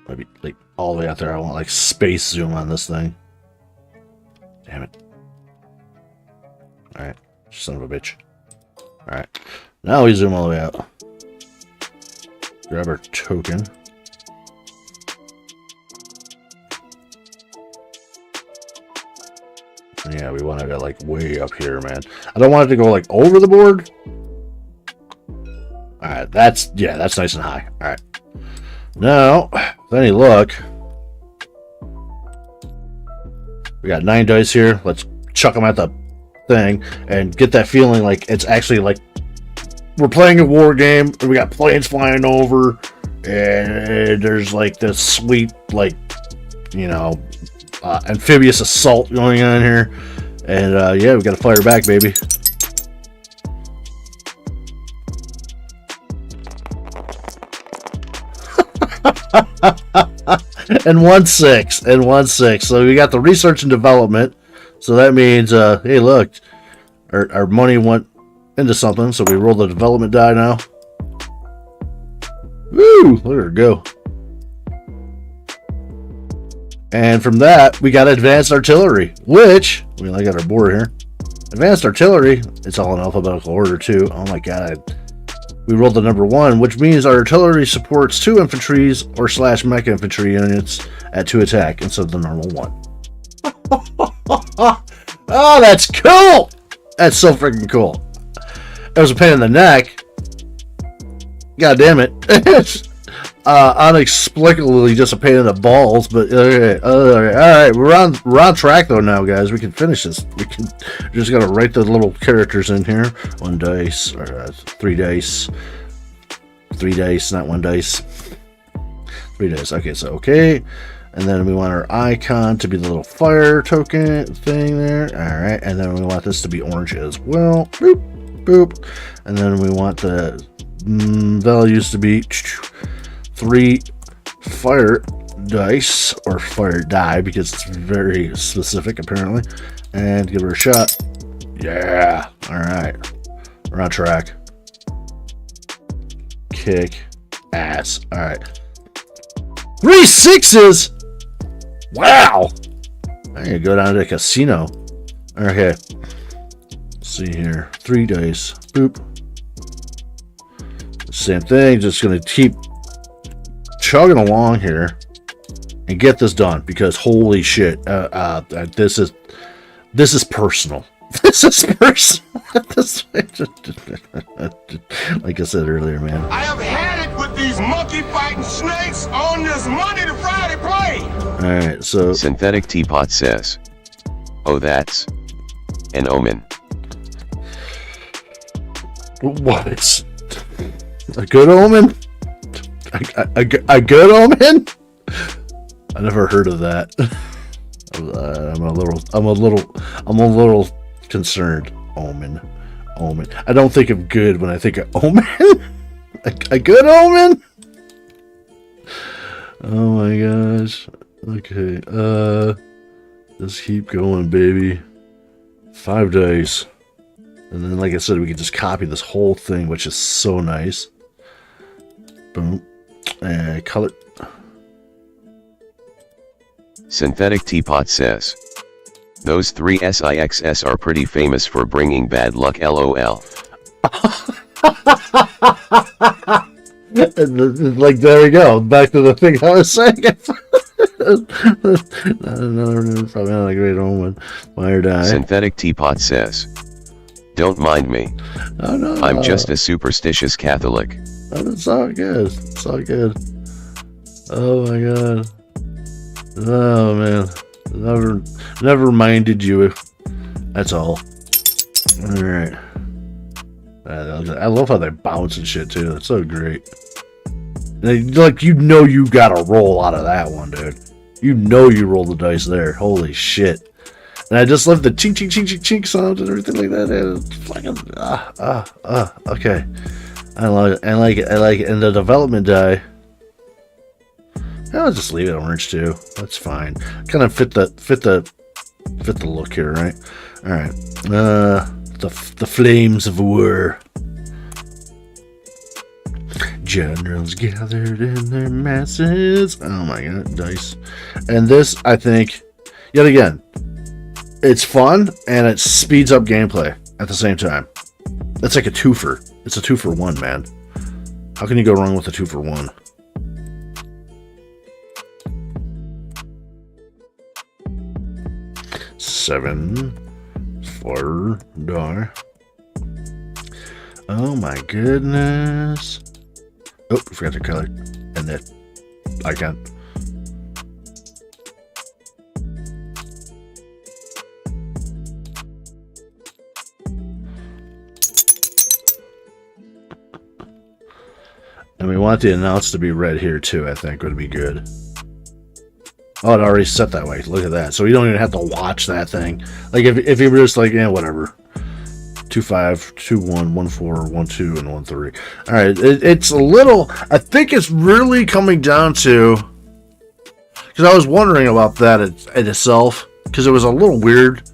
Maybe like all the way out there. I want like space zoom on this thing. Damn it. Alright. Son of a bitch. Alright. Now we zoom all the way out. Grab our token. Yeah, we want to go like way up here, man. I don't want it to go like over the board. Alright, that's nice and high. Alright. Now, with any luck, we got 9 dice here. Let's chuck them at the thing and get that feeling like it's actually like we're playing a war game and we got planes flying over and there's like this sweet, like, you know, amphibious assault going on here. And yeah, we got to fire back, baby. And 1-6. So we got the research and development. So that means, hey, look, our money went into something. So we roll the development die now. Woo! Look at her go. And from that, we got advanced artillery, which we only got our board here. Advanced artillery. It's all in alphabetical order too. Oh my god. We rolled the number 1, which means our artillery supports 2 infantries or / mech infantry units at 2 attack instead of the normal 1. Oh, that's cool! That's so freaking cool. It was a pain in the neck. God damn it. unexplicably just a pain in the balls, but okay, all right, we're on track though now, guys. We can finish this. We just gotta write the little characters in here. 1 dice, or 3 dice. 3 dice, not 1 dice. 3 dice. Okay, so okay. And then we want our icon to be the little fire token thing there. All right, and then we want this to be orange as well. Boop, boop. And then we want the values to be 3 fire dice or fire die because it's very specific apparently. And give her a shot. Yeah. All right, we're on track. Kick ass. All right. 3 6s. Wow. I gotta go down to the casino. Okay. Let's see here. 3 dice. Boop. Same thing. Just gonna keep chugging along here and get this done because holy shit, this is personal. This is personal. Like I said earlier, man. I have had it with these monkey fighting snakes on this Monday to Friday play. All right, so Synthetic Teapot says, "Oh, that's an omen." what is a good omen? A good omen? I never heard of that. I'm a little concerned. Omen. I don't think of good when I think of omen. a good omen? Oh my gosh. Okay. Just keep going, baby. 5 dice. And then, like I said, we can just copy this whole thing, which is so nice. Boom. And color. Synthetic Teapot says, "Those 3 SIXS are pretty famous for bringing bad luck, lol." Like, there we go. Back to the thing I was saying. Probably not a great omen. Fire die. Synthetic Teapot says, "Don't mind me. Oh, no. I'm just a superstitious Catholic." Oh, it's all good. It's all good. Oh my god. Oh man. Never minded you. That's all. Alright. I love how they bounce and shit too. That's so great. Like, you gotta roll out of that one, dude. You roll the dice there. Holy shit. And I just love the chink chink chink chink chink sound and everything like that. It's fucking okay. I like it. And the development die. I'll just leave it orange too. That's fine. Kind of fit the look here, right? All right. The flames of war. Generals gathered in their masses. Oh my god, dice. And this, I think, yet again, it's fun and it speeds up gameplay at the same time. It's like a twofer. It's a 2 for 1, man. How can you go wrong with a 2 for 1? Seven, 4 die. Oh my goodness. Oh, I forgot the color. And that icon. And we want the announce to be red here too, I think would be good. Oh, it already set that way. Look at that. So you don't even have to watch that thing. Like if you were just like, yeah, whatever. 2 5, 2 1, 1 4, 1 2, and 1 3. All right, it's a little. I think it's really coming down to, because I was wondering about that in itself, because it was a little weird.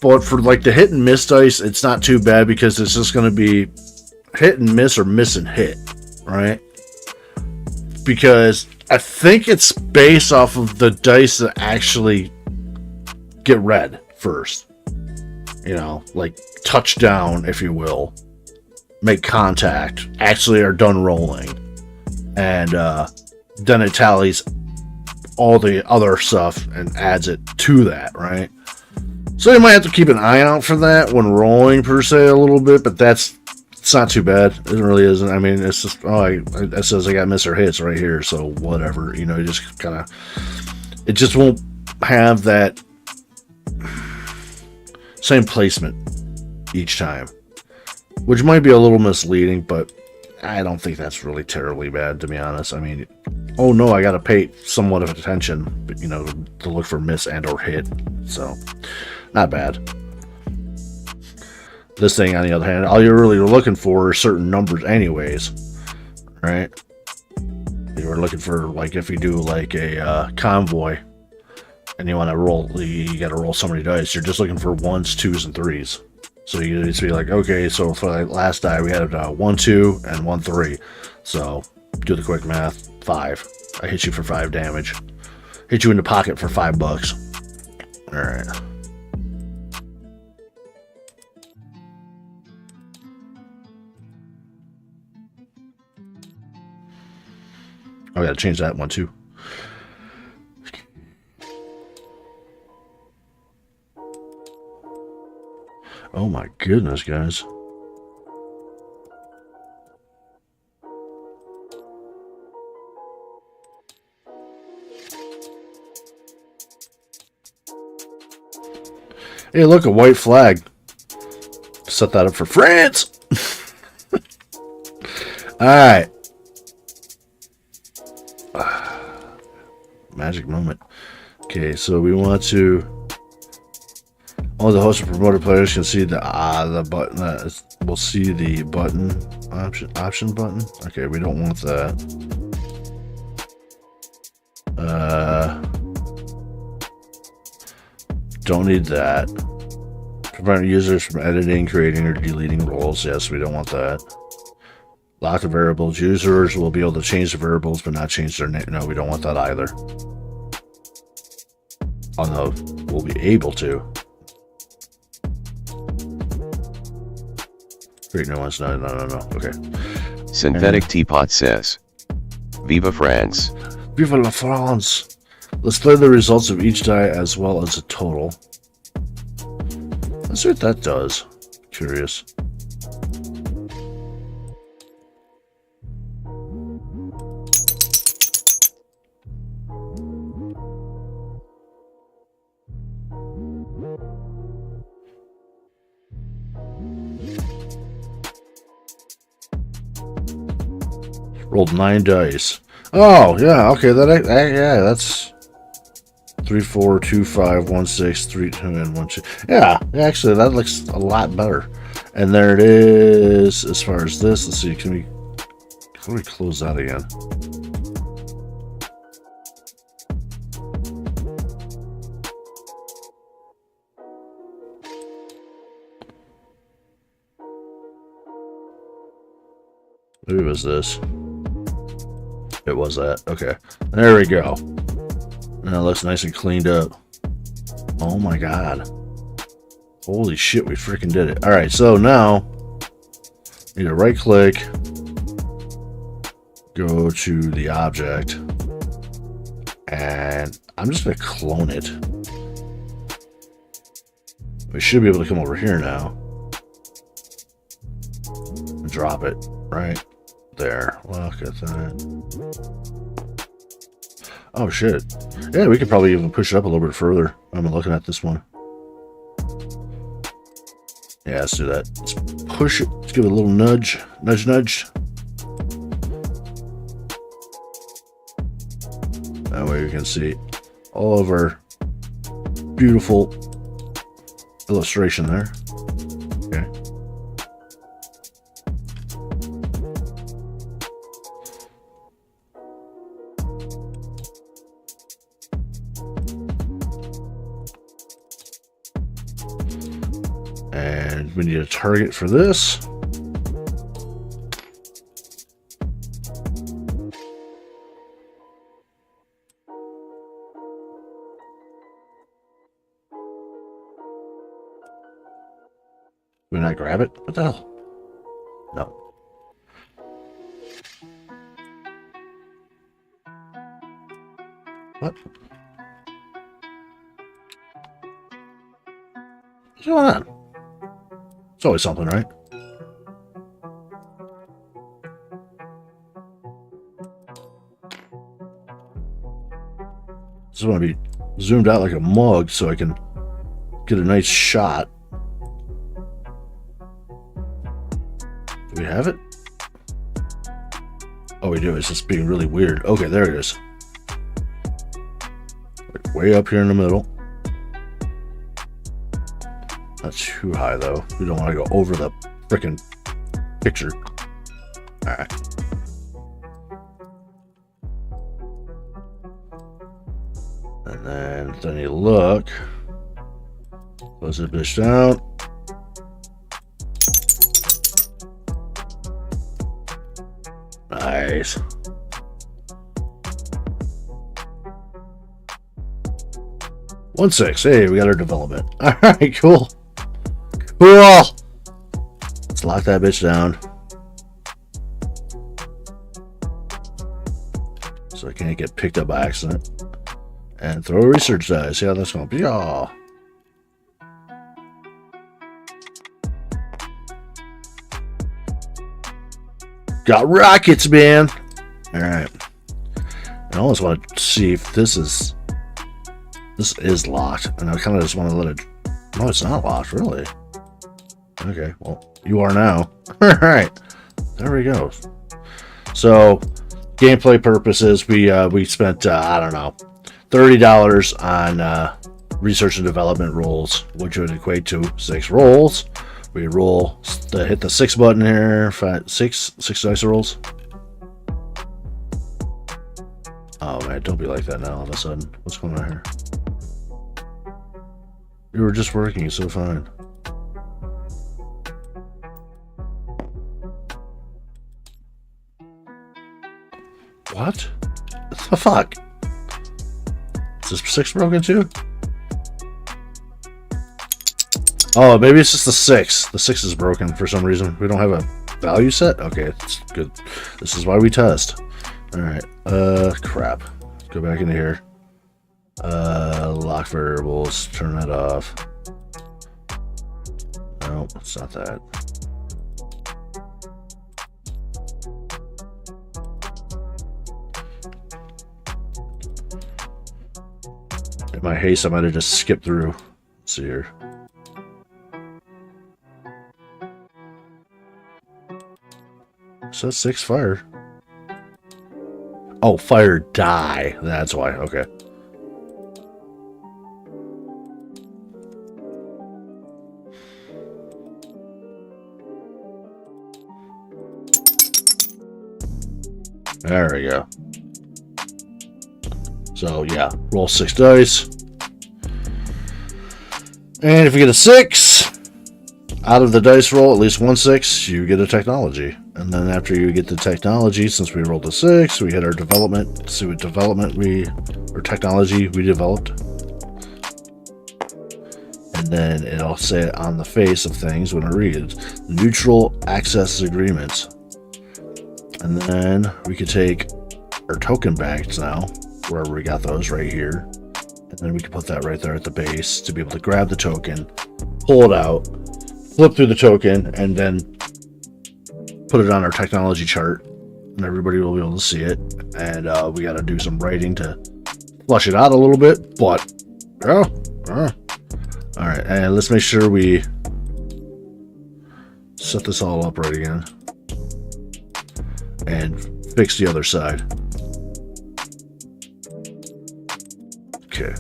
But for like the hit and miss dice, it's not too bad because it's just going to be hit and miss or miss and hit, right? Because I think it's based off of the dice that actually get read first. You know, like touchdown, if you will, make contact, actually are done rolling. And then it tallies all the other stuff and adds it to that, right? So you might have to keep an eye out for that when rolling, per se, a little bit, but that's It's not too bad. It really isn't. I mean, it's just, it says I got Mr. Hits right here, so whatever. You know, you just kind of, it just won't have that same placement each time, which might be a little misleading, but I don't think that's really terribly bad, to be honest. I mean, oh no, I got to pay somewhat of attention, but, you know, to look for miss and or hit, so not bad. This thing, on the other hand, all you're really looking for are certain numbers anyways, right? You were looking for, like, if you do, like, a convoy, and you want to roll, you got to roll so many dice, you're just looking for 1s, 2s, and 3s. So you just be like, okay, so for the last die, we had 1, 2, and 1, 3. So, do the quick math, 5. I hit you for 5 damage. Hit you in the pocket for $5. Alright. Oh, I gotta change that one too. Oh my goodness, guys. Hey, look, a white flag. Set that up for France. All right. Magic moment. Okay, so we want to. All the host and promoted players can see the button. We'll see the button option button. Okay, we don't want that. Don't need that. Prevent users from editing, creating, or deleting roles. Yes, we don't want that. Lock the variables. Users will be able to change the variables, but not change their name. No, we don't want that either. Oh no, we'll be able to. Create new ones. No. Okay. Synthetic Teapot says, Viva France. Viva la France. Let's play the results of each die as well as a total. Let's see what that does. Curious. Rolled 9 dice. Oh, yeah, okay, yeah, that's 3, 4, 2, 5, 1, 6, 3, 2, and 1, 2. Yeah, actually, that looks a lot better. And there it is. As far as this, let's see, can we close that again? Maybe it was this. It was that. Okay. There we go. Now it looks nice and cleaned up. Oh my god. Holy shit, we freaking did it. Alright, so now you need to right click, go to the object, and I'm just going to clone it. We should be able to come over here now. And drop it right there. Look at that. Oh shit. Yeah, we could probably even push it up a little bit further. I'm looking at this one. Yeah, let's do that. Let's push it. Let's give it a little nudge. Nudge, nudge. That way we can see all of our beautiful illustration there. Okay. And we need a target for this. Did we not grab it? What the hell? No. What? What's going on? It's always something, right? Just want to be zoomed out like a mug so I can get a nice shot. Do we have it? Oh, we do. It's just being really weird. Okay, there it is. Like way up here in the middle. Not too high, though. We don't want to go over the frickin' picture. Alright. And then you look. Close the bitch down. Nice. One six. Hey, we got our development. Alright, cool. Cool. Let's lock that bitch down. So I can't get picked up by accident. And throw a research die. See how that's going. Yeah. Got rockets, man. Alright. I almost want to see if this is locked. And I kind of just want to let it... No, it's not locked, really. Okay, well, you are now. Alright. There we go. So, gameplay purposes, we spent, I don't know, $30 on research and development rolls, which would equate to 6 rolls. We hit the 6 button here, six dice rolls. Oh man, don't be like that now all of a sudden. What's going on here? You were just working so fine. What? What the fuck? Is this 6 broken too? Oh, maybe it's just the 6. The 6 is broken for some reason. We don't have a value set? Okay, it's good. This is why we test. Alright. Crap. Go back into here. Lock variables. Turn that off. No, it's not that. In my haste, I might have just skipped through. Let's see here. So that's 6 fire. Oh, fire die. That's why. Okay. There we go. So yeah, roll 6 dice. And if you get a 6 out of the dice roll, at least 1 6, you get a technology. And then after you get the technology, since we rolled a 6, we hit our development. See what development or technology we developed. And then it'll say it on the face of things when it reads neutral access agreements. And then we could take our token banks now, wherever we got those, right here. And then we can put that right there at the base to be able to grab the token, pull it out, flip through the token, and then put it on our technology chart, and everybody will be able to see it. And we got to do some writing to flush it out a little bit, but all right. And let's make sure we set this all up right again and fix the other side. Okay.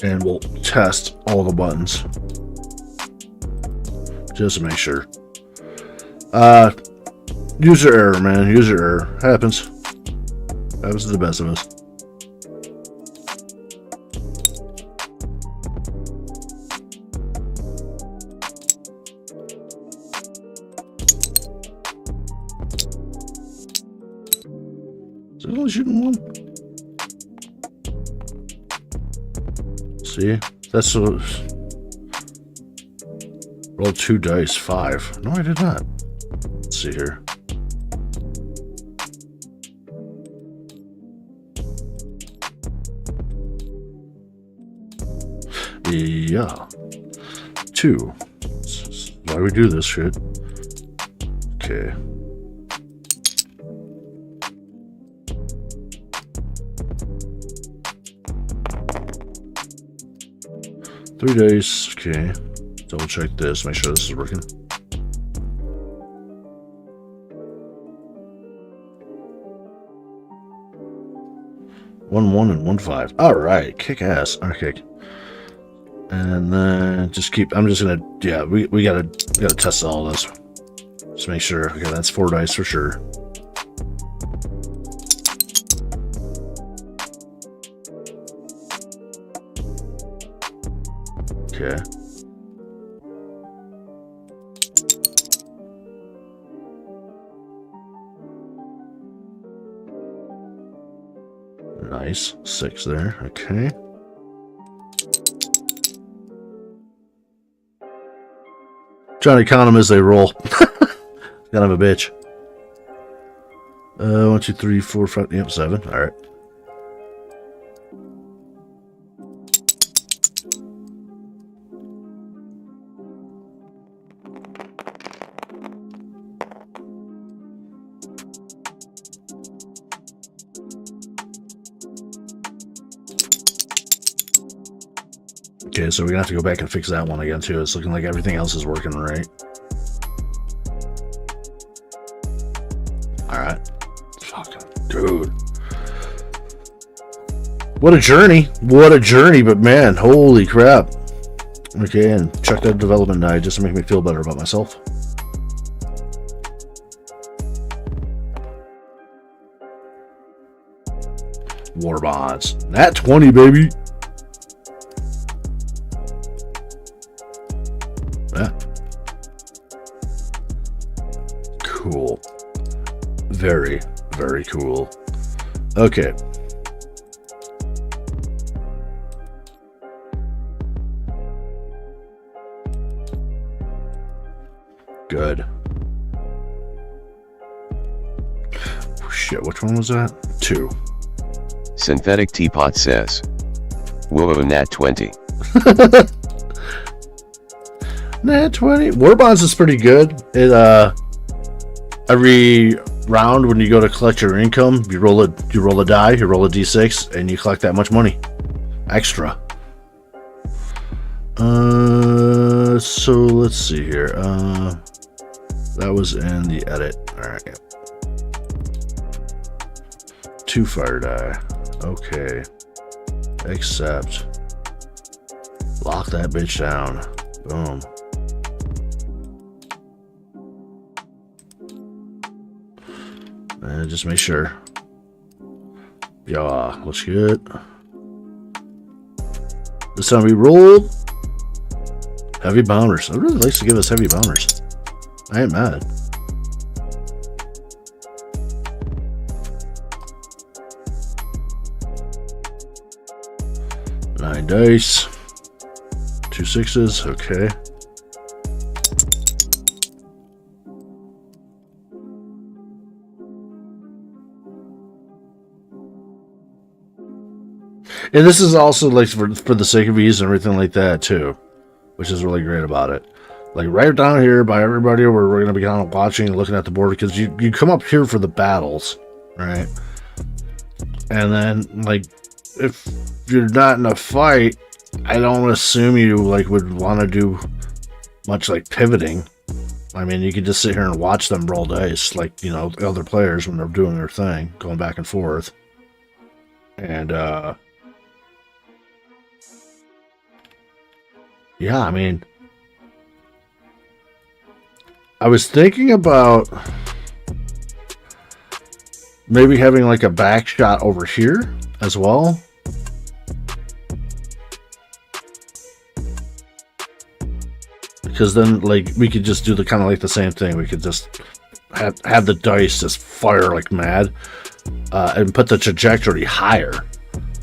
And we'll test all the buttons just to make sure. User error, man. User error. Happens to the best of us. Is it only shooting one? See, that's what. Roll 2 dice, 5. No, I did not. Let's see here. Yeah. 2. That's why we do this shit. Okay. Three days. Okay. Double check this. Make sure this is working. One, 1, and 1, 5. All right. Kick ass. Okay. And then just keep. I'm just gonna. Yeah. We gotta test all this. Just make sure. Okay. That's 4 dice for sure. Okay. Nice. 6 there. Okay. Trying to count them as they roll. Kind of a bitch. 1, 2, 3, 4, 5. Yep, 7. All right. Okay, so we're gonna have to go back and fix that one again too. It's looking like everything else is working right. Alright. Fucking dude. What a journey. What a journey, but man, holy crap. Okay, and check that development die just to make me feel better about myself. War bonds. Nat 20, baby. Yeah. Cool. Very, very cool. Okay. Good. Shit, which one was that? 2. Synthetic Teapot says. Whoa, nat 20. Nat 20. War bonds is pretty good. It every round when you go to collect your income, you roll a die, you roll a d6, and you collect that much money. Extra. So let's see here. That was in the edit. Alright. 2 fire die. Okay. Accept. Lock that bitch down. Boom. And just make sure. Yeah, looks good. This time we rolled heavy bounders. I really likes to give us heavy bounders. I ain't mad. Nine dice. 2 6s. Okay. And this is also like for the sake of ease and everything like that too, which is really great about it. Like right down here by everybody where we're going to be kind of watching and looking at the board, because you come up here for the battles, right? And then like if you're not in a fight, I don't assume you like would want to do much like pivoting. I mean, you could just sit here and watch them roll dice, like, you know, the other players when they're doing their thing, going back and forth. And yeah, I mean, I was thinking about maybe having like a back shot over here as well. Because then, like, we could just do the kind of like the same thing. We could just have the dice just fire like mad and put the trajectory higher.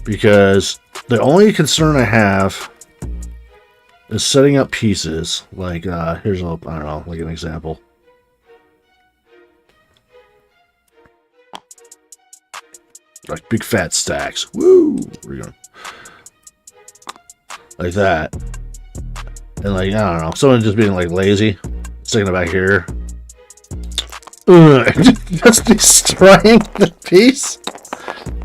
Because the only concern I have is setting up pieces. Like, here's a, I don't know, like an example. Like big fat stacks. Woo! We're going. like that. And like, I don't know, someone just being like lazy, sticking it back here. Just destroying the piece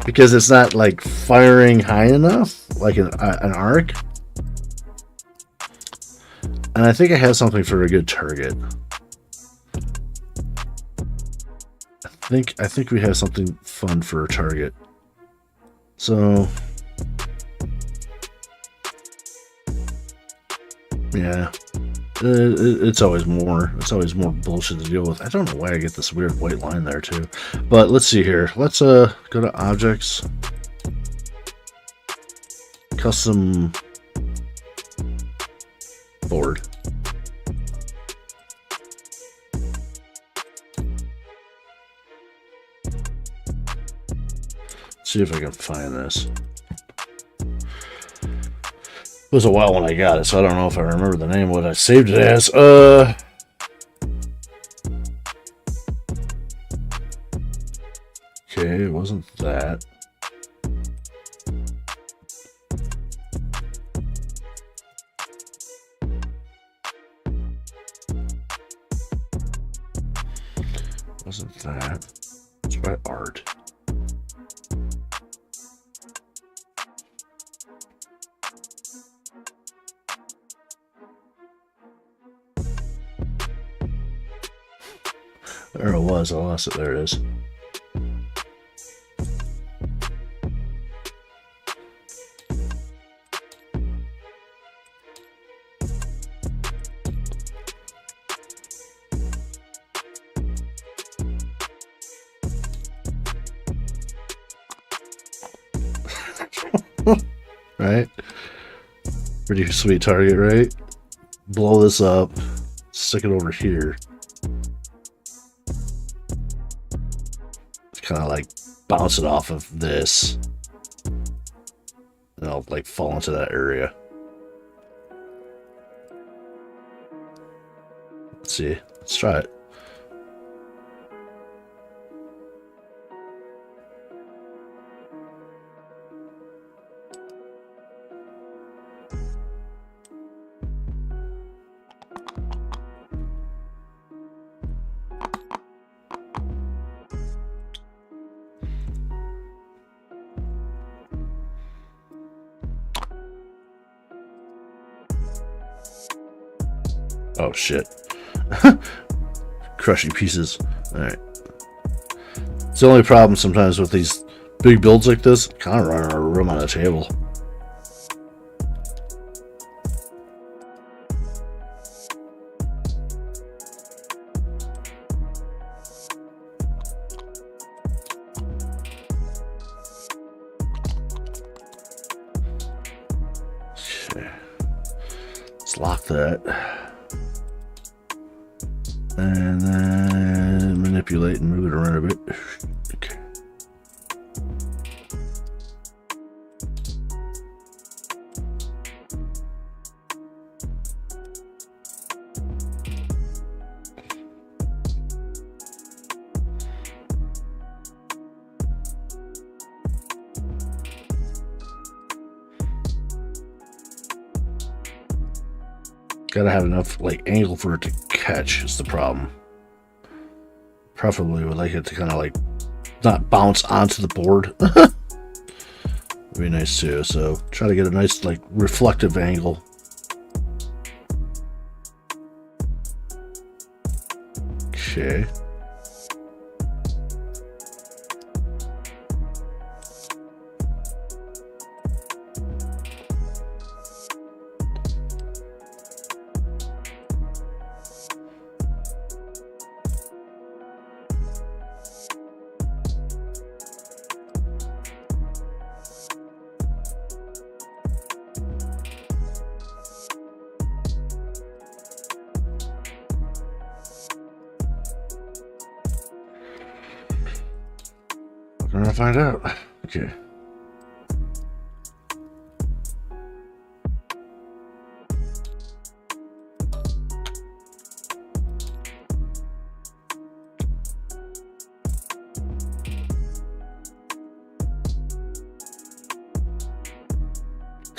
because it's not like firing high enough, like an arc. And I think I have something for a good target. I think we have something fun for a target. So yeah, it's always more bullshit to deal with. I don't know why I get this weird white line there too. But let's see here. Let's go to objects, custom board. See if I can find this. It was a while when I got it, so I don't know if I remember the name of what I saved it as. Okay, it wasn't that. Wasn't that. It's by art. There it was. I lost it. There it is. Right? Pretty sweet target, right? Blow this up. Stick it over here. Kind of like bounce it off of this, and I'll like fall into that area. Let's see. Let's try it. Oh shit. Crushing pieces. Alright. It's the only problem sometimes with these big builds like this. Kind of run out of room on the table. Okay. Let's lock that. And then manipulate and move it around a bit. Okay. Gotta have enough like angle for it to catch is the problem. Preferably would like it to kind of like not bounce onto the board. Would be nice too. So try to get a nice like reflective angle. Okay. We're gonna find out. Okay.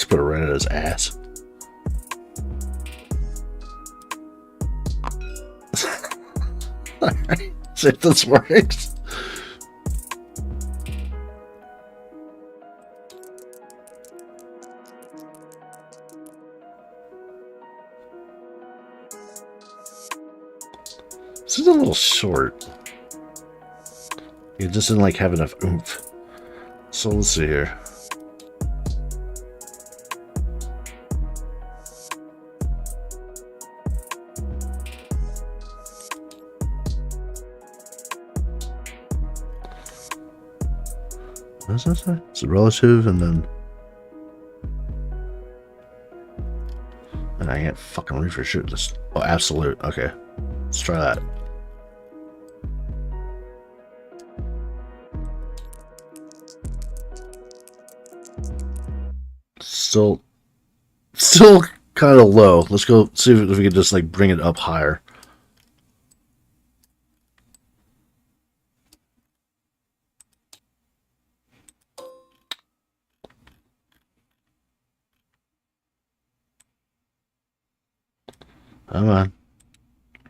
Just put it right in his ass. Alright, see if this works. This is a little short. It just didn't like have enough oomph. So let's see here. What does that say? It's a relative and then... And I can't fucking read for sure. This... Oh, absolute. Okay. Let's try that. Still kind of low. Let's go see if we can just like bring it up higher. Come on.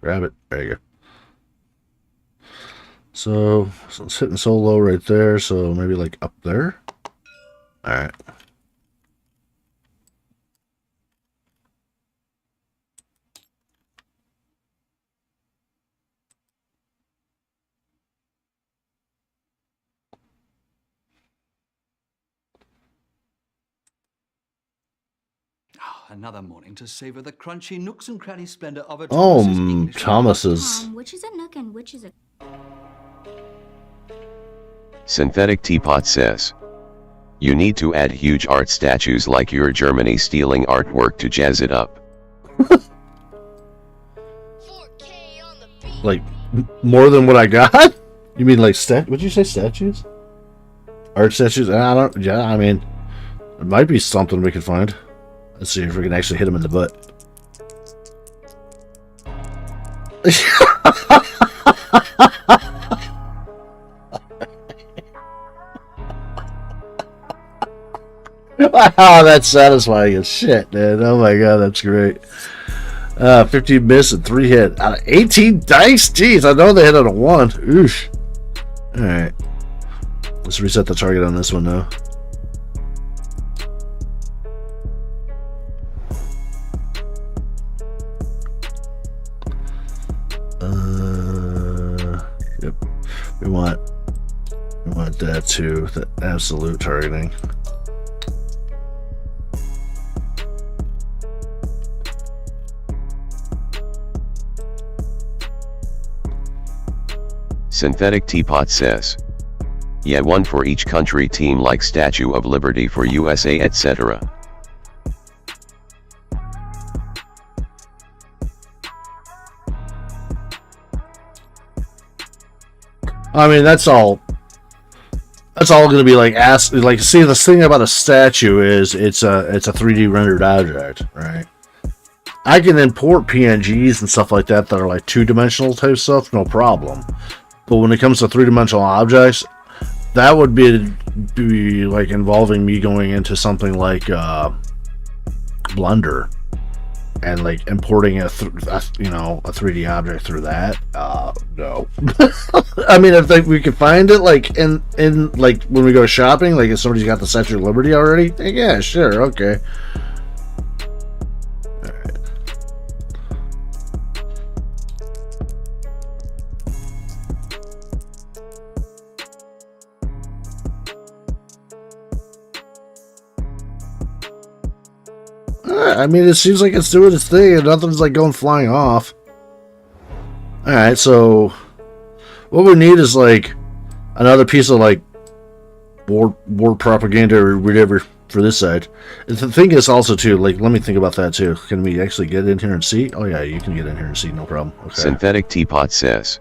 Grab it. There you go. So it's hitting so low right there, so maybe like up there. Alright. Another morning to savor the crunchy nooks and cranny splendor of a Thomas's. Which is a nook and which is a... Synthetic Teapot says, you need to add huge art statues like your Germany stealing artwork to jazz it up. Like, more than what I got? You mean like would you say statues? Art statues? I don't, yeah, I mean, it might be something we could find. Let's see if we can actually hit him in the butt. Wow, that's satisfying as shit, man. Oh my god, that's great. 15 miss and 3 hit out of 18 dice. Jeez, I know they hit on a 1. Oosh. Alright. Let's reset the target on this one now. Yep. We want that too. The absolute targeting. Synthetic Teapot says, yeah, one for each country team like Statue of Liberty for USA, etc. I mean, that's all going to be like see, the thing about a statue is it's a 3D rendered object, right? I can import PNGs and stuff like that are like 2-dimensional type stuff, no problem. But when it comes to 3-dimensional objects, that would be like involving me going into something like Blender and like importing a 3D object through that. No. I mean, if we could find it like in like when we go shopping, like if somebody's got the Statue of Liberty already, yeah, sure, okay. I mean, it seems like it's doing its thing and nothing's like going flying off. Alright, so what we need is like another piece of like war propaganda or whatever for this side. And the thing is also too, like, let me think about that too. Can we actually get in here and see? Oh yeah, you can get in here and see, no problem. Okay. Synthetic Teapot says,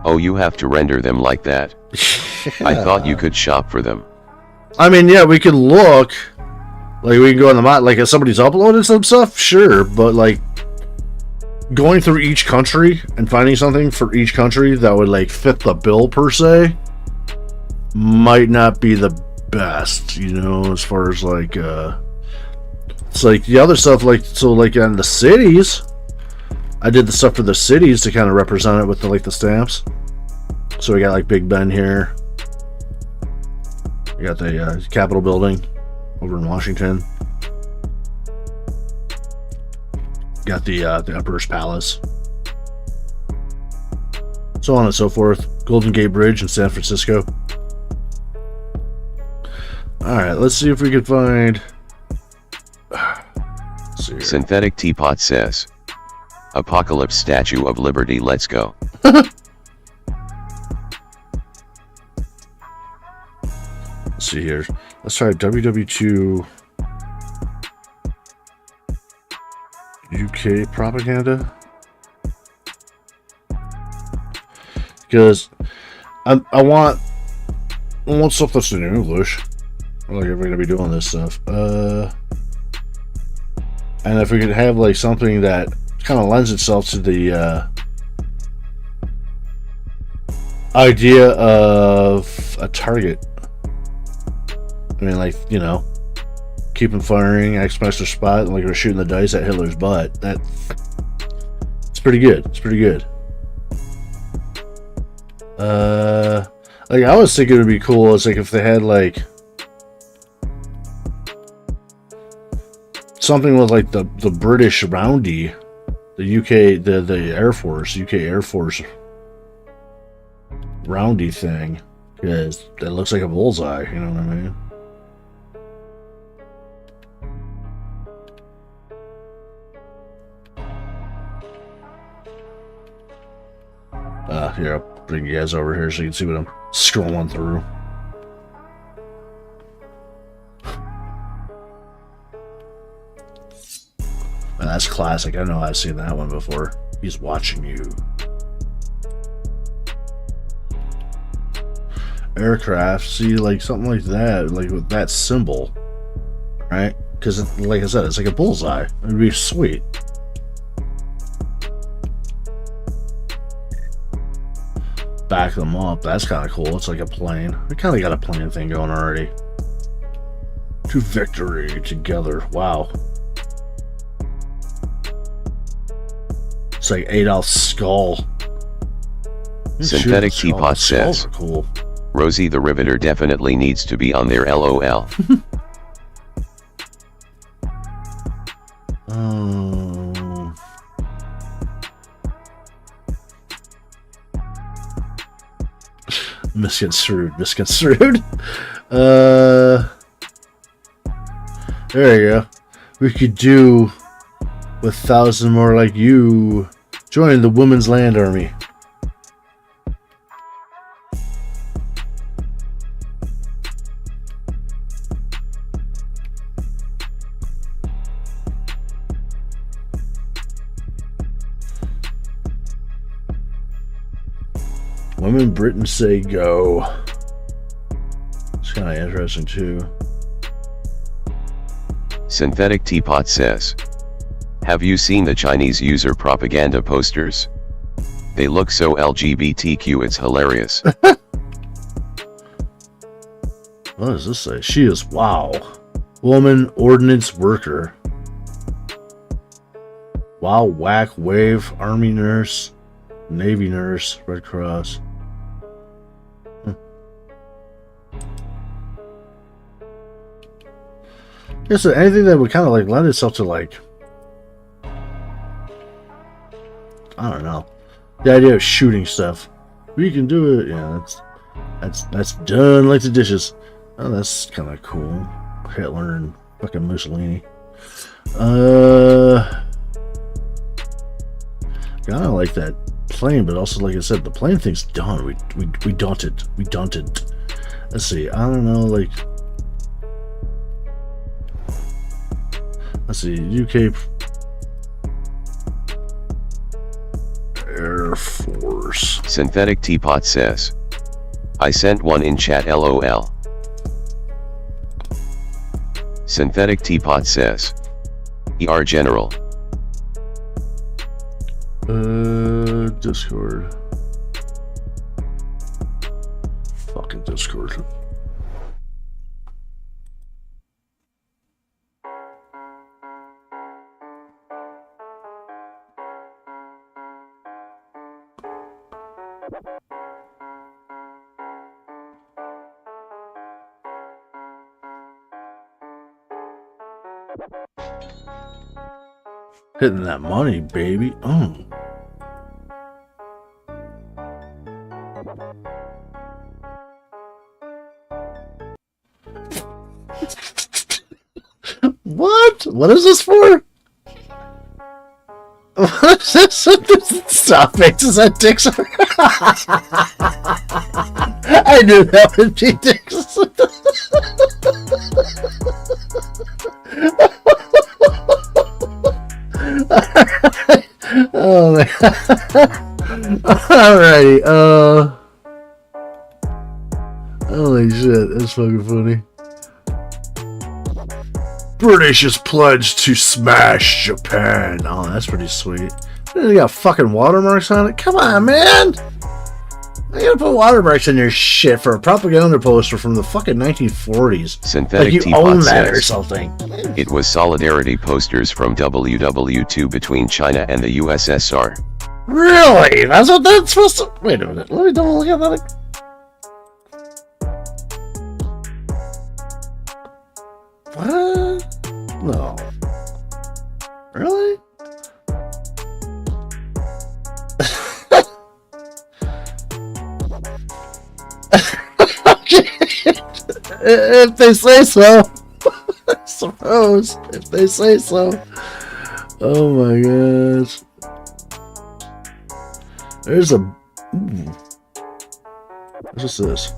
oh, you have to render them like that. Yeah. I thought you could shop for them. I mean, yeah, we can look. Like, we can go on the mod, like, if somebody's uploaded some stuff, sure, but, like, going through each country and finding something for each country that would, like, fit the bill, per se, might not be the best, you know, as far as, like, It's like the other stuff, like so, like on the cities, I did the stuff for the cities to kind of represent it with the the stamps. So we got like Big Ben here. We got the Capitol building over in Washington. Got the Emperor's Palace. So on and so forth. Golden Gate Bridge in San Francisco. Alright, let's see if we can find... Synthetic Teapot says, Apocalypse Statue of Liberty, let's go. Let's see here. Let's try WW2 UK propaganda. Because I want stuff that's in English. Like if we're gonna be doing this stuff. And if we could have like something that kind of lends itself to the idea of a target. I mean, like, you know, keeping firing, X-Master spot, and like we're shooting the dice at Hitler's butt. It's pretty good. It's pretty good. Like I was thinking it'd be cool. It's like if they had like something with like the British roundy, the UK, the Air Force, UK Air Force roundy thing, because that looks like a bullseye. You know what I mean? Here, I'll bring you guys over here so you can see what I'm scrolling through. And that's classic. I know I've seen that one before. He's watching you. Aircraft, see, like something like that, like with that symbol, right? Because, like I said, it's like a bullseye. It'd be sweet. Back them up. That's kind of cool. It's like a plane. We kind of got a plane thing going already. To victory together. Wow. It's like Adolf's skull. Synthetic Teapot says, cool. Rosie the Riveter definitely needs to be on there, LOL. Misconstrued. There you go. We could do with 1,000 more like you. Join the Women's Land Army. Women Britain say go. It's kind of interesting too. Synthetic Teapot says, have you seen the Chinese user propaganda posters? They look so LGBTQ, it's hilarious. What does this say? She is, wow. Woman ordnance worker. Wow, whack, wave, army nurse, Navy nurse, Red Cross. Yeah, so anything that would kind of like lend itself to like, I don't know, the idea of shooting stuff. We can do it. Yeah, that's done like the dishes. Oh, that's kind of cool. Hitler and fucking Mussolini. Kind of like that plane, but also like I said, the plane thing's done. We done it. We done it. Let's see. I don't know, like. Let's see, UK Air Force. Synthetic Teapot says, I sent one in chat, LOL. Synthetic Teapot says, ER General. Discord. Fucking Discord. Hitting that money, baby. Oh. What? What is this for? What is this? Stop faces that dicks. I knew that would be dicks. Oh man. Alrighty, holy shit, that's fucking funny. British is pledged to smash Japan. Oh, that's pretty sweet. They got fucking watermarks on it? Come on, man! I gotta put watermarks in your shit for a propaganda poster from the fucking 1940s. Synthetic like you Teapot own that says, or something. It was solidarity posters from WW2 between China and the USSR. Really? That's what that's supposed to... Wait a minute. Let me double look at that. What? No. Really? If they say so. I suppose. If they say so. Oh my gosh. There's a... Ooh. What's this?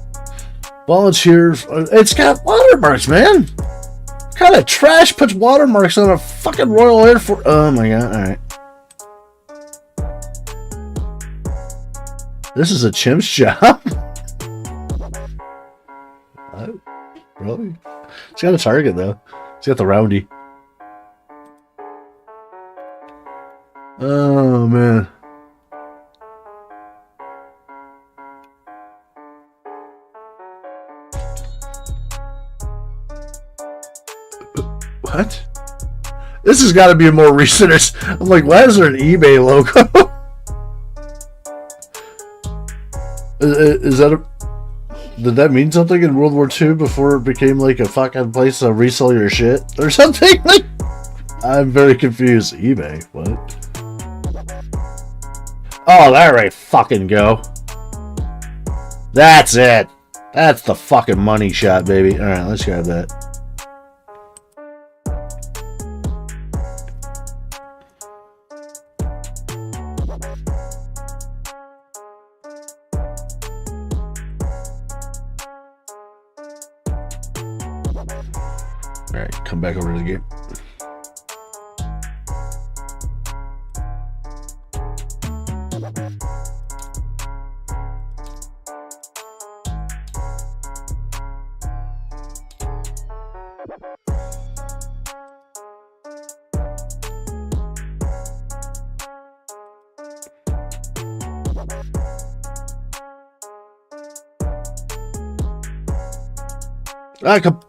Volunteers. It's got watermarks, man. What kind of trash puts watermarks on a fucking Royal Air Force? Oh my god. Alright. This is a chimp's job. What? Really? It's got a target though. It's got the roundy. Oh man. What? This has got to be more recent. I'm like, why is there an eBay logo? Is that a... Did that mean something in World War II before it became like a fucking place to resell your shit or something? Like, I'm very confused. eBay? What? Oh, there we fucking go. That's it. That's the fucking money shot, baby. All right, let's grab that. Alright, come back over to the game.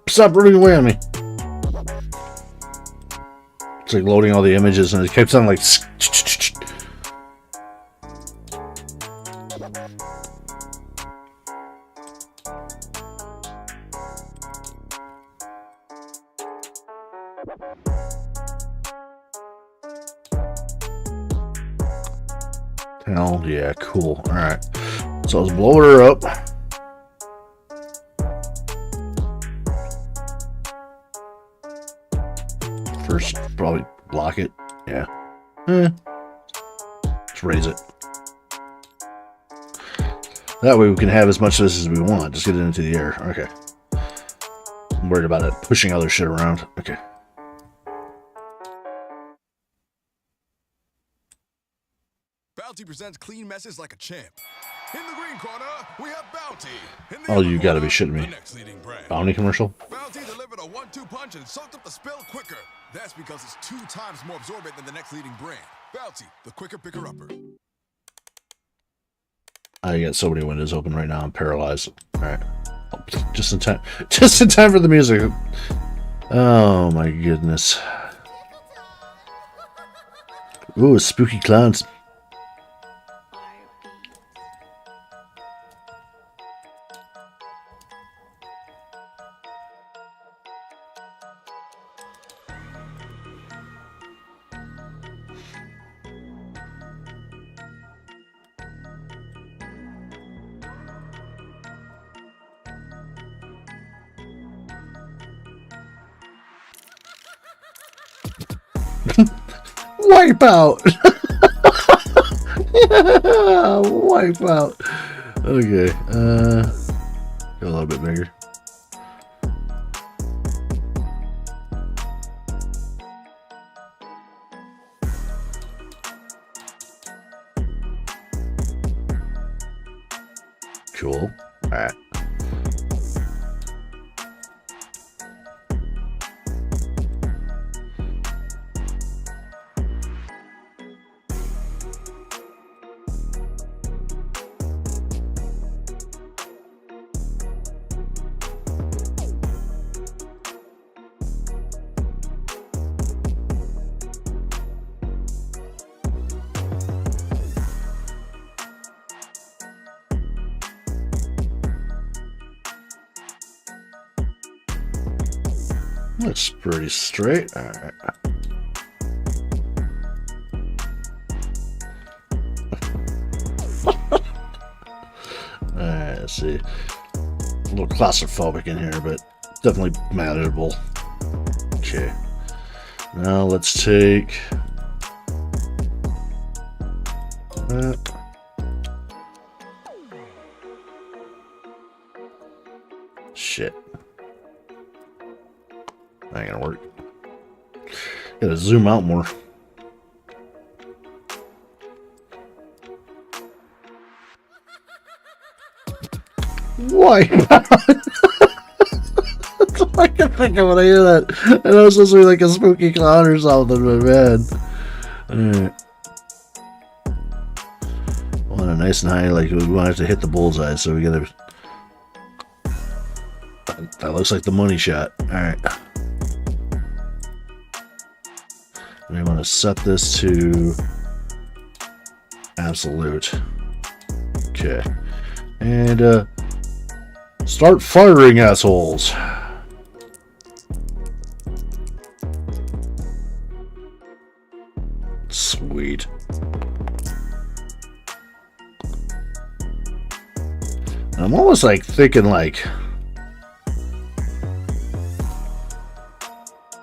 Stop running away on me. It's like loading all the images and it keeps on like... Hell yeah, cool. Alright. So let's blow her up. First, probably block it. Yeah. Let's raise it. That way we can have as much of this as we want. Just get it into the air. Okay. I'm worried about it pushing other shit around. Okay. Bounty presents clean messes like a champ. In the green corner, we have Bounty. In the Oh, you gotta be shitting me. the next leading brand. Bounty commercial? Bounty delivered a 1-2 punch and soaked up the spill quicker. That's because it's 2 times more absorbent than the next leading brand. Bounty, the quicker picker-upper. I got so many windows open right now. I'm paralyzed. Alright. Just in time. Just in time for the music. Oh my goodness. Ooh, spooky clowns. Wipeout. Yeah, Wipeout. Okay. Go a little bit bigger. Cool. All right. That's pretty straight. All right. Alright, let's see. A little claustrophobic in here, but definitely manageable. Okay. Now let's take that. Shit. That ain't gonna work. Gotta zoom out more. Why? That's all I can think of when I hear that. I know it's supposed to be like a spooky clown or something, but man. Alright. Want a nice and high, like we want it to hit the bullseye, so we gotta. That looks like the money shot. Alright. We want to set this to absolute. Okay. And start firing, assholes. Sweet. And I'm almost like thinking like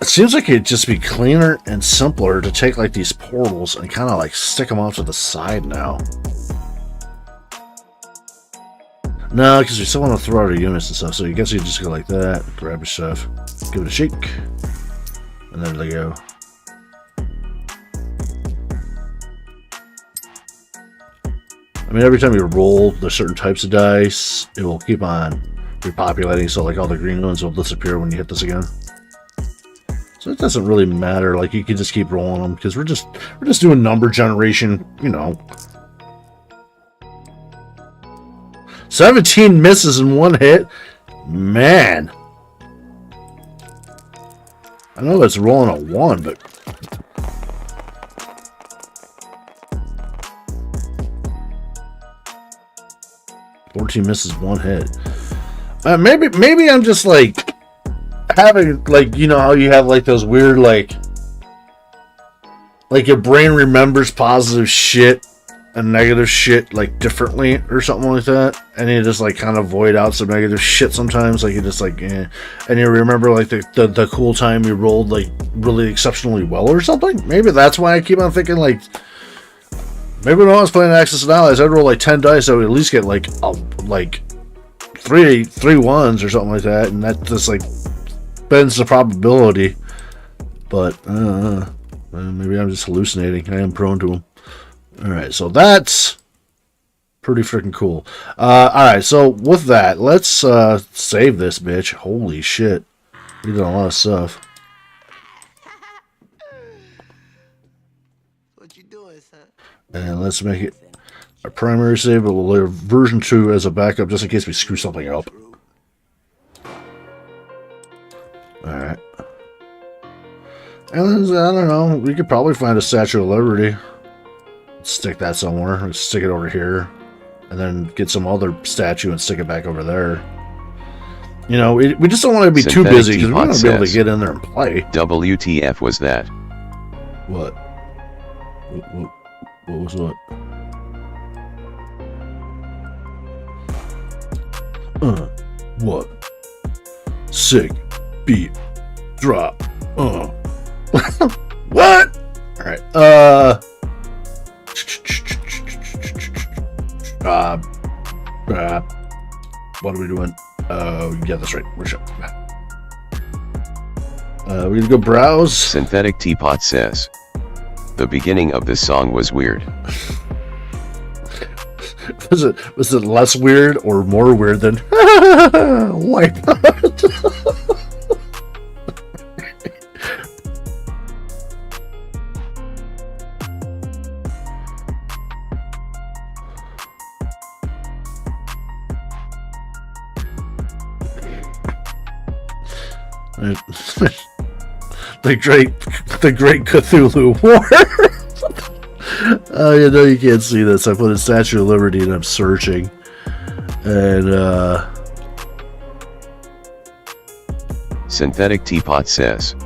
it seems like it'd just be cleaner and simpler to take like these portals and kind of like stick them off to the side now. No, because we still want to throw out our units and stuff, so you guess you just go like that, grab your stuff, give it a shake, and there they go. I mean, every time you roll the certain types of dice, it will keep on repopulating, so like all the green ones will disappear when you hit this again. So it doesn't really matter, like you can just keep rolling them, because we're just doing number generation, you know. 17 misses in one hit? Man. I know it's rolling a 1, but... "14 misses, one hit." Maybe I'm just like having like, you know how you have like those weird like your brain remembers positive shit and negative shit like differently or something like that, and you just like kind of void out some negative shit sometimes, like you just like and you remember like the cool time you rolled like really exceptionally well or something. Maybe that's why I keep on thinking like maybe when I was playing Axis and Allies, I'd roll like 10 dice, I would at least get like three ones or something like that, and that just like bends the probability. But maybe I'm just hallucinating. I am prone to them. Alright, so that's pretty freaking cool. Alright, so with that, let's save this bitch. Holy shit. We did a lot of stuff. What you doing, son? And let's make it a primary save, but we'll leave version 2 as a backup just in case we screw something up. Alright. And I don't know, we could probably find a Statue of Liberty. Stick that somewhere. Stick it over here. And then get some other statue and stick it back over there. You know, we just don't want to be too busy because we want to be able to get in there and play. WTF was that? What? What was what? What? Sick. Beat. Drop. What? Alright. What are we doing? Yeah, that's right. Workshop. We're gonna go browse. Synthetic Teapot says, the beginning of this song was weird. Was it less weird or more weird than Wipeout? the great Cthulhu War. You know you can't see this. I put in Statue of Liberty and I'm searching, and Synthetic Teapot says,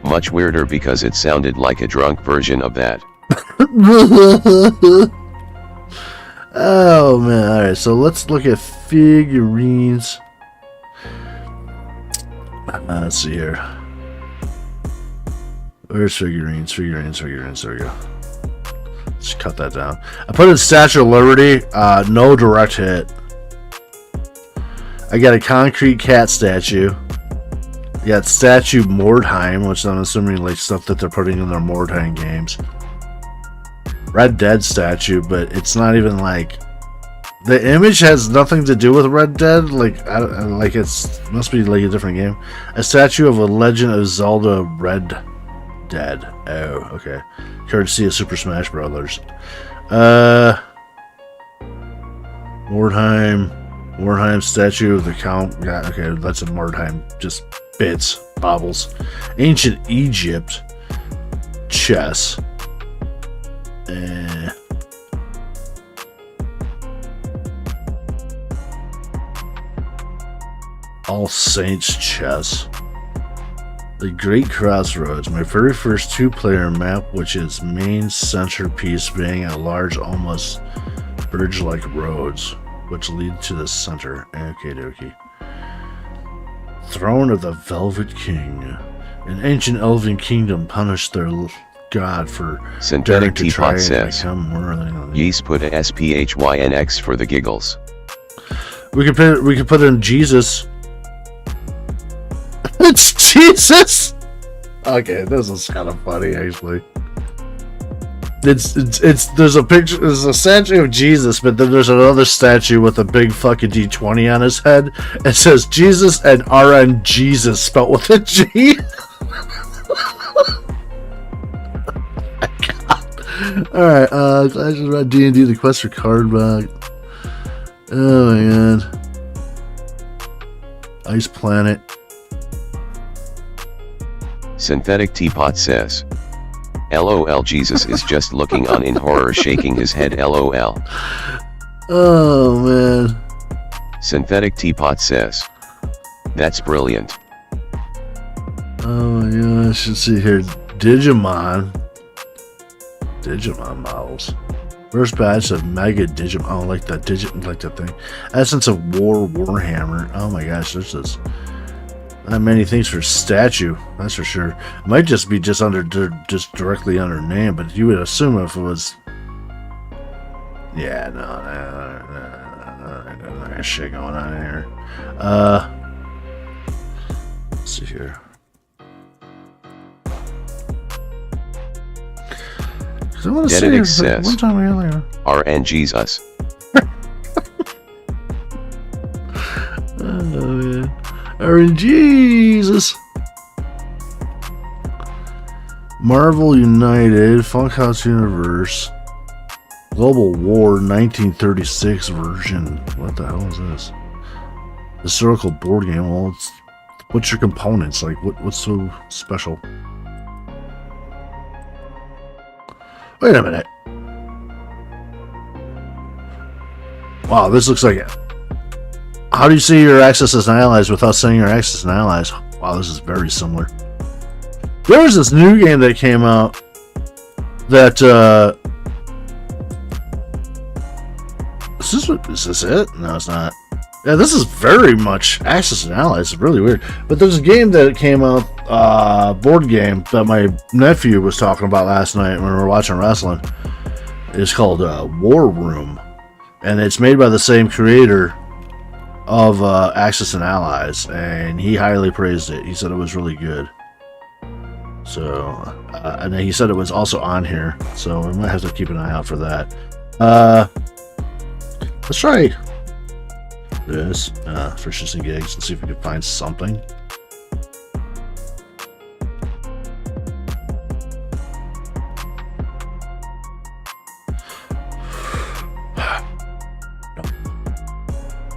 much weirder because it sounded like a drunk version of that. Oh man! All right, so let's look at figurines. Let's see here. Where's figurines? Figurines. There we go. Let's cut that down. I put in Statue of Liberty. No direct hit. I got a concrete cat statue. I got statue Mordheim, which I'm assuming like stuff that they're putting in their Mordheim games. Red Dead statue, but it's not even like the image has nothing to do with Red Dead. Like it's must be like a different game. A statue of a Legend of Zelda Red Dead. Oh, okay. Courtesy of Super Smash Brothers. Mordheim statue of the Count. Yeah, okay, that's a Mordheim. Just bits, baubles. Ancient Egypt chess. All Saints chess. The Great Crossroads, my very first two-player map, which is main centerpiece being a large, almost bridge-like roads, which lead to the center. Okay, dokie. Throne of the Velvet King. An ancient elven kingdom punished their god for Synthetic daring to try Teapot and says, become more than Yeast put a SPHYNX for the giggles. We could put in Jesus. It's Jesus. Okay, this is kind of funny actually. It's there's a picture, there's a statue of Jesus, but then there's another statue with a big fucking D20 on his head. It says Jesus and RN Jesus spelled with a G. Alright, Clash of Red D&D, the quest for card bug. Oh my god. Ice Planet. Synthetic Teapot says, LOL Jesus is just looking on in horror shaking his head LOL. Oh man. Synthetic Teapot says, that's brilliant. Oh my gosh, let's see here. Digimon models. First batch of Mega Digimon. Oh, like that thing. Essence of Warhammer. Oh my gosh, there's this. Not many things for statue, that's for sure. It might just be just directly under name, but you would assume if it was. Yeah, no, there's shit going on in here. Let's see here. I want to Dededic say says, one time earlier. RN Jesus. Oh man. Jesus. Marvel United, Funkhouse Universe, Global War 1936 version. What the hell is this? Historical board game. Well, what's your components? Like, what's so special? Wait a minute. Wow, this looks like it. How do you see your Axis and Allies without saying your Axis and Allies? Wow, this is very similar. There was this new game that came out that, is this it? No, it's not. Yeah, this is very much Axis and Allies. It's really weird. But there's a game that came out, board game, that my nephew was talking about last night when we were watching wrestling. It's called War Room. And it's made by the same creator of Axis and Allies, and he highly praised it. He said it was really good. So, and then he said it was also on here, so we might have to keep an eye out for that. Let's try this for shits and gigs and see if we can find something.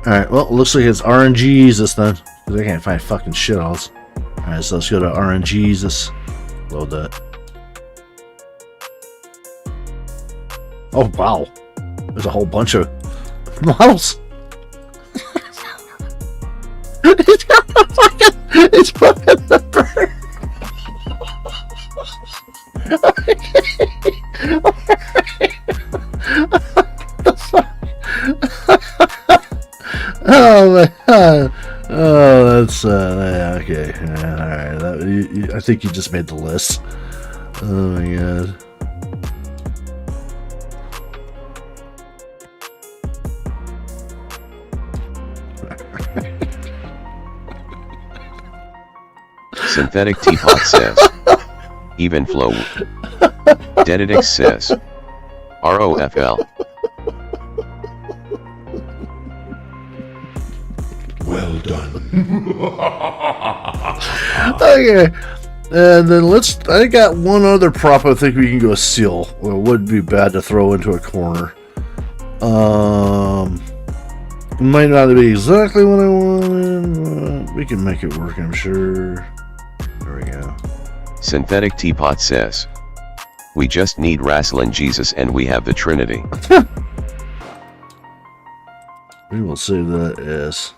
Alright, well, it looks like it's RNG's this then. Because I can't find fucking shit else. Alright, so let's go to RNG's this. Load that. Oh, wow. There's a whole bunch of models. It's got the fucking... It's fucking the bird. Oh my god! Oh, that's yeah, okay. Yeah, all right. I think you just made the list. Oh my god. Synthetic Teapot says. Even flow. Deditix says. ROFL. Well done. Okay, and then I got one other prop I think we can go seal. Well, it wouldn't be bad to throw into a corner. It might not be exactly what I wanted. We can make it work, I'm sure. There we go. Synthetic Teapot says. We just need wrestling Jesus and we have the Trinity. We will say that as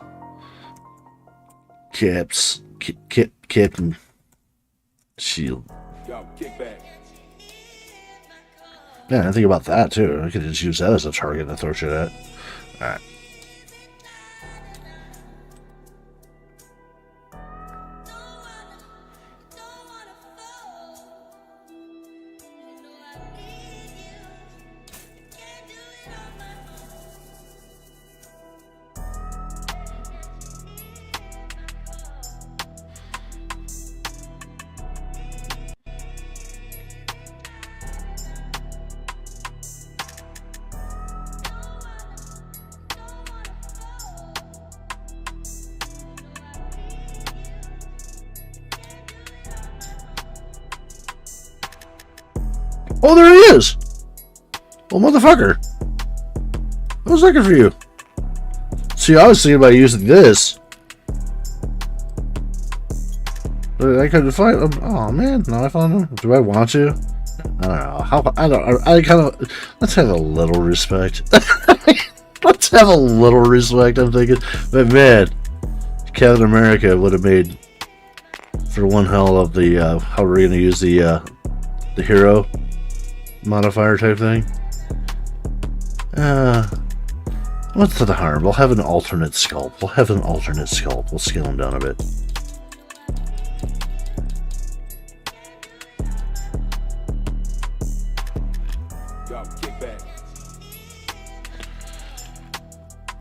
Captain Shield. Yeah, I think about that too. I could just use that as a target to throw shit at. Alright. Oh, there he is! Well, motherfucker! I was looking for you. See, I was thinking about using this. But I couldn't find him. Oh, man. Now I found him. Do I want to? I don't know. I kind of... Let's have a little respect. Let's have a little respect, I'm thinking. But, man, Captain America would have made... For one hell of the... how we're going to use the hero... modifier type thing. What's the harm? We'll have an alternate sculpt. We'll scale him down a bit.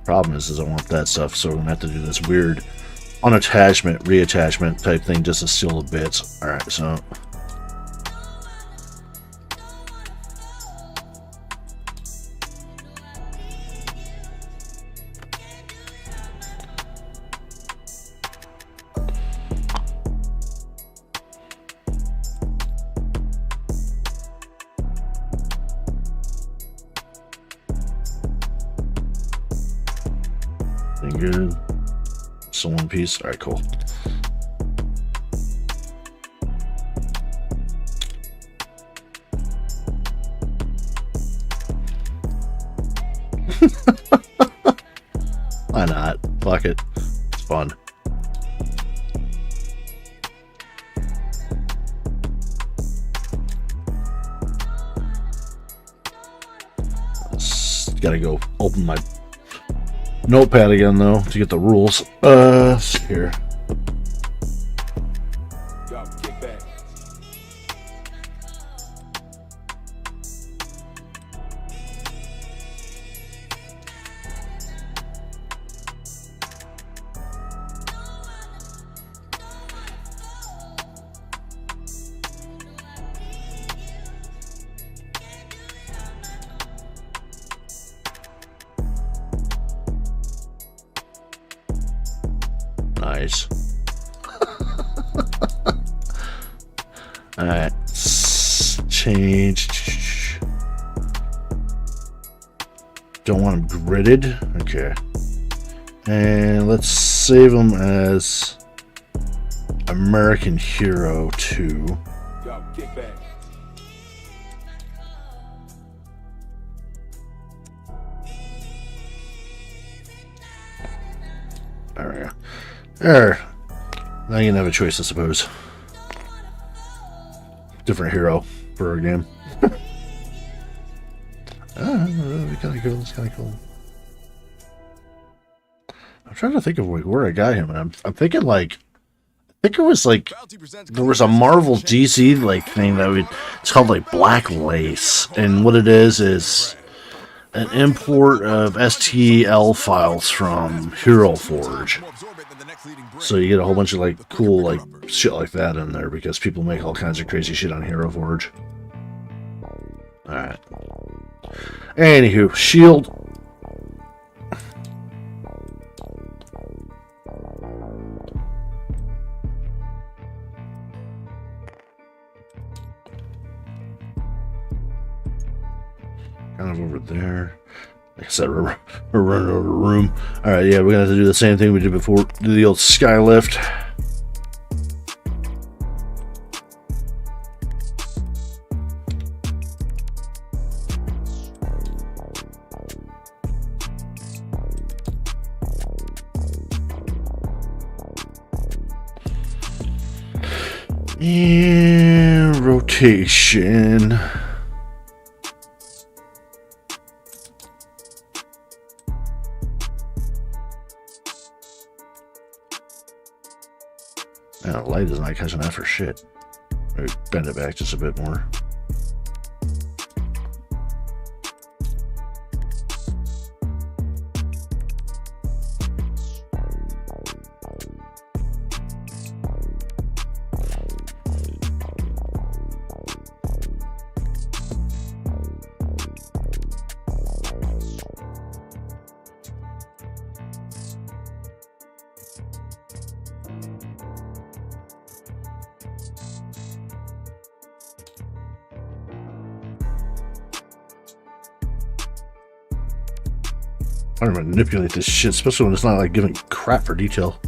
Problem is I want that stuff, so we're gonna have to do this weird unattachment, reattachment type thing just to seal the bits. Alright, so good. So one piece. Alright, cool. Why not? Fuck it. It's fun. Gotta go open my notepad again though to get the rules. Here. Nice. Alright. Change. Don't want them gridded. Okay. And let's save them as American Hero 2. Go, kick back. There we go. There. Now you can have a choice, I suppose. Different hero for a game. Kind of cool. It's kind of cool. I'm trying to think of where I got him, and I'm thinking like, I think it was like there was a Marvel DC like thing that it's called like Black Lace, and what it is an import of STL files from Hero Forge. So you get a whole bunch of like cool like shit like that in there because people make all kinds of crazy shit on Hero Forge. Alright. Anywho, shield. Kind of over there. Like I said, we're running over the room. Alright, yeah, we're gonna have to do the same thing we did before. Do the old sky lift. And rotation. Man, the light is not catching that for shit. Maybe bend it back just a bit more. I don't manipulate this shit, especially when it's not like giving crap for detail.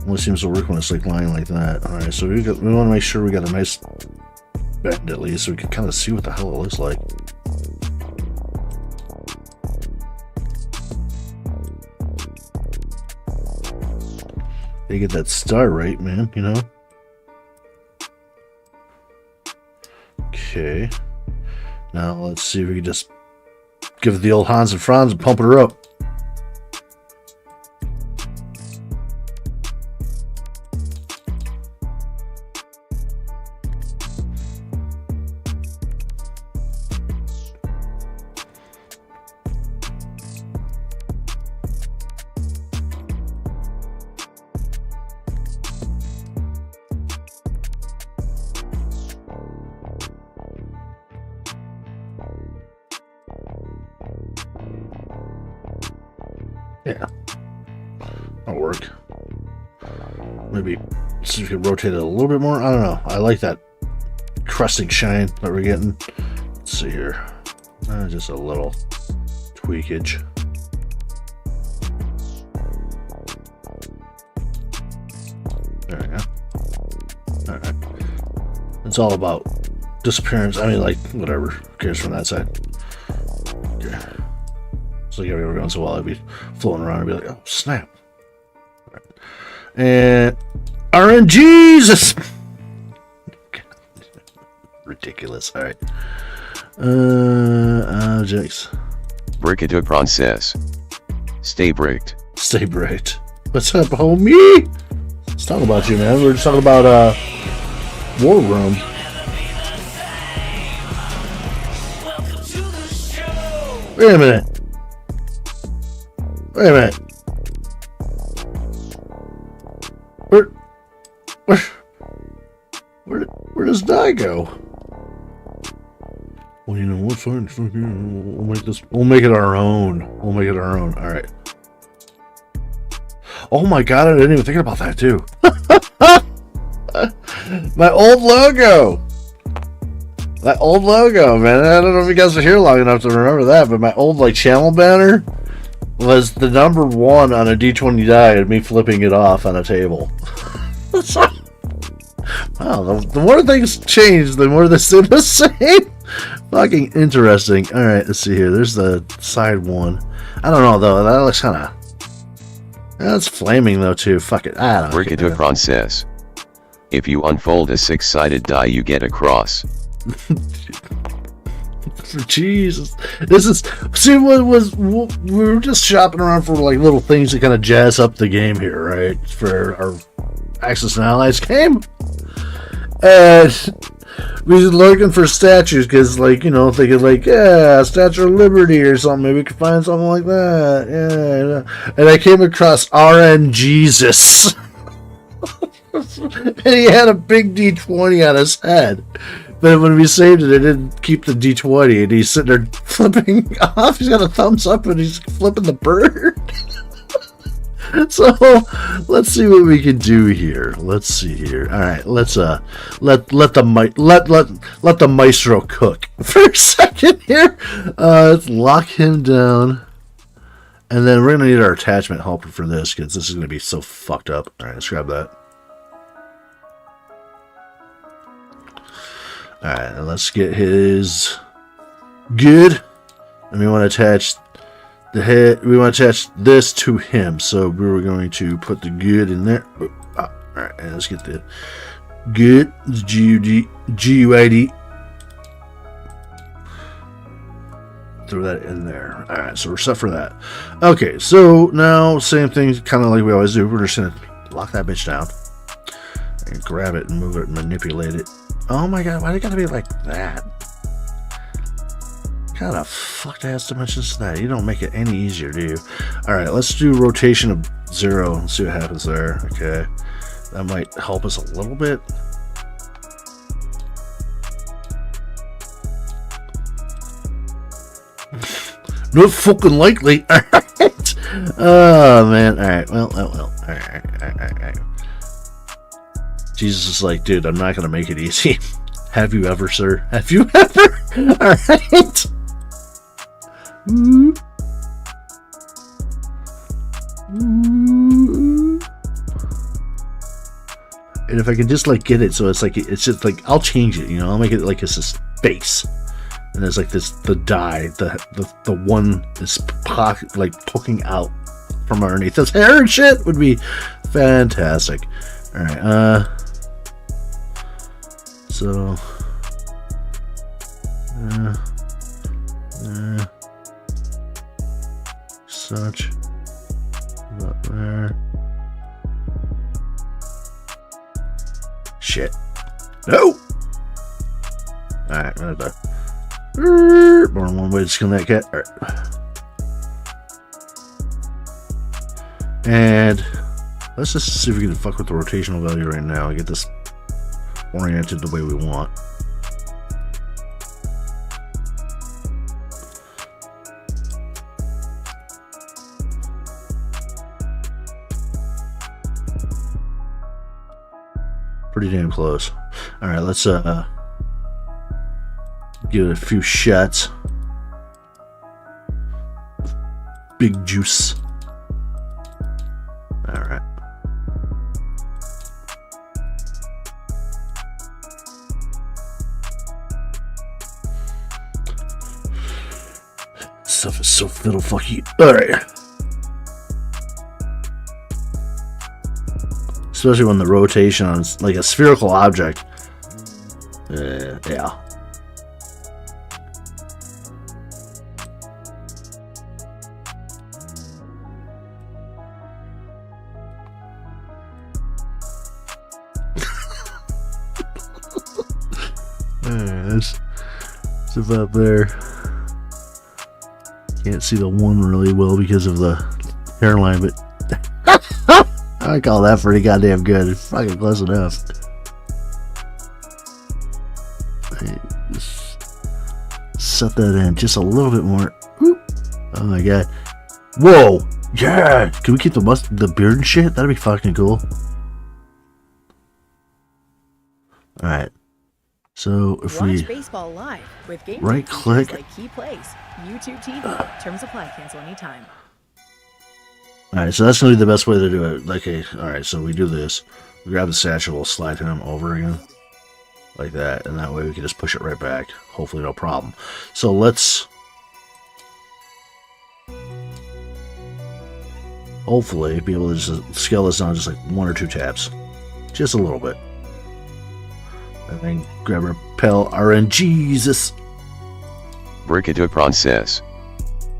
Only seems to work when it's like lying like that. Alright, so we want to make sure we got a nice bend at least so we can kind of see what the hell it looks like. They get that star right, man, you know? Okay. Now let's see if we can just give it the old Hans and Franz and pump her up. Yeah, that'll work. Maybe see if we can rotate it a little bit more. I don't know. I like that crusting shine that we're getting. Let's see here. Just a little tweakage. There we go. Alright. It's all about disappearance. I mean, like, whatever. Who cares from that side? Okay. So like every once in a while I'd be floating around and be like, oh snap. Right. And RNGs! Ridiculous. Alright. Objects. Brickadoo Princess. Stay bricked. Stay bricked. What's up, homie? Let's talk about you, man. We're just talking about War Room. Wait a minute. Wait a minute. Where does Di go? Well, you know what? Fine. We'll make this. We'll make it our own. We'll make it our own. All right. Oh my god, I didn't even think about that too. My old logo. That old logo, man. I don't know if you guys are here long enough to remember that, but my old like channel banner was the number 1 on a D20 die and me flipping it off on a table. Wow, the more things change, the more they stay the same. Fucking interesting. Alright, let's see here. There's the side one. I don't know, though. That looks kind of... That's flaming, though, too. Fuck it. I don't know. Brigitte Frances. If you unfold a 6-sided die, you get a cross. Jesus. This is... See, we were just shopping around for, like, little things to kind of jazz up the game here, right? For our Axis and Allies game. And we were looking for statues because, like, you know, thinking, like, yeah, Statue of Liberty or something. Maybe we could find something like that. Yeah. And I came across RN Jesus. And he had a big D20 on his head. But when we saved it, it didn't keep the D20. And he's sitting there flipping off. He's got a thumbs up and he's flipping the bird. So let's see what we can do here. Let's see here. All right, let's let the maestro cook for a second here. Let's lock him down, and then we're gonna need our attachment helper for this because this is gonna be so fucked up. All right, let's grab that. All right, and let's get his good, and we want to attach the head. We want to attach this to him, so we were going to put the good in there. All right, and let's get the good GUID. Throw that in there. All right, so we're set for that. Okay, so now same thing, kind of like we always do. We're just gonna lock that bitch down and grab it and move it and manipulate it. Oh my god, why do you gotta be like that? Kind of fucked ass dimensions to that. You don't make it any easier, do you? Alright, let's do rotation of 0 and see what happens there. Okay. That might help us a little bit. Not fucking likely. Alright. Oh man. Alright. Well. Alright. Jesus is like, dude, I'm not gonna make it easy. Have you ever, sir? Have you ever? Alright. And if I can just like get it so it's like it's just like I'll change it, you know, I'll make it like it's a space, and there's like this the die the one is poking out from underneath his hair and shit would be fantastic. All right, so such about there. Shit. No! Alright, more than one way to skin that cat. Alright. And let's just see if we can fuck with the rotational value right now and get this oriented the way we want. Pretty damn close. All right, let's give it a few shots. Big juice. All right. Stuff is so fiddle fucky. All right. Especially when the rotation on like a spherical object. Yeah. It's about there. Can't see the one really well because of the hairline, but I call that pretty goddamn good. It's fucking close enough. Just set that in just a little bit more. Whoop. Oh my god. Whoa! Yeah, can we keep the beard and shit? That'd be fucking cool. Alright. So if we baseball live with game right click like key plays, YouTube TV, terms apply, cancel anytime. Alright, so that's gonna be the best way to do it. Like alright, so we do this. We grab the satchel, we'll slide him over again. Like that, and that way we can just push it right back. Hopefully no problem. So let's hopefully be able to just scale this down just like 1 or 2 taps. Just a little bit. And then grab our Repel RNGesus. Briquedo Princess.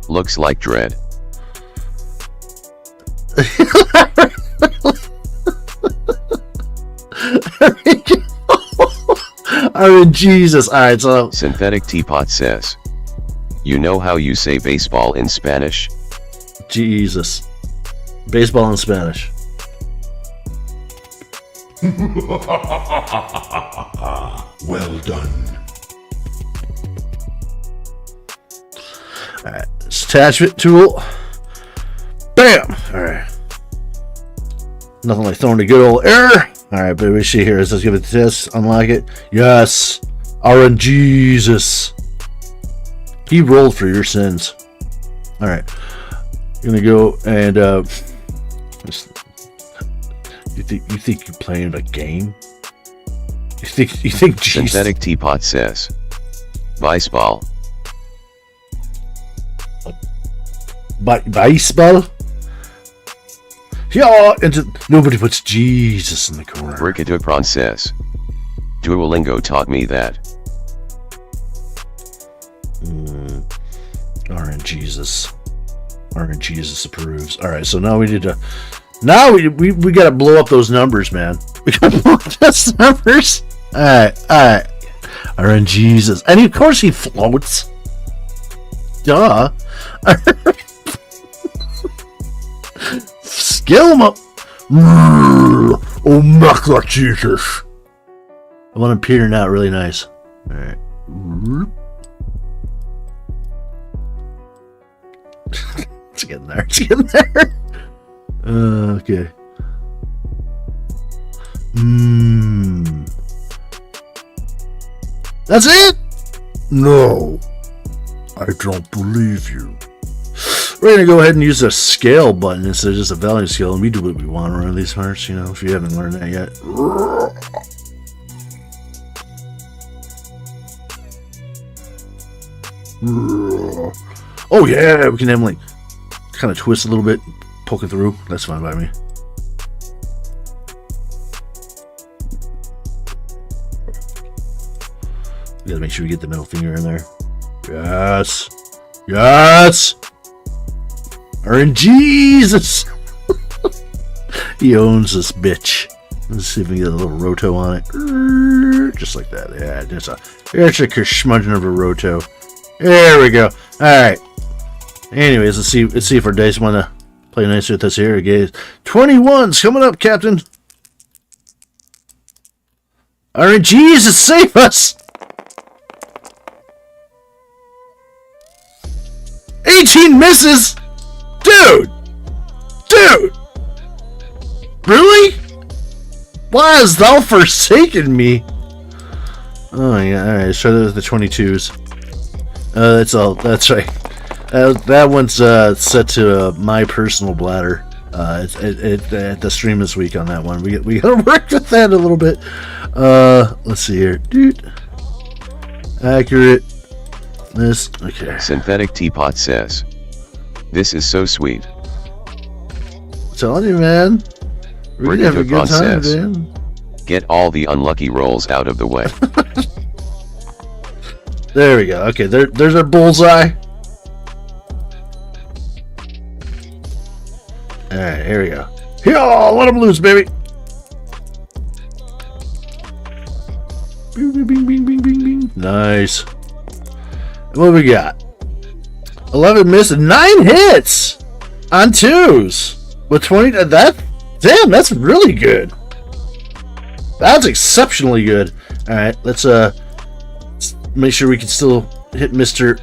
Looks like dread. RNGesus. Alright, so Synthetic Teapot says, you know how you say baseball in Spanish? Jesus. Baseball in Spanish. Well done. Alright, attachment tool. Bam! Alright. Nothing like throwing a good old error. Alright, but we see here. Let's give it a test. Unlock it. Yes! RNGesus. He rolled for your sins. Alright. Gonna go and you think you're playing a game? You think Jesus. Synthetic Teapot says, baseball. Baseball? Yeah, and nobody puts Jesus in the corner. Briquedo Princess. Duolingo taught me that. RNGesus. RNGesus approves. Alright, so now we need to... Now we gotta blow up those numbers, man. We gotta blow up those numbers. Alright. RNGesus. And of course he floats. Duh. Scale him up. Oh, Macla Jesus. I want him petering out really nice. Alright. It's getting there. It's getting there. Okay. That's it? No. I don't believe you. We're gonna go ahead and use a scale button instead of just a value scale, and we do what we want around these parts, you know, if you haven't learned that yet. Oh yeah, we can have like kind of twist a little bit, poke it through. That's fine by me. We gotta make sure we get the middle finger in there. Yes. Yes. RNGesus. He owns this bitch. Let's see if we can get a little roto on it. Just like that. Yeah, just a smudging of a roto. There we go. Alright. Anyways, let's see if our dice want to play nice with us here. Okay. 21's coming up, Captain. RNGesus, save us! 18 misses! Dude! Really? Why has thou forsaken me? Oh yeah, alright, let's try that with the 22s. That's all, that's right. That one's set to my personal bladder. At the stream this week on that one. We gotta work with that a little bit. Let's see here. Dude. Accurate. This, okay. Synthetic Teapot says, this is so sweet. I'm telling you, man. We're gonna have a good time, man. Get all the unlucky rolls out of the way. There we go. Okay, there's our bullseye. Alright, here we go. Here, let him loose, baby. Bing, bing, bing, bing, bing, bing, bing. Nice. What we got? 11 misses, 9 hits on 2s with 20. Damn, that's really good. That's exceptionally good. All right, let's make sure we can still hit Mr.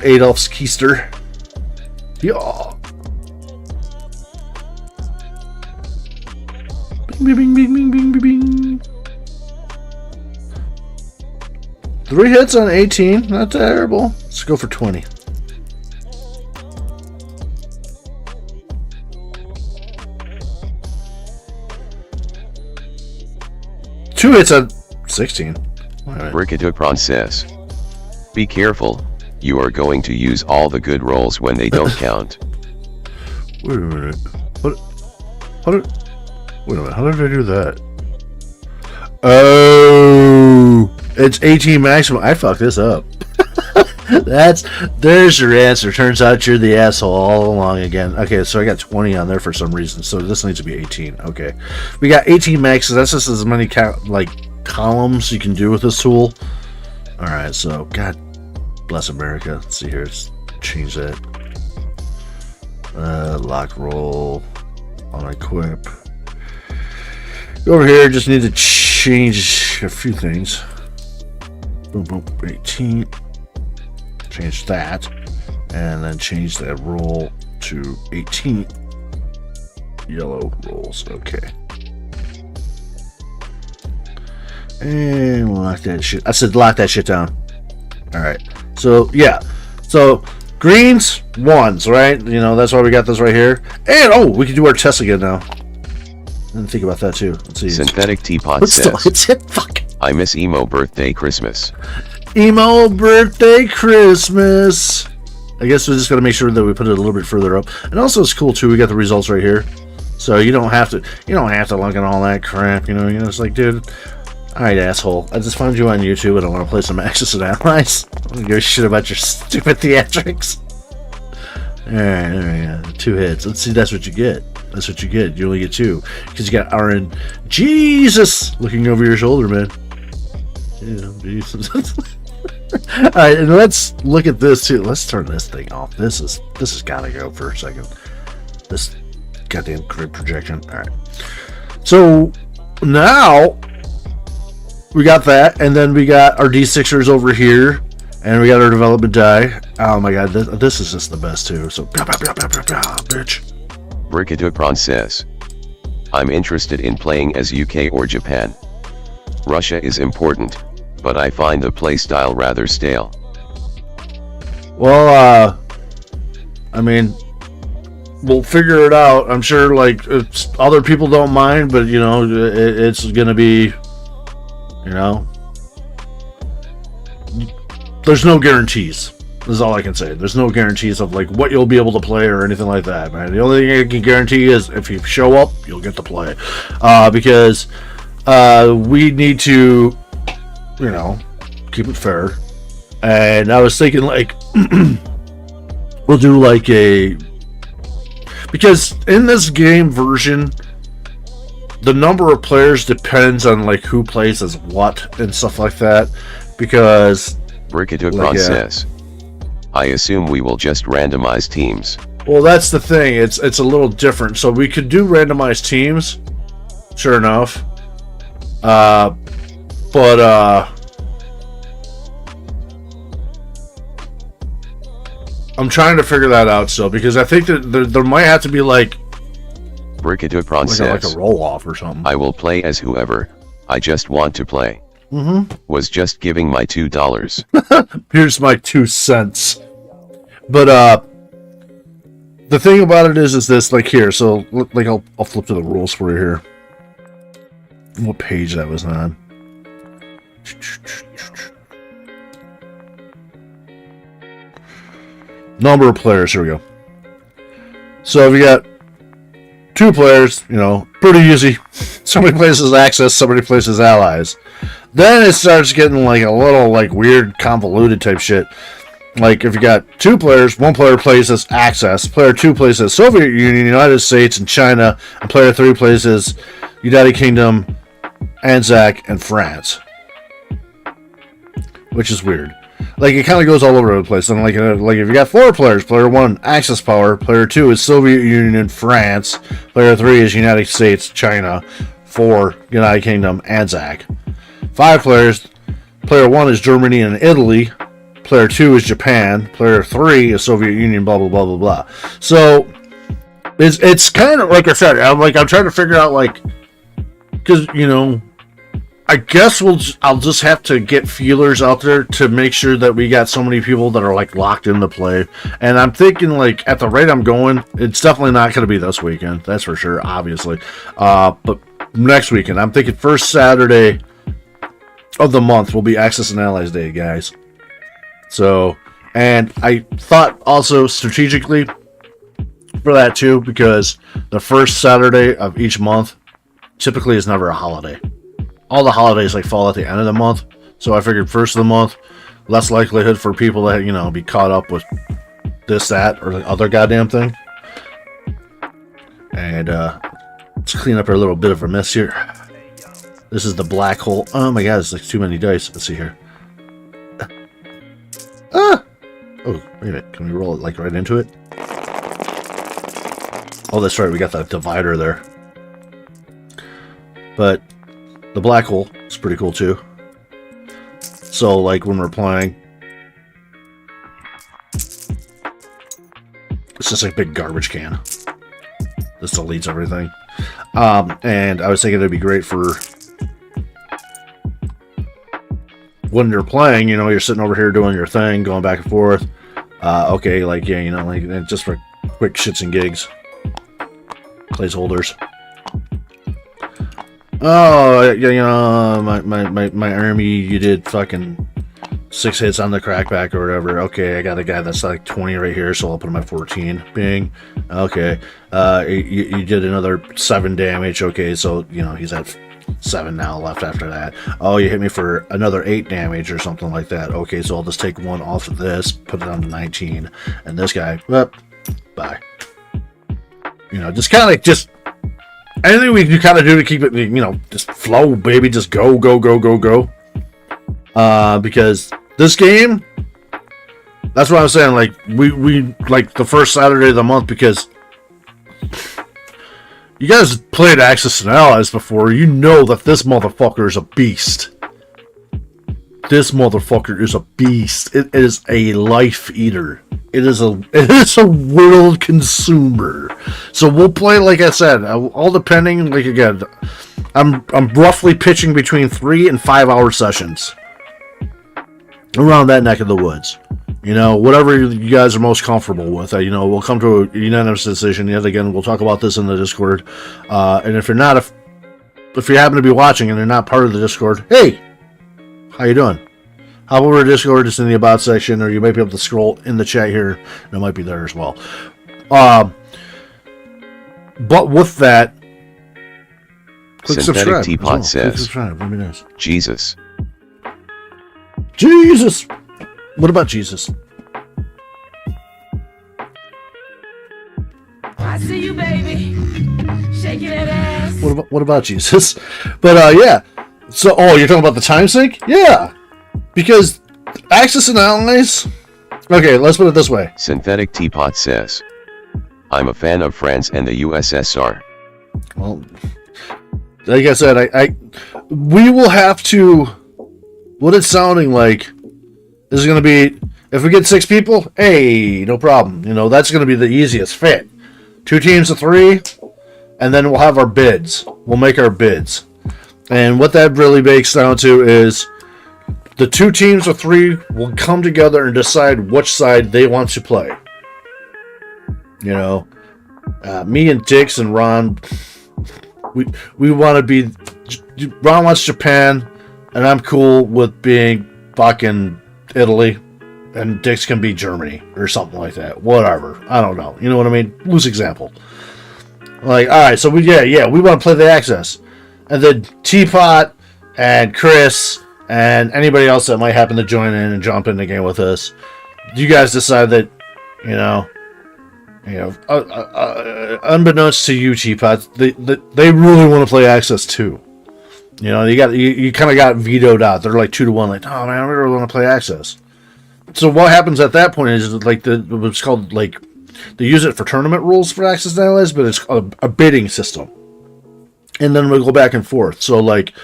Adolf's Keister. Yeah. Bing, bing, bing, bing, bing, bing, bing. 3 hits on 18. Not terrible. Let's go for 20. Two hits on 16. Right. Brigadupron says, be careful, you are going to use all the good rolls when they don't count. Wait a minute. Wait a minute. How did I do that? Oh, it's 18 maximum. I fucked this up. There's your answer. Turns out you're the asshole all along again. Okay, so I got 20 on there for some reason. So this needs to be 18. Okay, we got 18 maxes. That's just as many columns you can do with this tool. All right, so God bless America. Let's see here. Let's change that. Lock roll on equip. Go over here. Just need to change a few things. Boom, boom. 18. Change that, and then change that roll to 18 yellow rolls. Okay, and lock that shit. I said lock that shit down. All right. So yeah. So greens, ones, right? You know that's why we got this right here. And we can do our test again now. And think about that too. Let's see. Synthetic Teapot says, Fuck. I miss emo birthday Christmas. Emo birthday Christmas. I guess we're just gonna make sure that we put it a little bit further up. And also it's cool too, we got the results right here. So you don't have to look at all that crap, you know, it's like, dude, alright asshole, I just found you on YouTube and I want to play some Axis and Allies. I don't give a shit about your stupid theatrics. Alright, yeah. 2 hits. Let's see, that's what you get. That's what you get. You only get 2. Because you got RN Jesus looking over your shoulder, man. Yeah, Jesus. Alright, and let's look at this too. Let's turn this thing off. This has gotta go for a second. This goddamn grid projection. Alright. So now we got that, and then we got our D6ers over here, and we got our development die. Oh my god, this is just the best too. So bitch. Brigadupron says, I'm interested in playing as UK or Japan. Russia is important, but I find the playstyle rather stale. Well, I mean, we'll figure it out. I'm sure, other people don't mind, but, it's gonna be, there's no guarantees. This is all I can say. There's no guarantees of, what you'll be able to play or anything like that, man. The only thing I can guarantee is if you show up, you'll get to play. Because, we need to, keep it fair. And I was thinking we'll do because in this game version, the number of players depends on who plays as what and stuff like that. Because Brigadupron says, I assume we will just randomize teams. Well, that's the thing. It's a little different. So we could do randomized teams, sure enough. But I'm trying to figure that out still, because I think that there might have to be Brigadupron says, a roll off or something. I will play as whoever. I just want to play. Was just giving my $2. Here's my 2 cents. But the thing about it is this, here. So I'll flip to the rules for you here. What page that was on? Number of players. Here we go. So if you got 2 players, pretty easy. Somebody plays as Axis, somebody plays as Allies. Then it starts getting a little weird convoluted type shit. If you got 2 players, 1 player plays as Axis, player 2 plays as Soviet Union, United States, and China, and player 3 plays as United Kingdom, Anzac, and France. Which is weird. It kind of goes all over the place. And if you got 4 players, player 1 Axis power, player 2 is Soviet Union, France, player 3 is United States, China, 4 United Kingdom, Anzac. 5 players, player 1 is Germany and Italy, player 2 is Japan, player 3 is Soviet Union, blah blah blah blah blah. So it's kind of like I said, I'm trying to figure out because, you know, I guess I'll just have to get feelers out there to make sure that we got so many people that are like locked into play. And I'm thinking, like, at the rate I'm going, it's definitely not going to be this weekend. That's for sure, obviously. But next weekend, I'm thinking first Saturday of the month will be Axis and Allies Day, guys. So, and I thought also strategically for that too, because the first Saturday of each month typically is never a holiday. All the holidays like fall at the end of the month, so I figured first of the month, less likelihood for people to, you know, be caught up with this, that, or the other goddamn thing. And let's clean up our little bit of a mess here. This is the black hole. Oh my god, it's like too many dice. Let's see here. Ah! Oh, wait a minute. Can we roll it like right into it? Oh, that's right. We got that divider there. But the black hole is pretty cool too. So, like, when we're playing, it's just like a big garbage can. This deletes everything. And I was thinking it'd be great for when you're playing, you know, you're sitting over here doing your thing, going back and forth. Okay, like, yeah, you know, like, just for quick shits and gigs. Placeholders. Oh, yeah, you know, my army, you did fucking 6 hits on the crackback or whatever. Okay, I got a guy that's like 20 right here, so I'll put him at 14. Bing. Okay. You did another 7 damage. Okay, so, you know, he's at 7 now left after that. Oh, you hit me for another 8 damage or something like that. Okay, so I'll just take 1 off of this, put it on to 19. And this guy, well, bye. You know, just kind of just anything we can kind of do to keep it, you know, just flow, baby. Just go. Because this game, that's what I'm saying. Like, we like the first Saturday of the month, because you guys played Axis and Allies before. You know that this motherfucker is a beast. This motherfucker is a beast. It is a life eater. It is a world consumer. So we'll play, like I said, all depending. Like, again, I'm roughly pitching between 3 and 5 hour sessions around that neck of the woods. You know, whatever you guys are most comfortable with. You know, we'll come to a unanimous decision. Yet again, we'll talk about this in the Discord. And if you're not, if you happen to be watching and you're not part of the Discord, hey, how you doing? Hop over to Discord, it's in the About section, or you might be able to scroll in the chat here, and it might be there as well. But with that, click Synthetic subscribe. Teapot Click says, subscribe. That'd be nice. Jesus. Jesus! What about Jesus? I see you, baby. Shaking that ass. What about Jesus? But, yeah. So, oh, you're talking about the time sync? Yeah. Because Axis and Allies... Okay, let's put it this way. Synthetic Teapot says, I'm a fan of France and the USSR. Well, like I said, we will have to... What it's sounding like is going to be... If we get 6 people, hey, no problem. You know, that's going to be the easiest fit. 2 teams of 3, and then we'll have our bids. We'll make our bids. And what that really bakes down to is the 2 teams of 3 will come together and decide which side they want to play. You know, me and Dix and Ron, we want to be... Ron wants Japan, and I'm cool with being fucking Italy, and Dix can be Germany or something like that. Whatever. I don't know. You know what I mean? Loose example. Like, alright, so we want to play the Access. And then Teapot and Chris and anybody else that might happen to join in and jump in the game with us, you guys decide that, unbeknownst to you, Teapot, they really want to play Access too. You know, you kind of got vetoed out. They're like 2-1, like, oh man, we really want to play Access. So what happens at that point is like what's called, like, they use it for tournament rules for Axis and Allies, but it's a bidding system. And then we'll go back and forth. So, like,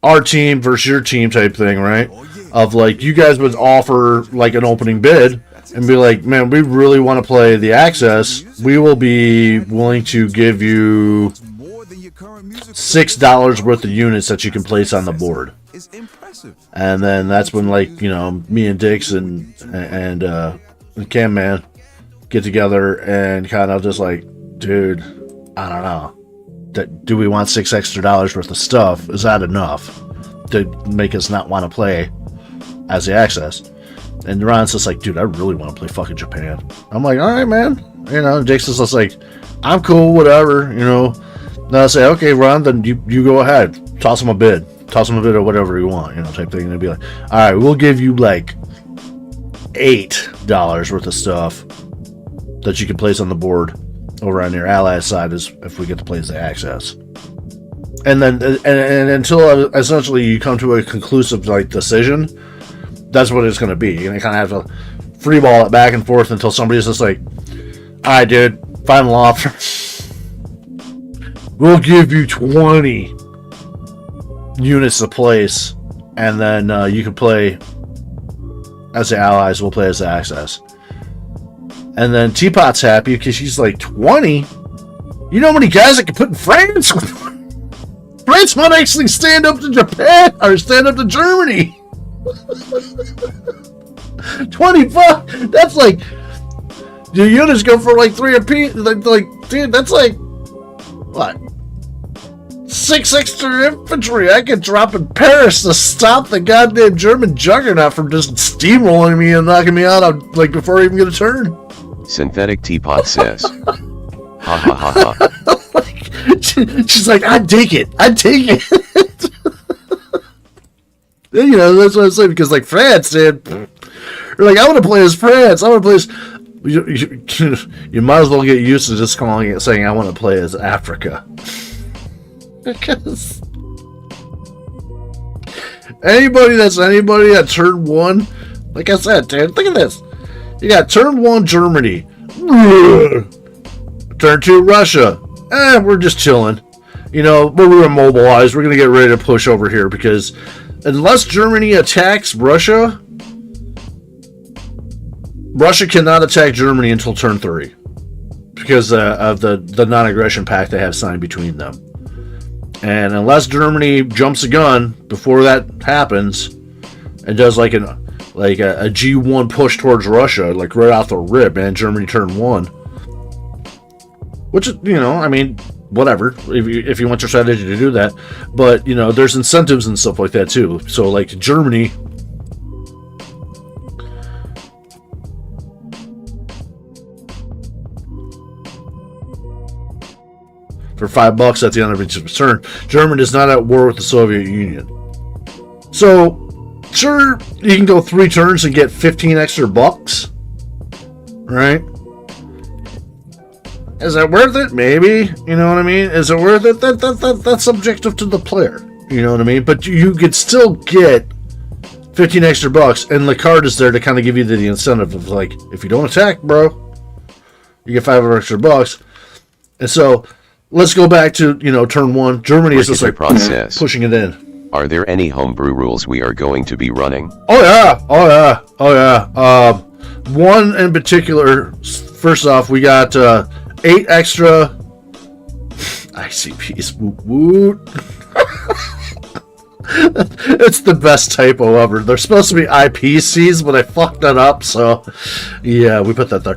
our team versus your team type thing, right? Of, like, you guys would offer, like, an opening bid and be like, man, we really want to play the Access. We will be willing to give you $6 worth of units that you can place on the board. And then that's when, like, you know, me and Dix and Cam Man get together and kind of just like, dude, I don't know. Do we want $6 extra worth of stuff? Is that enough to make us not want to play as the Access? And Ron's just like, dude, I really want to play fucking Japan. I'm like, all right, man. You know, Dix is just like, I'm cool, whatever, you know. And I say, okay, Ron, then you go ahead. Toss him a bid or whatever you want, you know, type thing. And they'd be like, all right, we'll give you like $8 worth of stuff that you can place on the board over on your ally side is if we get to play as the Access. And then and until essentially you come to a conclusive like decision, that's what it's going to be. And you kind of have to freeball it back and forth until somebody's just like, all right, dude, final offer. We'll give you 20 units to place, and then you can play as the Allies, we'll play as the Access. And then Teapot's happy because she's like, 20? You know how many guys I can put in France? France might actually stand up to Japan, or stand up to Germany. 20 bucks? That's like, the units go for like 3 apiece. Like, dude, that's like, what? 6 extra infantry I could drop in Paris to stop the goddamn German juggernaut from just steamrolling me and knocking me out on, like, before I even get a turn. Synthetic Teapot says. Ha ha ha ha. Like, she's like, I'd take it. You know, that's what I'm saying, because, like, France, dude. You're like, I want to play as France. I want to play as... You might as well get used to just calling it, saying, I want to play as Africa. Because... Anybody at turn 1... Like I said, dude, look at this. You got turn 1 Germany. Turn 2 Russia. We're just chilling. You know, but we're immobilized. We're going to get ready to push over here because unless Germany attacks Russia, Russia cannot attack Germany until turn 3 because of the non-aggression pact they have signed between them. And unless Germany jumps a gun before that happens and does like a G1 push towards Russia, like right off the rip, man, Germany turn 1. Which, you know, I mean, whatever, if you want your strategy to do that. But, you know, there's incentives and stuff like that too. So, like, Germany... For $5 at the end of each turn, Germany is not at war with the Soviet Union. So, sure, you can go 3 turns and get 15 extra bucks, right? Is that worth it? Maybe. You know what I mean? Is it worth it? That's subjective to the player. You know what I mean? But you could still get 15 extra bucks, and the card is there to kind of give you the incentive of, like, if you don't attack, bro, you get 5 extra bucks. And so... Let's go back to, you know, turn 1. Germany is just like pushing it in. Are there any homebrew rules we are going to be running? Oh yeah. One in particular. First off, we got 8 extra ICPs. Woot woot. It's the best typo ever. They're supposed to be IPCs, but I fucked that up. So yeah, we put that there.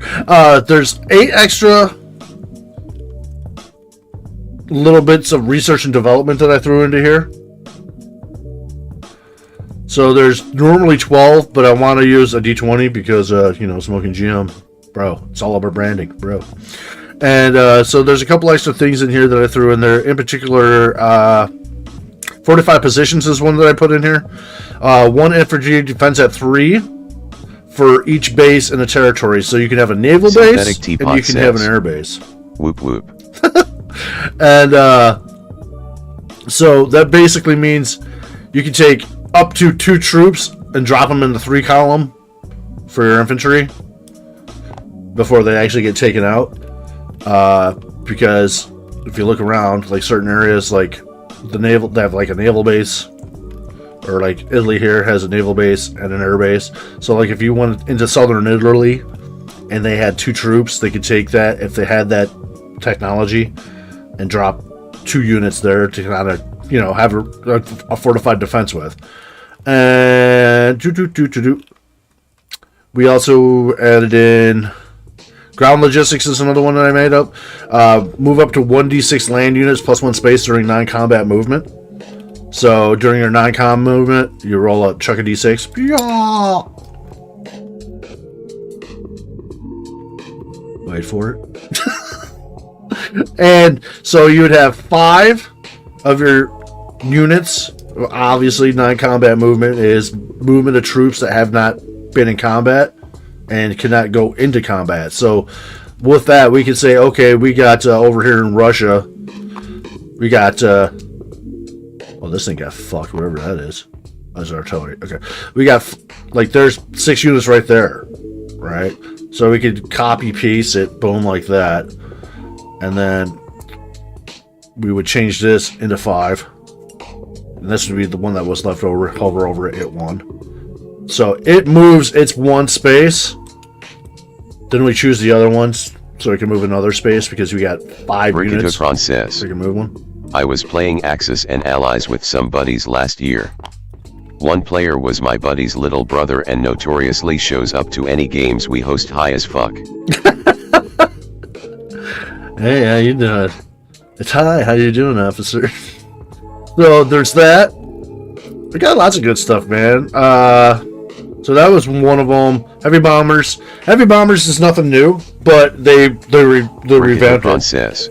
There's 8 extra little bits of research and development that I threw into here. So there's normally 12, but I want to use a D20 because, you know, smoking GM, bro, it's all about branding, bro. And so there's a couple extra things in here that I threw in there. In particular, 45 positions is one that I put in here. 1 infantry defense at 3 for each base in a territory. So you can have a naval base and you can have an air base. Whoop whoop. And so that basically means you can take up to 2 troops and drop them in the 3 column for your infantry before they actually get taken out. Because if you look around, like certain areas, like the naval, they have like a naval base, or like Italy here has a naval base and an air base. So like if you went into southern Italy and they had 2 troops, they could take that if they had that technology and drop 2 units there to kind of, have a fortified defense with. And we also added in ground logistics is another one that I made up. Move up to 1d6 land units plus 1 space during non-combat movement. So during your non-com movement, you roll a chuck a d6. Wait for it. And so you would have 5 of your units. Obviously, non-combat movement is movement of troops that have not been in combat and cannot go into combat. So with that, we can say, okay, we got over here in Russia, we got this thing got fucked, whatever that is. That's artillery. Okay, we got there's 6 units right there, right? So we could copy paste it, boom, like that, and then we would change this into 5. And this would be the one that was left over, hover over it 1. So it moves its 1 space. Then we choose the other ones so we can move another space because we got 5 units. Frances. So we can move one. I was playing Axis and Allies with some buddies last year. One player was my buddy's little brother and notoriously shows up to any games we host high as fuck. Hey, how you doing? It's hi, how you doing, officer? So there's that. We got lots of good stuff, man. So that was one of them. Heavy bombers. Heavy bombers is nothing new, but they revamped it.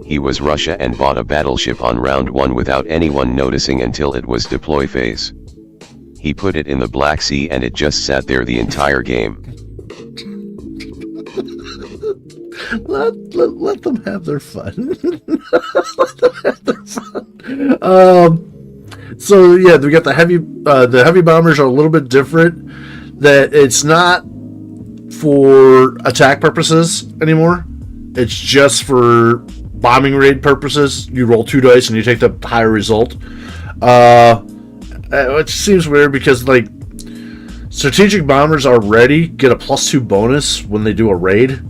He was Russia and bought a battleship on round 1 without anyone noticing until it was deploy phase. He put it in the Black Sea and it just sat there the entire game. Let them have their fun. So yeah, we got the heavy bombers are a little bit different. That it's not for attack purposes anymore. It's just for bombing raid purposes. You roll 2 dice and you take the higher result. Which seems weird because strategic bombers already get a +2 bonus when they do a raid.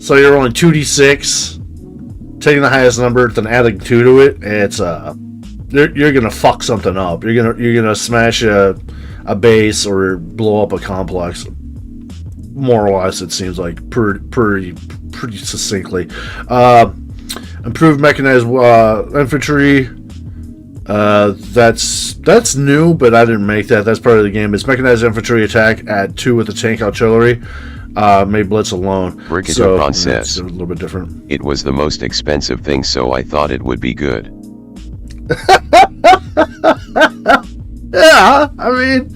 So you're rolling 2d6, taking the highest number, then adding 2 to it. It's you're gonna fuck something up. You're gonna smash a base or blow up a complex. More or less, it seems like pretty succinctly. Improved mechanized infantry. That's new, but I didn't make that. That's part of the game. It's mechanized infantry attack at 2 with the tank artillery. Made blitz alone. So it's a little bit different. It was the most expensive thing, so I thought it would be good. Yeah, I mean,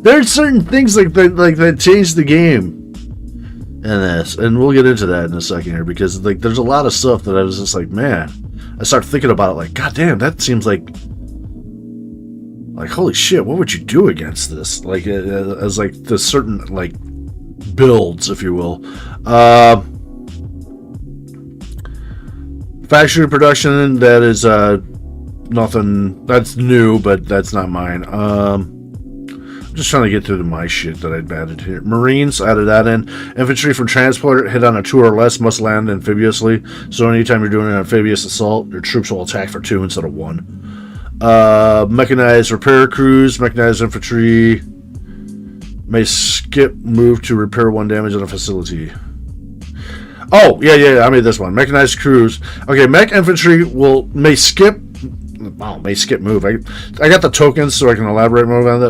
there's certain things that change the game in this, and we'll get into that in a second here because there's a lot of stuff that I was just like, man, I start thinking about it god damn, that seems like holy shit, what would you do against this? As the certain builds, if you will. Factory production, that is nothing that's new, but that's not mine. I'm just trying to get through my shit that I'd added here. Marines, added that in. Infantry from transport hit on a 2 or less must land amphibiously. So anytime you're doing an amphibious assault, your troops will attack for 2 instead of 1. Mechanized repair crews, mechanized infantry may skip move to repair 1 damage on a facility. Oh, yeah, I made this one. Mechanized crews. Okay, mech infantry may skip move. I got the tokens so I can elaborate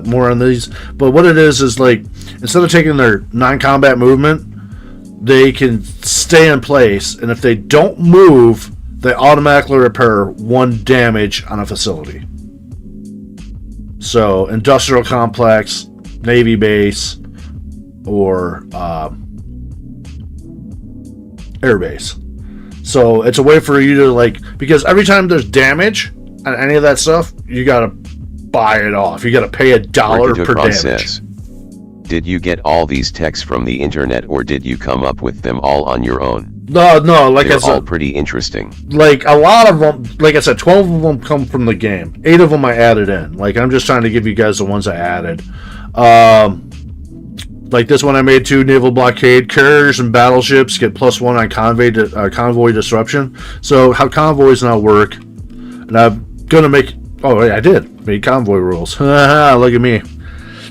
more on these. But what it is instead of taking their non-combat movement, they can stay in place, and if they don't move, they automatically repair 1 damage on a facility. So, industrial complex, Navy base, or air base. So it's a way for you to because every time there's damage on any of that stuff, you gotta buy it off. You gotta pay $1 per damage. Did you get all these texts from the internet, or did you come up with them all on your own? No, They're I said, all pretty interesting. A lot of them, I said, 12 of them come from the game. 8 of them I added in. I'm just trying to give you guys the ones I added. Like this one I made too, naval blockade. Carriers and battleships get +1 on convoy disruption. So how convoys now work, and I'm gonna make, oh yeah, I did, made convoy rules. Look at me.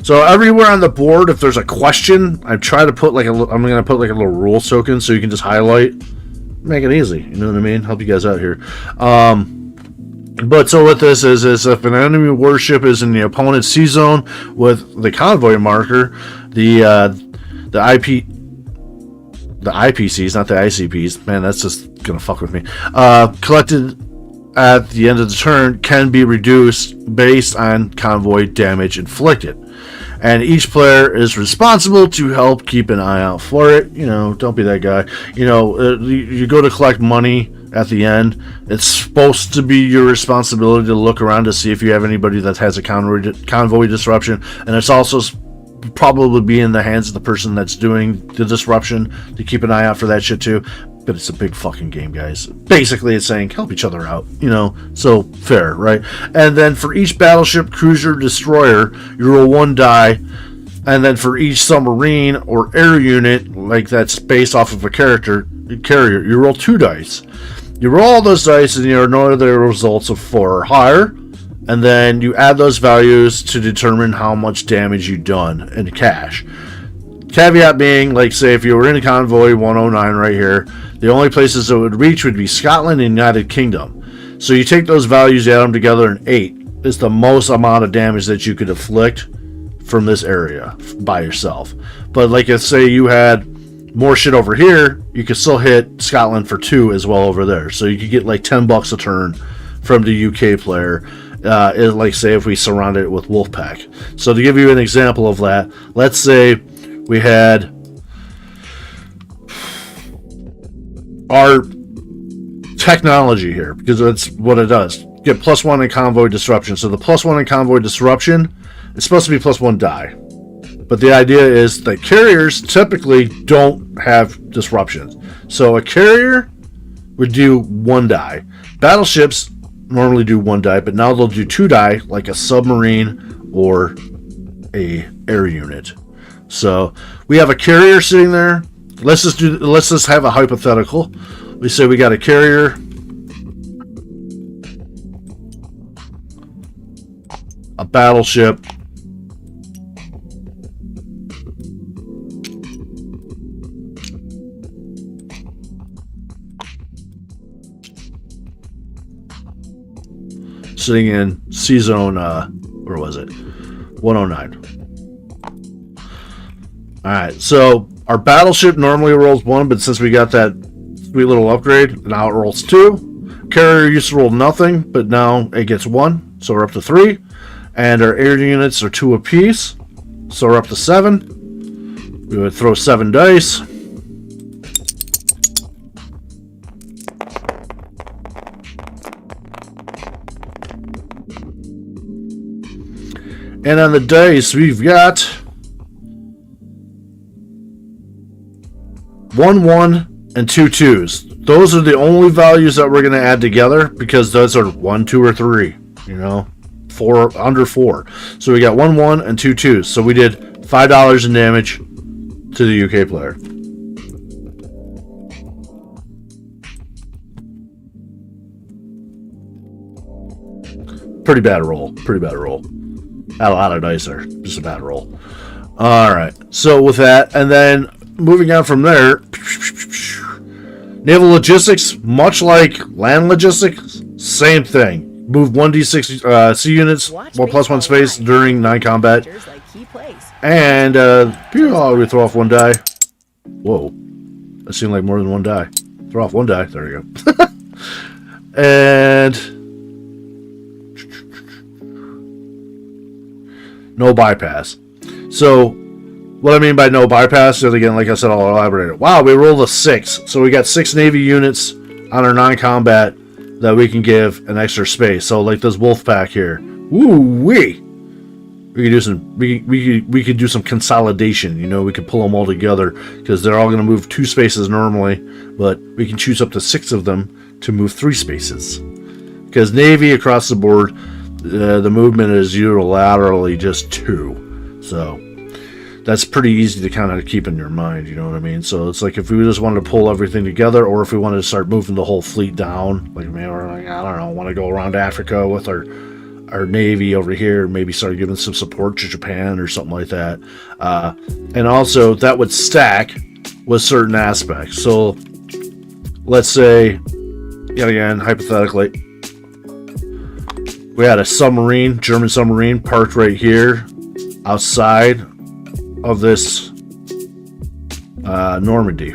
So everywhere on the board, if there's a question, I try to put like I'm gonna put like a little rules token so you can just highlight, make it easy. You know what I mean? Help you guys out here. But so what this is if an enemy warship is in the opponent's sea zone with the convoy marker, the IPCs, not the ICPs, man, that's just gonna fuck with me. Collected at the end of the turn can be reduced based on convoy damage inflicted. And each player is responsible to help keep an eye out for it. You know, don't be that guy. You know, you go to collect money at the end. It's supposed to be your responsibility to look around to see if you have anybody that has a convoy disruption. And it's also probably be in the hands of the person that's doing the disruption to keep an eye out for that shit too. But it's a big fucking game, guys. Basically, it's saying help each other out, you know, so fair, right? And then for each battleship, cruiser, destroyer, you roll 1 die, and then for each submarine or air unit, like that's based off of a carrier, you roll 2 dice. You roll all those dice, and you know the results of 4 or higher, and then you add those values to determine how much damage you've done in cash. Caveat being, like, say, if you were in a convoy 109 right here, the only places it would reach would be Scotland and United Kingdom. So you take those values, add them together, and 8 is the most amount of damage that you could inflict from this area by yourself. But, like, if, say, you had more shit over here, you could still hit Scotland for 2 as well over there. So you could get, like, $10 a turn from the UK player. Like, say, if we surrounded it with Wolfpack. So to give you an example of that, let's say we had our technology here, because that's what it does. Get +1 in convoy disruption. So the +1 in convoy disruption is supposed to be +1 die. But the idea is that carriers typically don't have disruptions. So a carrier would do 1 die. Battleships normally do 1 die, but now they'll do 2 die, like a submarine or a air unit. So we have a carrier sitting there. Let's just have a hypothetical. We say we got a carrier, a battleship, sitting in C zone, where was it? 109. Alright, so our battleship normally rolls 1, but since we got that sweet little upgrade, now it rolls 2. Carrier used to roll nothing, but now it gets 1, so we're up to 3. And our air units are 2 apiece, so we're up to 7. We would throw 7 dice. And on the dice, we've got 1 1 and 2 2s. Those are the only values that we're going to add together, because those are 1 2 or 3, you know, 4 under 4. So we got 1 1 and 2 2s. So we did $5 in damage to the UK player. Pretty bad roll. Had a lot of dice there. Just a bad roll. Alright. So with that, and then moving on from there, naval logistics, much like land logistics, same thing. Move 1d6 C units, +1 space during non-combat. And we throw off 1 die. Whoa. That seemed like more than 1 die. Throw off 1 die. There you go. And no bypass. So what I mean by no bypass is, again, like I said, I'll elaborate it. Wow, we rolled a 6. So we got 6 Navy units on our non-combat that we can give an extra space. So like this Wolfpack here. Woo-wee! We could do some we could do some consolidation, you know, we could pull them all together, because they're all going to move 2 spaces normally, but we can choose up to 6 of them to move 3 spaces. Because Navy across the board, the movement is unilaterally just 2. So that's pretty easy to kind of keep in your mind, you know what I mean? So it's like if we just wanted to pull everything together, or if we wanted to start moving the whole fleet down, like maybe we're like, I don't know, want to go around Africa with our Navy over here, maybe start giving some support to Japan or something like that. And also that would stack with certain aspects. So let's say, yet again, hypothetically, we had a submarine, German submarine, parked right here outside of this Normandy,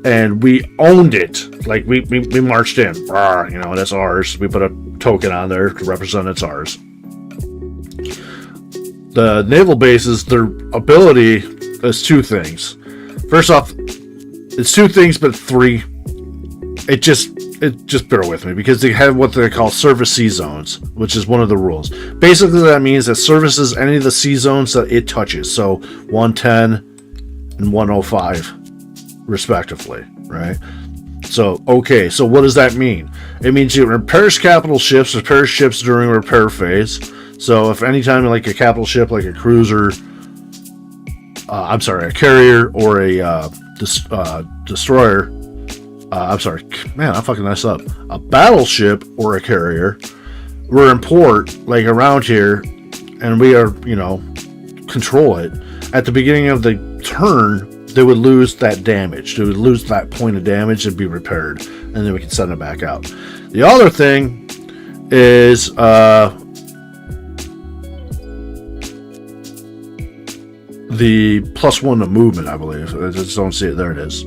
and we owned it. Like we marched in, you know, that's ours. We put a token on there to represent it's ours. The naval bases, their ability is two things. First off, it's two things, but three. It just bear with me, because they have what they call service sea zones, which is one of the rules. Basically, that means it services any of the sea zones that it touches. So 110 and 105, respectively, right? So, okay, so what does that mean? It means it repairs capital ships, repairs ships during repair phase. So if anytime like a capital ship, like a cruiser, a carrier or a destroyer, I'm sorry, man, I fucking messed up. A battleship or a carrier were in port, like around here, and we are, you know, control it. At the beginning of the turn, they would lose that damage. They would lose that point of damage and be repaired, and then we can send it back out. The other thing is the +1 to movement, I believe. I just don't see it. There it is.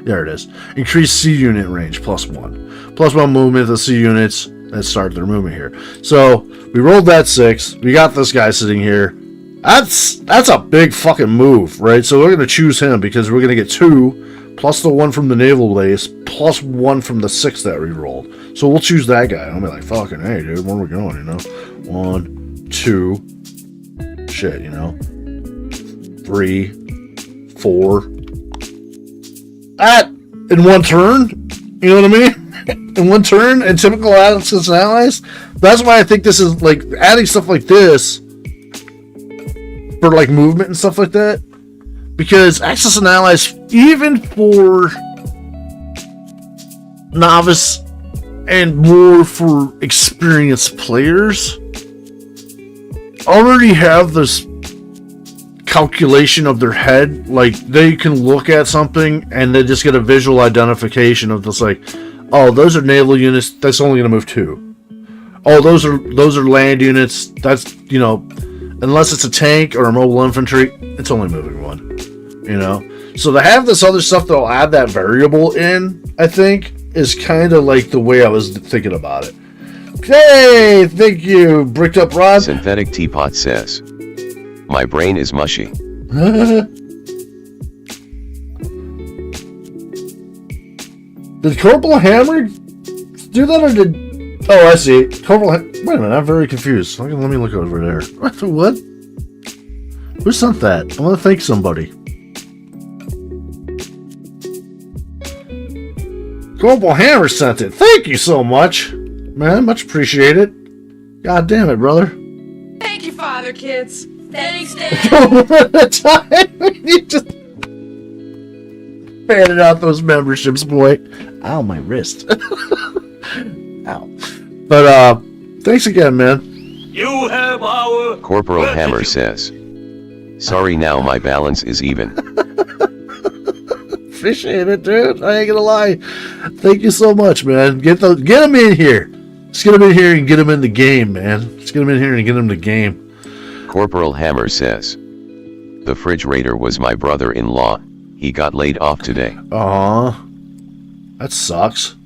There it is. Increased C unit range, +1. +1 movement, the C units that start their movement here. So, we rolled that 6. We got this guy sitting here. That's a big fucking move, right? So we're going to choose him because we're going to get 2, plus the 1 from the naval base, plus 1 from the 6 that we rolled. So we'll choose that guy. I'll be like, fucking, hey, dude, where are we going, you know? 1, 2, shit, you know? 3, 4. That in one turn, you know what I mean? In one turn, and typical Axis and Allies. That's why I think this is like adding stuff like this for like movement and stuff like that. Because Axis and Allies, even for novice and more for experienced players, already have this calculation of their head. Like they can look at something and they just get a visual identification of this, like, oh, those are naval units, that's only going to move 2. Oh, those are land units, that's, you know, unless it's a tank or a mobile infantry, it's only moving 1, you know. So to have this other stuff that'll add that variable in, I think, is kind of like the way I was thinking about it. Hey, thank you, Bricked Up Rod. Synthetic Teapot says, my brain is mushy. Did Corporal Hammer do that, or did... Oh, I see. Wait a minute, I'm very confused. Let me look over there. What? Who sent that? I want to thank somebody. Corporal Hammer sent it. Thank you so much. Man, much appreciated. God damn it, brother. Thank you, Father, kids. Thanks, Dad. You just fanning out those memberships, boy. Ow, my wrist. Ow. But, thanks again, man. You have our Corporal Hammer says, sorry, now my balance is even. Appreciate it, dude. I ain't gonna lie. Thank you so much, man. Get them in here. Let's get them in here and get them in the game, man. Let's get them in here and get them in the game. Corporal Hammer says, the refrigerator was my brother-in-law. He got laid off today. Aw, that sucks.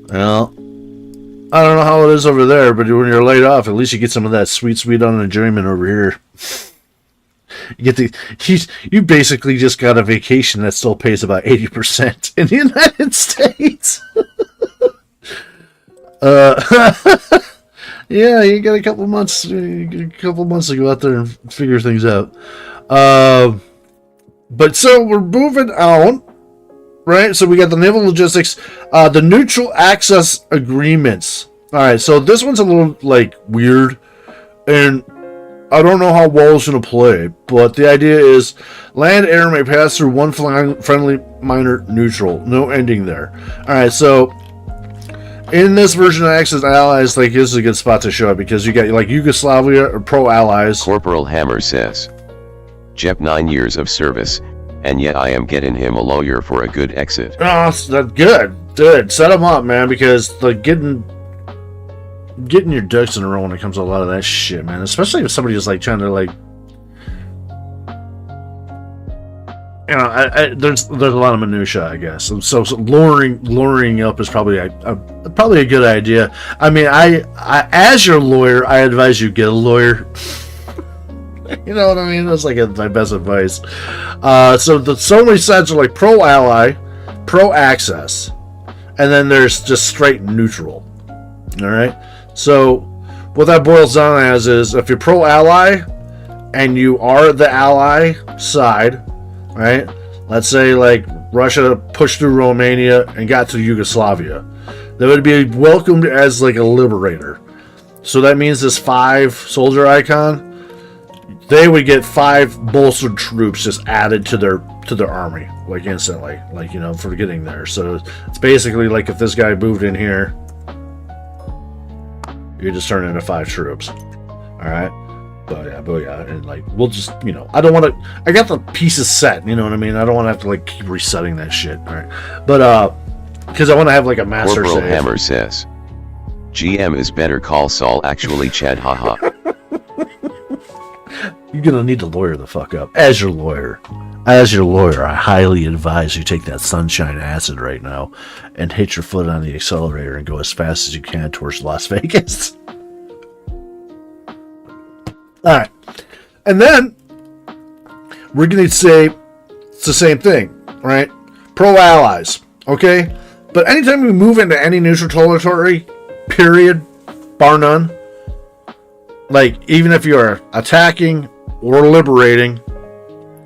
Well, I don't know how it is over there, but when you're laid off, at least you get some of that sweet unenjoyment over here. You basically just got a vacation that still pays about 80% in the United States. Yeah, you got a couple months to go out there and figure things out. But so we're moving on, right? So we got the naval logistics, the neutral access agreements. Alright, so this one's a little, like, weird. And I don't know how well it's going to play. But the idea is land air may pass through one friendly minor neutral. No ending there. Alright, so in this version of Axis Allies, like, this is a good spot to show it. Because you got, like, Yugoslavia or pro-allies. Corporal Hammer says, Jep 9 years of service, and yet I am getting him a lawyer for a good exit. Oh, that's good. Good. Set him up, man, because like getting your ducks in a row when it comes to a lot of that shit, man. Especially if somebody is like trying to like, you know, there's a lot of minutia, I guess. So luring up is probably a good idea. I mean, I as your lawyer, I advise you get a lawyer. You know what I mean? That's like my best advice. So many sides are like pro-ally, pro-access, and then there's just straight neutral. All right. So what that boils down as is if you're pro-ally and you are the ally side, right? Let's say like Russia pushed through Romania and got to Yugoslavia, they would be welcomed as like a liberator. So that means this 5 soldier icon. They would get 5 bolstered troops just added to their army, like instantly, like, you know, for getting there. So it's basically like if this guy moved in here, you just turn into 5 troops. All right, but yeah, and like we'll just, you know, I don't want to. I got the pieces set, you know what I mean. I don't want to have to like keep resetting that shit. All right, but because I want to have like a master Corporal save. Hammer says, GM is better call Saul actually Chad haha. You're gonna need to lawyer the fuck up. As your lawyer, I highly advise you take that sunshine acid right now and hit your foot on the accelerator and go as fast as you can towards Las Vegas. Alright. And then we're gonna say it's the same thing, right? Pro-allies, okay? But anytime we move into any neutral territory, period, bar none, like even if you're attacking or liberating,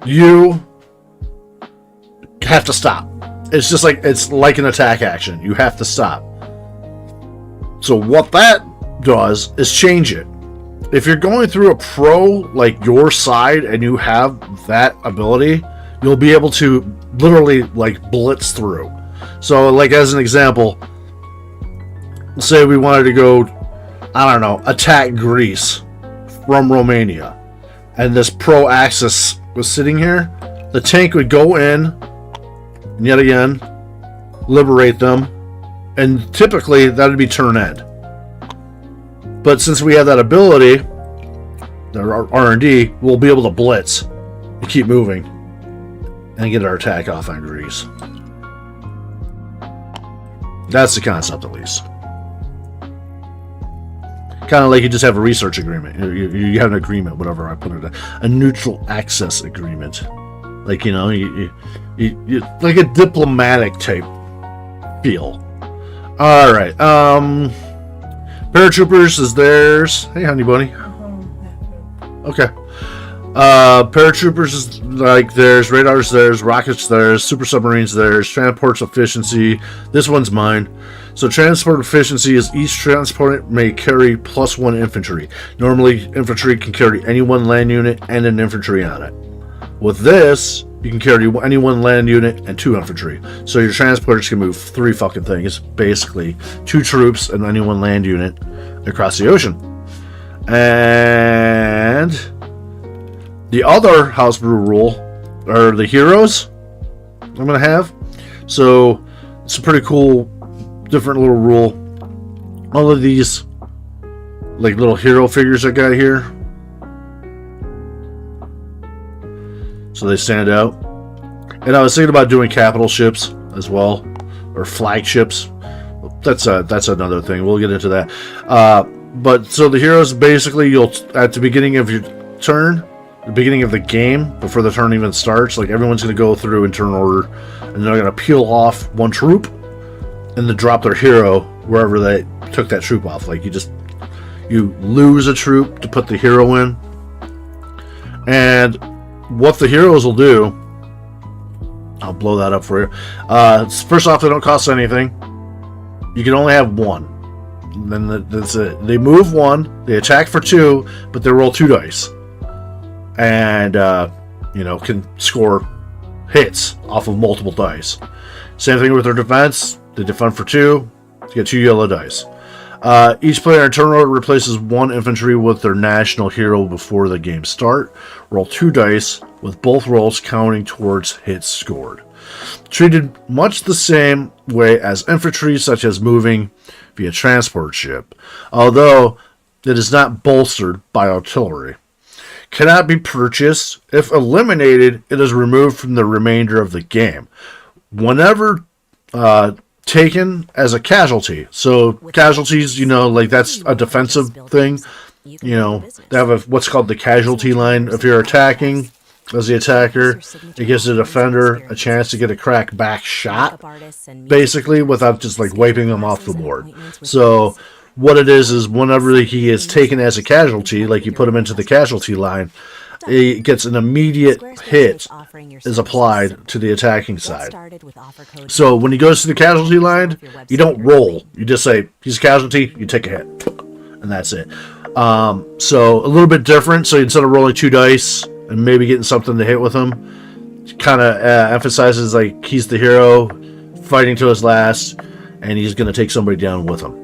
you have to stop. It's like an attack action. You have to stop. So what that does is change it. If you're going through a pro like your side and you have that ability, you'll be able to literally like blitz through. So like as an example, say we wanted to go, I don't know, attack Greece from Romania, and this pro-axis was sitting here, the tank would go in, and yet again, liberate them, and typically that would be turn end. But since we have that ability, our R&D, we'll be able to blitz and keep moving and get our attack off on Greece. That's the concept, at least. Kind of like you just have a research agreement. You have an agreement, whatever I put it, a neutral access agreement. Like, you know, you like a diplomatic type feel. All right. Paratroopers is theirs. Hey, honey bunny. Okay. Paratroopers is like theirs. Radar's theirs. Rockets theirs. Super submarines theirs. Transport's efficiency. This one's mine. So transport efficiency is each transport may carry +1 infantry. Normally, infantry can carry any one land unit and an infantry on it. With this, you can carry any one land unit and 2 infantry. So your transporters can move 3 fucking things. Basically, 2 troops and any one land unit across the ocean. And the other house brew rule are the heroes I'm going to have. So it's a pretty cool, different little rule. All of these like little hero figures I got here, so they stand out. And I was thinking about doing capital ships as well, or flagships. That's another thing. We'll get into that. But so the heroes, basically, you'll at the beginning of your turn, the beginning of the game, before the turn even starts, like everyone's going to go through in turn order, and they're going to peel off one troop and then drop their hero wherever they took that troop off. Like you lose a troop to put the hero in. And what the heroes will do, I'll blow that up for you. First off, they don't cost anything. You can only have one. Then that's it. They move 1, they attack for 2, but they roll 2 dice. And, can score hits off of multiple dice. Same thing with their defense. They defend for 2, to get 2 yellow dice. Each player in turn order replaces 1 infantry with their national hero before the game start. Roll 2 dice, with both rolls counting towards hits scored. Treated much the same way as infantry, such as moving via transport ship, although it is not bolstered by artillery. Cannot be purchased. If eliminated, it is removed from the remainder of the game. Whenever taken as a casualty. So casualties, that's a defensive thing. They have what's called the casualty line. If you're attacking as the attacker, it gives the defender a chance to get a crack back shot, basically, without just wiping them off the board. So what it is whenever he is taken as a casualty, you put him into the casualty line, it gets an immediate hit is applied to the attacking side. So when he goes to the casualty line, you don't roll. You just say, he's a casualty, you take a hit. And that's it. So a little bit different. So instead of rolling 2 dice and maybe getting something to hit with him, kind of emphasizes he's the hero, fighting to his last, and he's going to take somebody down with him.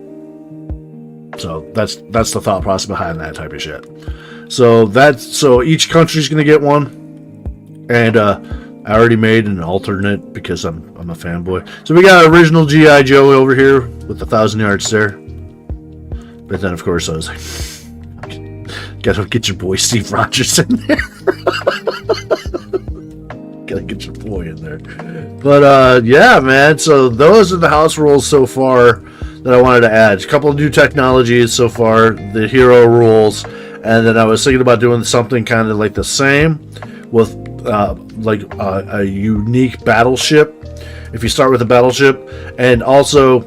So that's the thought process behind that type of shit. So each country's gonna get one, and I already made an alternate because I'm a fanboy. So we got original G.I. Joe over here with the 1,000 yard stare, but then of course I was like, gotta get your boy Steve Rogers in there. Gotta get your boy in there. But yeah, man. So those are the house rules so far that I wanted to add. A couple of new technologies so far, the hero rules, and then I was thinking about doing something kind of like the same with a unique battleship. If you start with a battleship, and also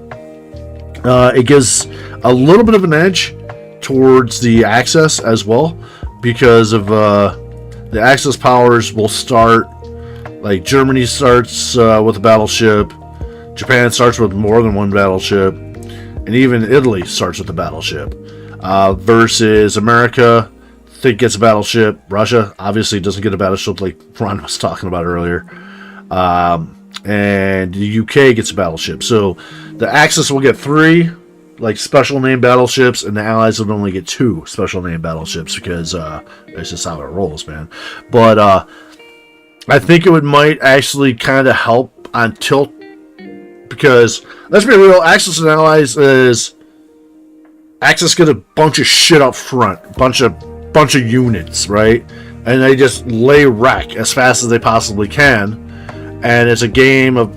it gives a little bit of an edge towards the Axis as well, because of the Axis powers will start, like Germany starts with a battleship, Japan starts with more than one battleship, and even Italy starts with a battleship. Versus America, I think gets a battleship. Russia obviously doesn't get a battleship, like Ron was talking about earlier. And the UK gets a battleship. So the Axis will get 3 special name battleships, and the Allies would only get 2 special name battleships because that's just how it rolls, man. But I think it might actually kind of help on tilt, because let's be real, Axis and Allies is Axis get a bunch of shit up front, bunch of units, right? And they just lay wreck as fast as they possibly can. And it's a game of,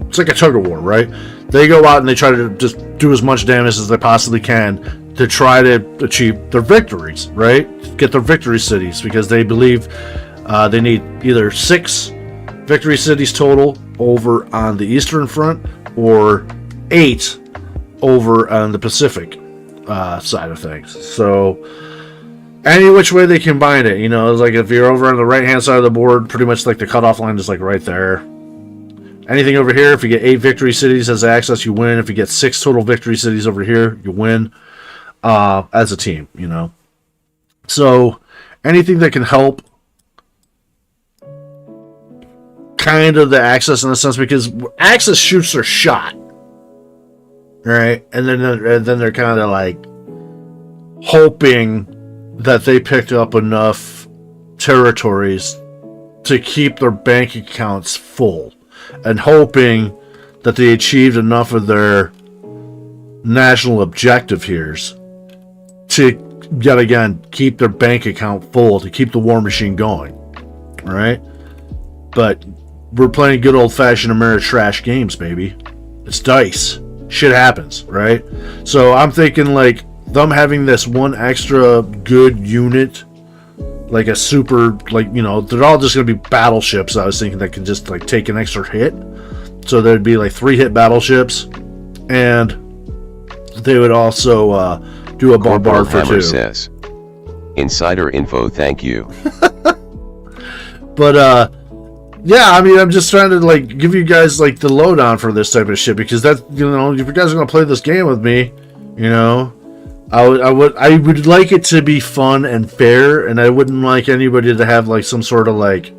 it's like a tug of war, right? They go out and they try to just do as much damage as they possibly can to try to achieve their victories, right? Get their victory cities, because they believe they need either 6 victory cities total over on the Eastern Front, or 8 over on the Pacific side of things. So any which way they combine it, it's like if you're over on the right hand side of the board, pretty much the cutoff line is right there. Anything over here, if you get 8 victory cities as Axis, you win. If you get 6 total victory cities over here, you win as a team, So anything that can help kind of the Axis in a sense, because Axis shoots their shot, right? And then they're kind of hoping that they picked up enough territories to keep their bank accounts full, and hoping that they achieved enough of their national objective here to, yet again, keep their bank account full, to keep the war machine going, right? But we're playing good old-fashioned Ameritrash games, baby. It's dice. Shit happens, right? So I'm thinking them having this one extra good unit, like a super, they're all just going to be battleships, I was thinking, that can just take an extra hit. So there'd be 3-hit battleships, and they would also do a bombard for 2. Says, Insider info, thank you. But yeah, I mean, I'm just trying to like give you guys like the lowdown for this type of shit because that, you know, if you guys are gonna play this game with me, you know, I would like it to be fun and fair, and I wouldn't like anybody to have like some sort of like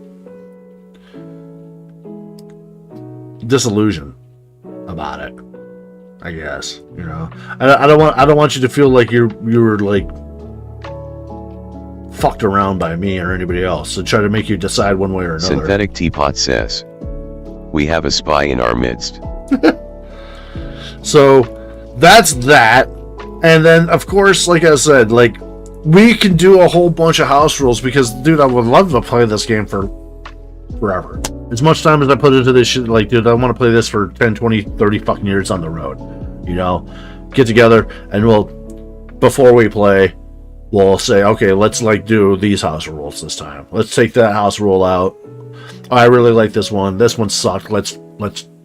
disillusion about it. I guess, you know, I don't want you to feel like you were like fucked around by me or anybody else to try to make you decide one way or another. Synthetic Teapot says, we have a spy in our midst. So that's that. And then, of course, like I said, like, we can do a whole bunch of house rules because, dude, I would love to play this game for forever. As much time as I put into this shit, like, dude, I want to play this for 10, 20, 30 fucking years on the road. You know? Get together and we'll, before we play, we'll say, okay, let's, like, do these house rules this time. Let's take that house rule out. Oh, I really like this one. This one sucked. Let's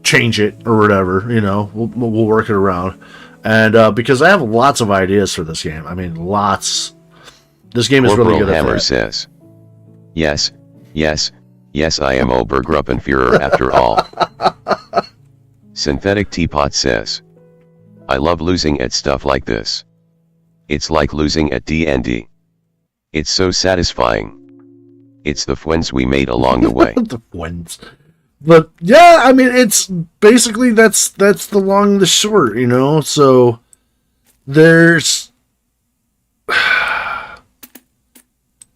change it or whatever, you know? We'll work it around. And because I have lots of ideas for this game. I mean, lots. This game is really good at Hammer that. says, yes, I am Obergruppenführer after all. Synthetic Teapot says, I love losing at stuff like this. It's like losing at D&D. It's so satisfying. It's the friends we made along the way. The friends. But yeah, I mean, it's basically that's the long and the short, you know. So there's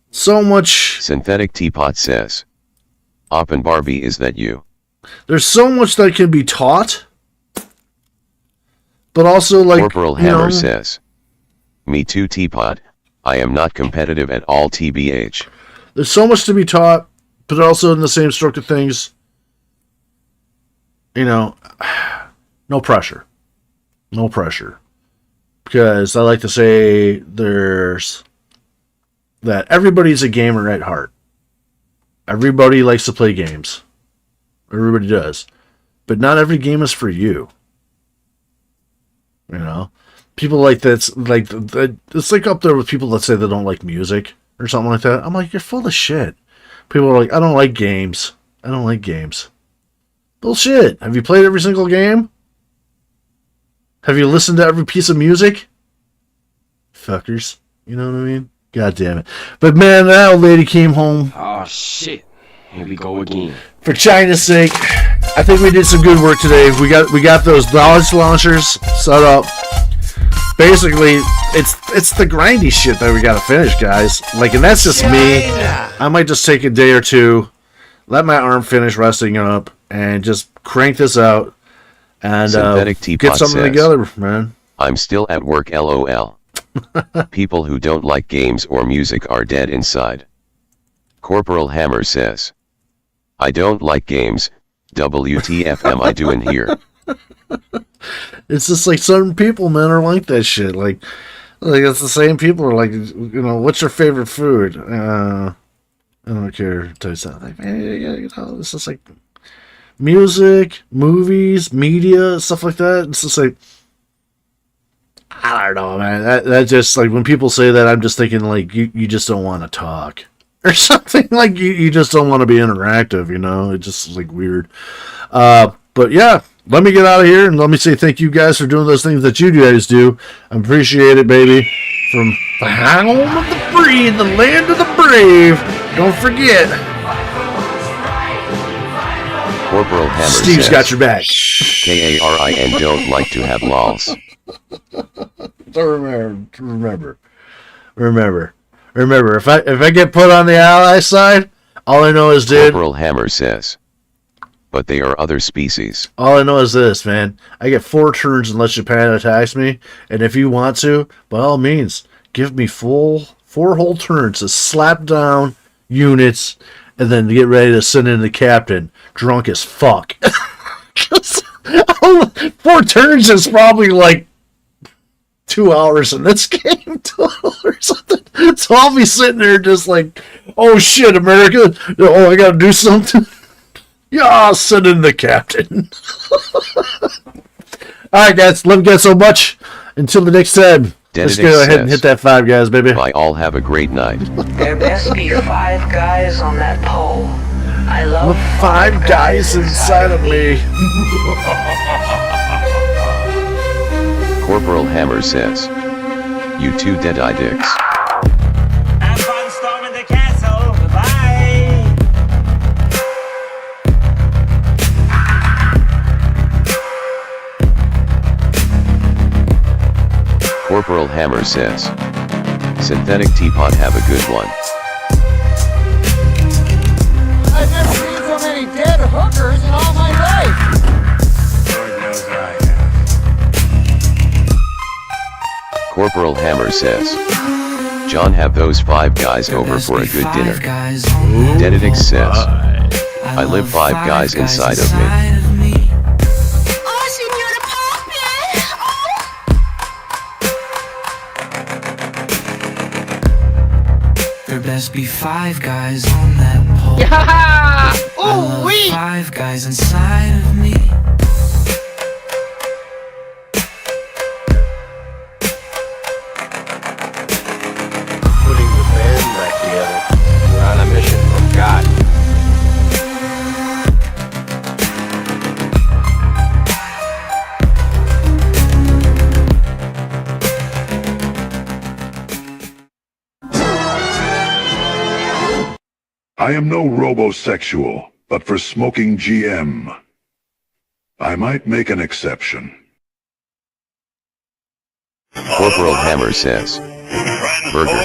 so much. Synthetic Teapot says, Oppen Barbie, is that you? There's so much that can be taught, but also like Corporal Hammer says, me too, Teapot. I am not competitive at all, TBH. There's so much to be taught, but also in the same stroke of things, you know, no pressure. No pressure. Because I like to say there's that everybody's a gamer at heart. Everybody likes to play games. Everybody does. But not every game is for you. You know? People like that's like it's like up there with people that say they don't like music or something like that. I'm like, you're full of shit. People are like, I don't like games. I don't like games. Bullshit. Have you played every single game? Have you listened to every piece of music? Fuckers. You know what I mean? God damn it. But man, that old lady came home. Oh shit. Here we go again. For China's sake, I think we did some good work today. We got those knowledge launchers set up. Basically, it's the grindy shit that we gotta finish, guys. Like, and that's just me. I might just take a day or two, let my arm finish resting up, and just crank this out and get something together, man. I'm still at work, LOL. People who don't like games or music are dead inside. Corporal Hammer says, I don't like games. WTF am I doing here? It's just like certain people, man, are like that shit. Like it's the same people are like, you know, what's your favorite food? I don't care. Tell you something. Like, man, you know, it's just like music, movies, media, stuff like that. It's just like, I don't know, man. That just like when people say that, I'm just thinking like you just don't want to talk or something. Like you just don't want to be interactive. You know, it's just like weird. But yeah. Let me get out of here and let me say thank you guys for doing those things that you guys do. I appreciate it, baby. From the home of the free, the land of the brave. Don't forget. Corporal Hammer Steve's says, got your back. KARIN don't like to have lols. Remember. If I get put on the ally side, all I know is, dude. Corporal Hammer says, but they are other species. All I know is this, man. I get 4 turns unless Japan attacks me. And if you want to, by all means, give me 4 whole turns to slap down units and then get ready to send in the captain drunk as fuck. 4 turns is probably like 2 hours in this game total or something. So I'll be sitting there just like, oh shit, America. Oh, I gotta do something. Yeah, I'll send in the captain. Alright, guys. Love you guys so much. Until the next time, let's go ahead and hit that 5, guys, baby. Bye, all have a great night. There best be 5 guys on that pole. I love Five guys inside of me. Corporal Hammer says, "You two dead-eye dicks." Have fun storming the castle. Bye. Corporal Hammer says, "Synthetic teapot, have a good one." I've never seen so many dead hookers in all my life. Lord knows I Corporal Hammer says, "John, have those five guys over for a good dinner." Dedidix says, "I live five guys inside of me." Oh, Senora Poppy! There best be five guys on that pole. Yeah! I love five guys inside of me. Putting the band back together. We're on a mission from God. I am no robosexual, but for smoking GM, I might make an exception. Corporal Hammer says, "Burger."